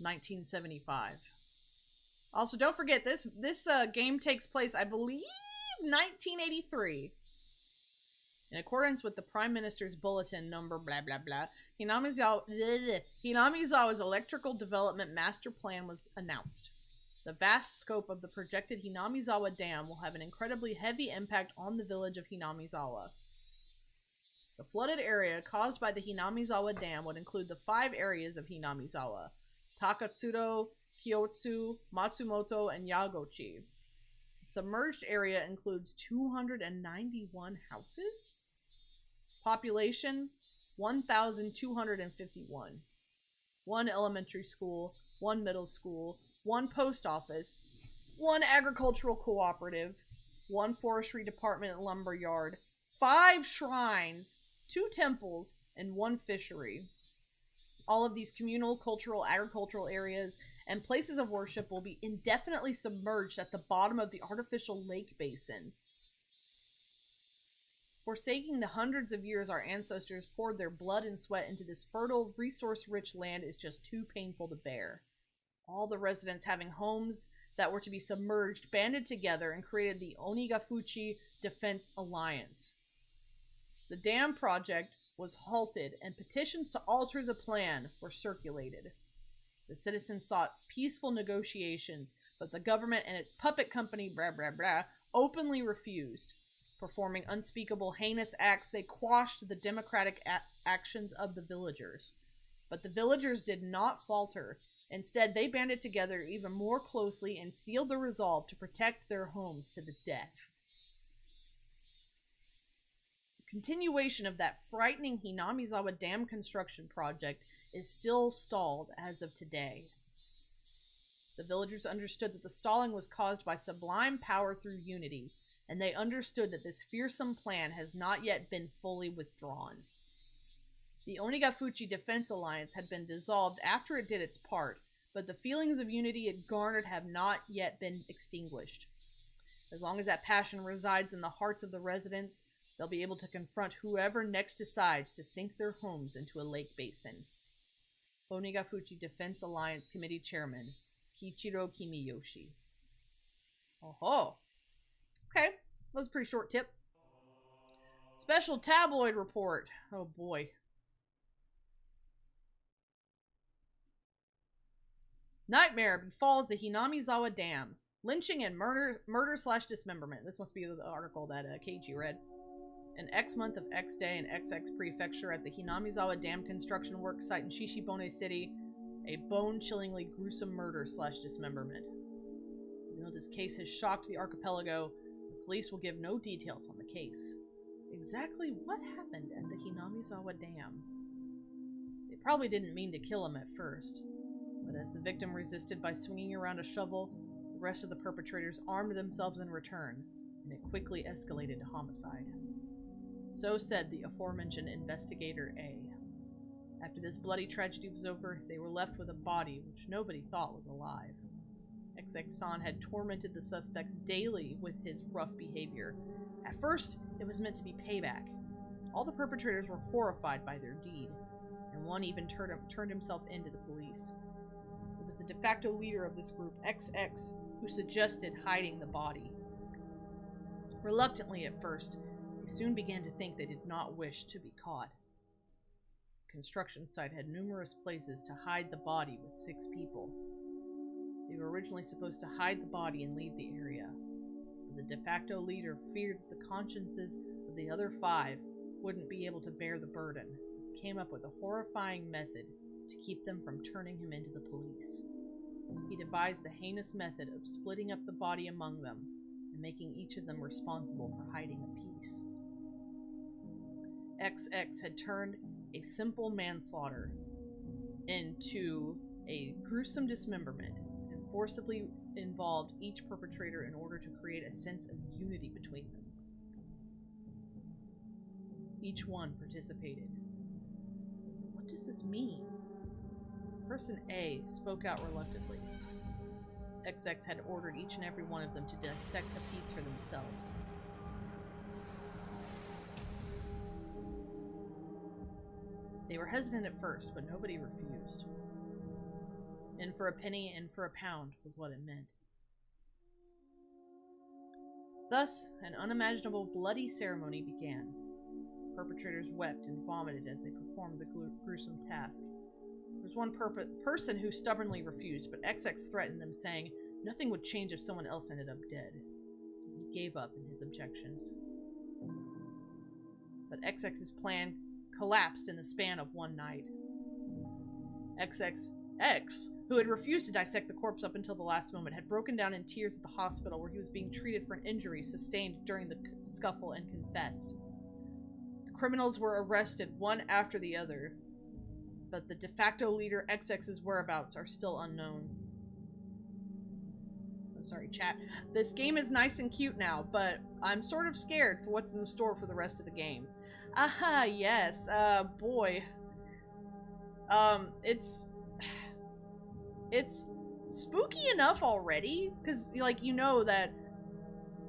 1975. Also, don't forget this game takes place, I believe, 1983. In accordance with the Prime Minister's Bulletin number blah blah blah, Hinamizawa's electrical development master plan was announced. The vast scope of the projected Hinamizawa Dam will have an incredibly heavy impact on the village of Hinamizawa. The flooded area caused by the Hinamizawa Dam would include the 5 areas of Hinamizawa: Takatsuro, Kyotsu, Matsumoto, and Yagochi. The Submerged area includes 291 houses. Population 1,251. One elementary school, one middle school, one post office, one agricultural cooperative, one forestry department and lumber yard, 5 shrines, 2 temples, and 1 fishery. All of these communal, cultural, agricultural areas and places of worship will be indefinitely submerged at the bottom of the artificial lake basin. Forsaking the hundreds of years our ancestors poured their blood and sweat into this fertile, resource-rich land is just too painful to bear. All the residents having homes that were to be submerged banded together and created the Onigafuchi Defense Alliance. The dam project was halted and petitions to alter the plan were circulated. The citizens sought peaceful negotiations, but the government and its puppet company, openly refused. Performing unspeakable, heinous acts, they quashed the democratic actions of the villagers. But the villagers did not falter. Instead, they banded together even more closely and steeled their resolve to protect their homes to the death. The continuation of that frightening Hinamizawa Dam construction project is still stalled as of today. The villagers understood that the stalling was caused by sublime power through unity, and they understood that this fearsome plan has not yet been fully withdrawn. The Onigafuchi Defense Alliance had been dissolved after it did its part, but the feelings of unity it garnered have not yet been extinguished. As long as that passion resides in the hearts of the residents, they'll be able to confront whoever next decides to sink their homes into a lake basin. Onigafuchi Defense Alliance Committee Chairman, Kichiro Kimiyoshi. Oh-ho. Okay, that was a pretty short tip. Special tabloid report. Oh boy. Nightmare befalls the Hinamizawa Dam. Lynching and murder/dismemberment. This must be the article that Keiji read. An X month of X day in XX prefecture at the Hinamizawa Dam construction work site in Shishibone City. A bone-chillingly gruesome murder/dismemberment. Even though this case has shocked the archipelago, the police will give no details on the case. Exactly what happened at the Hinamizawa Dam? They probably didn't mean to kill him at first, but as the victim resisted by swinging around a shovel, the rest of the perpetrators armed themselves in return, and it quickly escalated to homicide. So said the aforementioned Investigator A. After this bloody tragedy was over, they were left with a body which nobody thought was alive. XX-san had tormented the suspects daily with his rough behavior. At first, it was meant to be payback. All the perpetrators were horrified by their deed, and one even turned himself in to the police. It was the de facto leader of this group, XX, who suggested hiding the body. Reluctantly at first, they soon began to think they did not wish to be caught. The construction site had numerous places to hide the body with 6 people. They were originally supposed to hide the body and leave the area. But the de facto leader feared that the consciences of the other 5 wouldn't be able to bear the burden. He came up with a horrifying method to keep them from turning him into the police. He devised the heinous method of splitting up the body among them and making each of them responsible for hiding a piece. XX had turned a simple manslaughter into a gruesome dismemberment and forcibly involved each perpetrator in order to create a sense of unity between them. Each one participated. What does this mean? Person A spoke out reluctantly. XX had ordered each and every one of them to dissect a piece for themselves. They were hesitant at first, but nobody refused. In for a penny, in for a pound was what it meant. Thus, an unimaginable bloody ceremony began. Perpetrators wept and vomited as they performed the gruesome task. There was one person who stubbornly refused, but XX threatened them, saying nothing would change if someone else ended up dead. He gave up in his objections. But XX's plan collapsed in the span of one night. XX who had refused to dissect the corpse up until the last moment, had broken down in tears at the hospital where he was being treated for an injury sustained during the scuffle and confessed. The criminals were arrested one after the other, but the de facto leader XX's whereabouts are still unknown. Oh, sorry, chat. This game is nice and cute now, but I'm sort of scared for what's in store for the rest of the game. Aha, yes, boy. It's spooky enough already, because, like, you know that,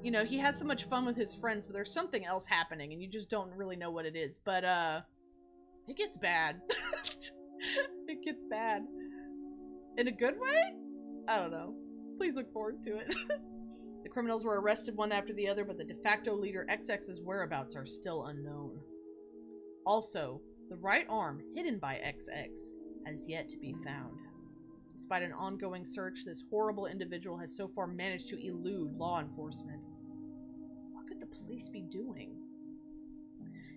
you know, he has so much fun with his friends, but there's something else happening, and you just don't really know what it is, but, it gets bad. It gets bad. In a good way? I don't know. Please look forward to it. The criminals were arrested one after the other, but the de facto leader XX's whereabouts are still unknown. Also, the right arm, hidden by XX, has yet to be found. Despite an ongoing search, this horrible individual has so far managed to elude law enforcement. What could the police be doing?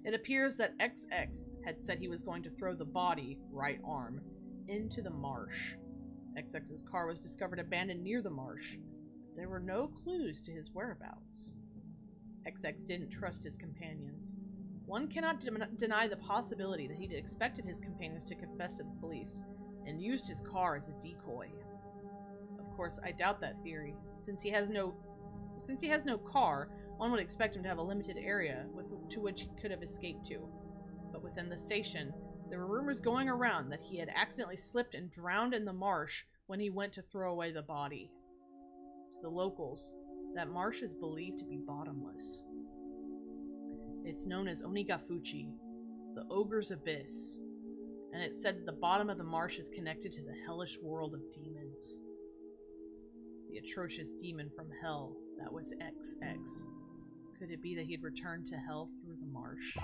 It appears that XX had said he was going to throw the body, right arm, into the marsh. XX's car was discovered abandoned near the marsh. There were no clues to his whereabouts. XX didn't trust his companions. One cannot deny the possibility that he'd expected his companions to confess to the police, and used his car as a decoy. Of course, I doubt that theory. Since he has no car, one would expect him to have a limited area to which he could have escaped to. But within the station, there were rumors going around that he had accidentally slipped and drowned in the marsh when he went to throw away the body. To the locals, that marsh is believed to be bottomless. It's known as Onigafuchi, the Ogre's Abyss, and it's said that the bottom of the marsh is connected to the hellish world of demons. The atrocious demon from hell, that was XX. Could it be that he'd returned to hell through the marsh?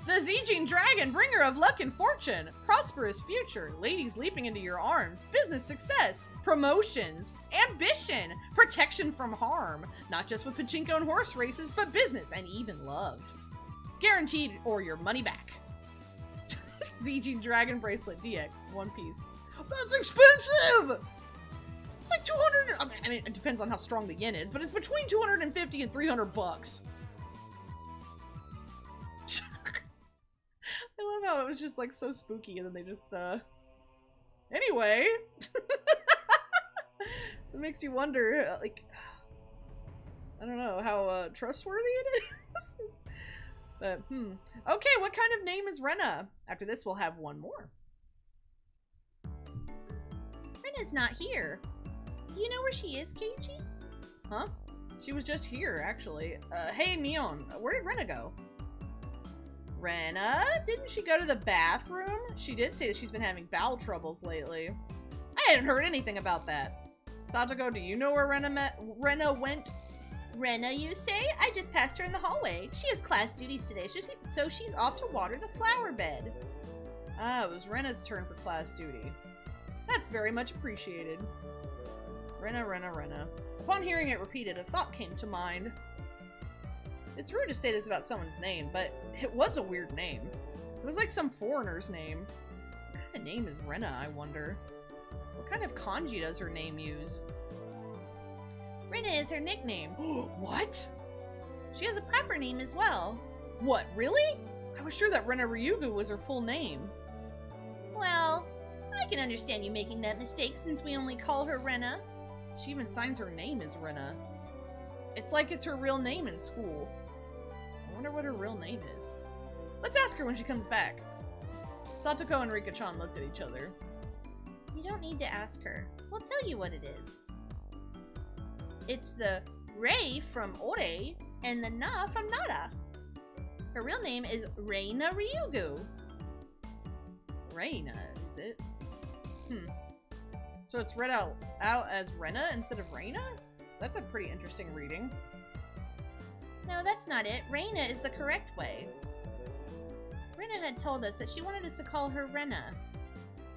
The Zijin Dragon, bringer of luck and fortune, prosperous future, ladies leaping into your arms, business success, promotions, ambition, protection from harm, not just with pachinko and horse races, but business and even love. Guaranteed or your money back. Zijin Dragon Bracelet DX, one piece. That's expensive! It's like 200, I mean, it depends on how strong the yen is, but it's between 250 and 300 bucks. I love how it was just like so spooky and then they just, anyway. It makes you wonder, like, I don't know how, trustworthy it is. But, okay, what kind of name is Rena? After this, we'll have one more. Rena's not here. Do you know where she is, Keiichi? Huh? She was just here, actually. Hey, Mion, where did Rena go? Rena? Didn't she go to the bathroom? She did say that she's been having bowel troubles lately. I hadn't heard anything about that. Satoko, do you know where Rena went? Rena, you say? I just passed her in the hallway. She has class duties today, so she's off to water the flower bed. Ah, it was Rena's turn for class duty. That's very much appreciated. Rena, Rena, Rena. Upon hearing it repeated, a thought came to mind. It's rude to say this about someone's name, but it was a weird name. It was like some foreigner's name. What kind of name is Rena, I wonder? What kind of kanji does her name use? Rena is her nickname. What? She has a proper name as well. What, really? I was sure that Rena Ryugu was her full name. Well, I can understand you making that mistake since we only call her Rena. She even signs her name as Rena. It's like it's her real name in school. I wonder what her real name is. Let's ask her when she comes back. Satoko and Rika-chan looked at each other. You don't need to ask her. We'll tell you what it is. It's the Rei from Ore and the Na from Nara. Her real name is Reina Ryugu. Reina, is it? So it's read out as Rena instead of Reina? That's a pretty interesting reading. No, that's not it. Reina is the correct way. Rena had told us that she wanted us to call her Rena.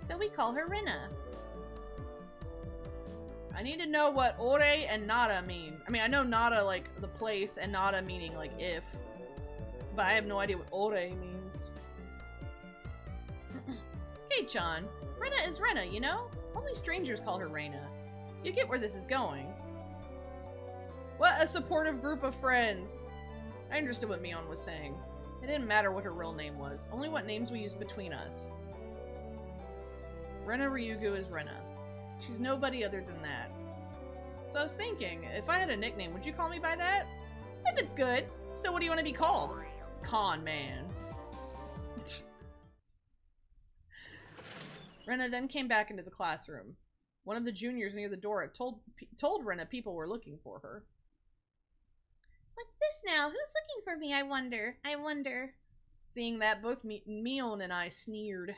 So we call her Rena. I need to know what Ore and Nara mean. I mean, I know Nara, like, the place, and Nara meaning, like, if. But I have no idea what Ore means. Hey-chan, Rena is Rena, you know? Only strangers call her Rena. You get where this is going. What a supportive group of friends. I understood what Mion was saying. It didn't matter what her real name was, only what names we used between us. Rena Ryugu is Rena. She's nobody other than that. So I was thinking, if I had a nickname, would you call me by that? If it's good. So what do you want to be called? Con Man. Rena then came back into the classroom. One of the juniors near the door had told Rena people were looking for her. What's this now? Who's looking for me, I wonder? Seeing that, both Mion and I sneered.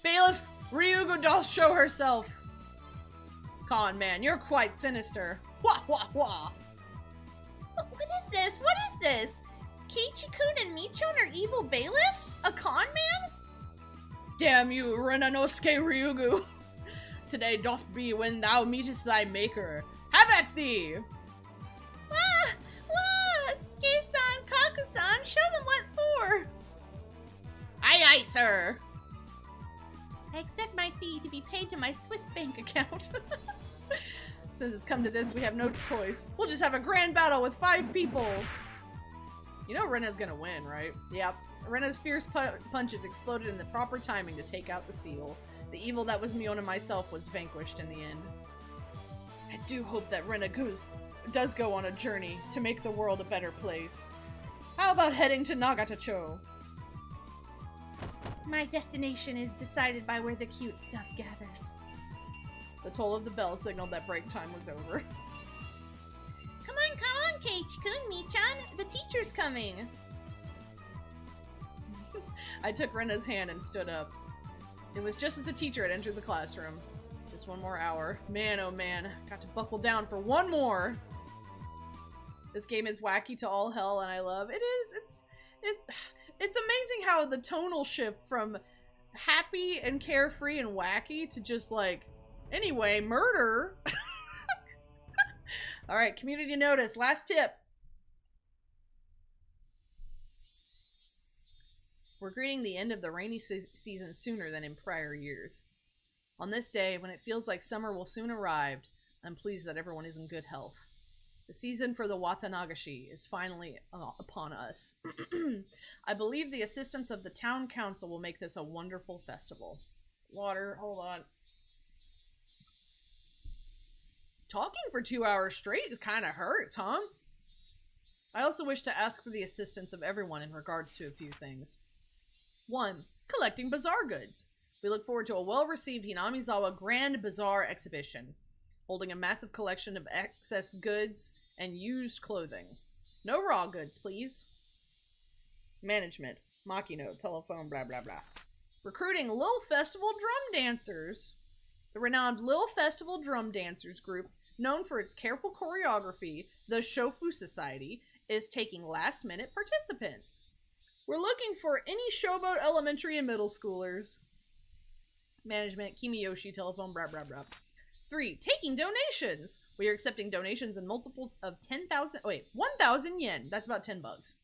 Bailiff, Ryugu doth show herself. Con Man, you're quite sinister. Wah, wah, wah. What is this? What is this? Keiichi-kun and Michan are evil bailiffs? A con man? Damn you, Renanosuke Ryugu. Today doth be when thou meetest thy maker. Have at thee! Suke-san, Kaku-san, show them what for! Aye, aye, sir! I expect my fee to be paid to my Swiss bank account. Since it's come to this, we have no choice. We'll just have a grand battle with 5 people! You know Rena's gonna win, right? Yep. Rena's fierce punches exploded in the proper timing to take out the seal. The evil that was Mion and myself was vanquished in the end. I do hope that Rena does go on a journey to make the world a better place. How about heading to Nagatacho? My destination is decided by where the cute stuff gathers. The toll of the bell signaled that break time was over. Come on, Keiichi-kun, Michan. The teacher's coming. I took Rena's hand and stood up. It was just as the teacher had entered the classroom. Just one more hour. Man, oh man. Got to buckle down for one more. This game is wacky to all hell, and I love it. It's amazing how the tonal shift from happy and carefree and wacky to just like, anyway, murder. All right, community notice. Last tip. We're greeting the end of the rainy season sooner than in prior years. On this day, when it feels like summer will soon arrive, I'm pleased that everyone is in good health. The season for the Watanagashi is finally upon us. I believe the assistance of the town council will make this a wonderful festival. Water, hold on. Talking for 2 hours straight kind of hurts, huh? I also wish to ask for the assistance of everyone in regards to a few things. 1. Collecting bazaar goods. We look forward to a well-received Hinamizawa Grand Bazaar exhibition, holding a massive collection of excess goods and used clothing. No raw goods, please. Management. Makino. Telephone. Blah, blah, blah. Recruiting Lil Festival Drum Dancers. The renowned Lil Festival Drum Dancers group, known for its careful choreography, the Shofu Society, is taking last-minute participants. We're looking for any Showboat elementary and middle schoolers. Management. Kimiyoshi. Telephone. Blah, blah, blah. 3. Taking donations. We are accepting donations in multiples of 1,000 yen. That's about $10.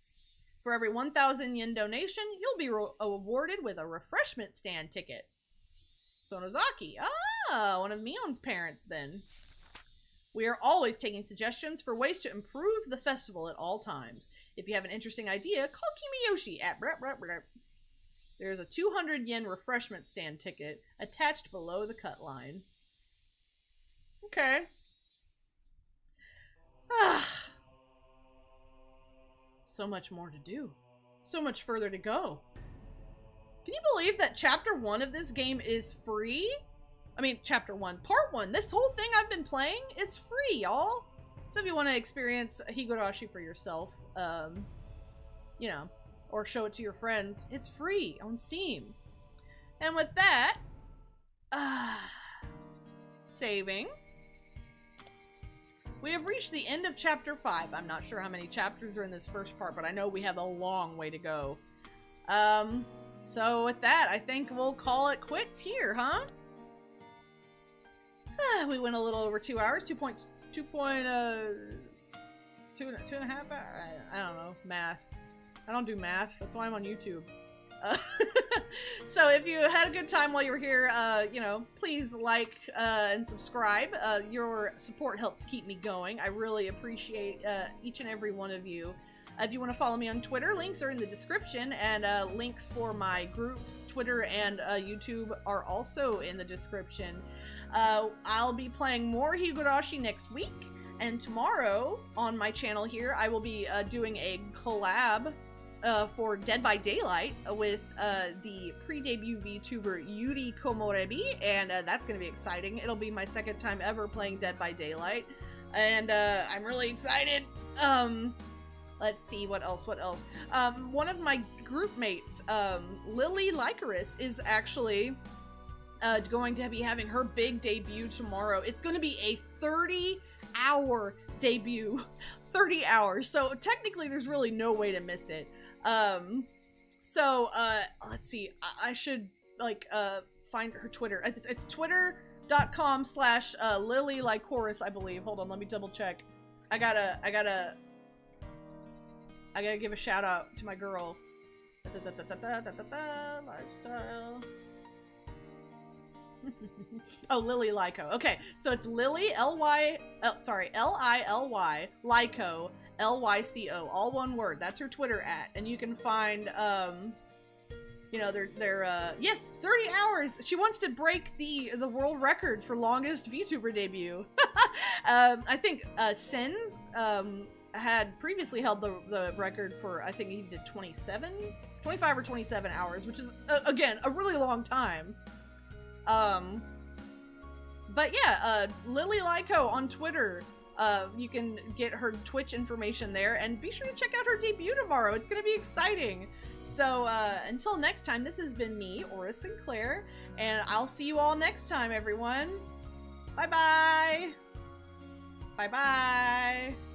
For every 1,000 yen donation, you'll be awarded with a refreshment stand ticket. Sonozaki. Ah, one of Mion's parents then. We are always taking suggestions for ways to improve the festival at all times. If you have an interesting idea, call Kimiyoshi at blah, blah, blah. There's a 200 yen refreshment stand ticket attached below the cut line. Okay. So much more to do. So much further to go. Can you believe that chapter 1 of this game is free? I mean, chapter 1, part 1. This whole thing I've been playing, it's free, y'all. So if you want to experience Higurashi for yourself, you know, or show it to your friends, it's free on Steam. And with that, saving. We have reached the end of chapter 5. I'm not sure how many chapters are in this first part, but I know we have a long way to go. So with that, I think we'll call it quits here, huh? We went a little over 2 hours, 2.5 hours? I don't know, math. I don't do math, that's why I'm on YouTube. So if you had a good time while you were here, you know, please like and subscribe. Your support helps keep me going. I really appreciate each and every one of you. If you want to follow me on Twitter, links are in the description, and links for my groups, Twitter and YouTube are also in the description. I'll be playing more Higurashi next week, and tomorrow on my channel here, I will be doing a collab for Dead by Daylight with the pre-debut VTuber Yuri Komorebi, and that's going to be exciting. It'll be my second time ever playing Dead by Daylight, and I'm really excited. Let's see, what else? One of my group mates, Lily Lycaris, is actually going to be having her big debut tomorrow. It's going to be a 30-hour debut. 30 hours. So technically there's really no way to miss it. Let's see. I should, like, find her Twitter. It's twitter.com/Lily Lycaris, I believe. Hold on, let me double check. I gotta give a shout out to my girl. Lifestyle. Oh, Lily Lyco. Okay, so it's Lily L-Y, L-I-L-Y, Lyco, L-Y-C-O, all one word. That's her Twitter @ and you can find, you know, yes, 30 hours. She wants to break the world record for longest VTuber debut. I think Sins had previously held the record for, I think he did 25 or 27 hours, which is, again, a really long time. But yeah, Lily Lyco on Twitter, you can get her Twitch information there, and be sure to check out her debut tomorrow. It's gonna be exciting. So, until next time, this has been me, Aura Sinclair, and I'll see you all next time, everyone. Bye-bye! Bye-bye!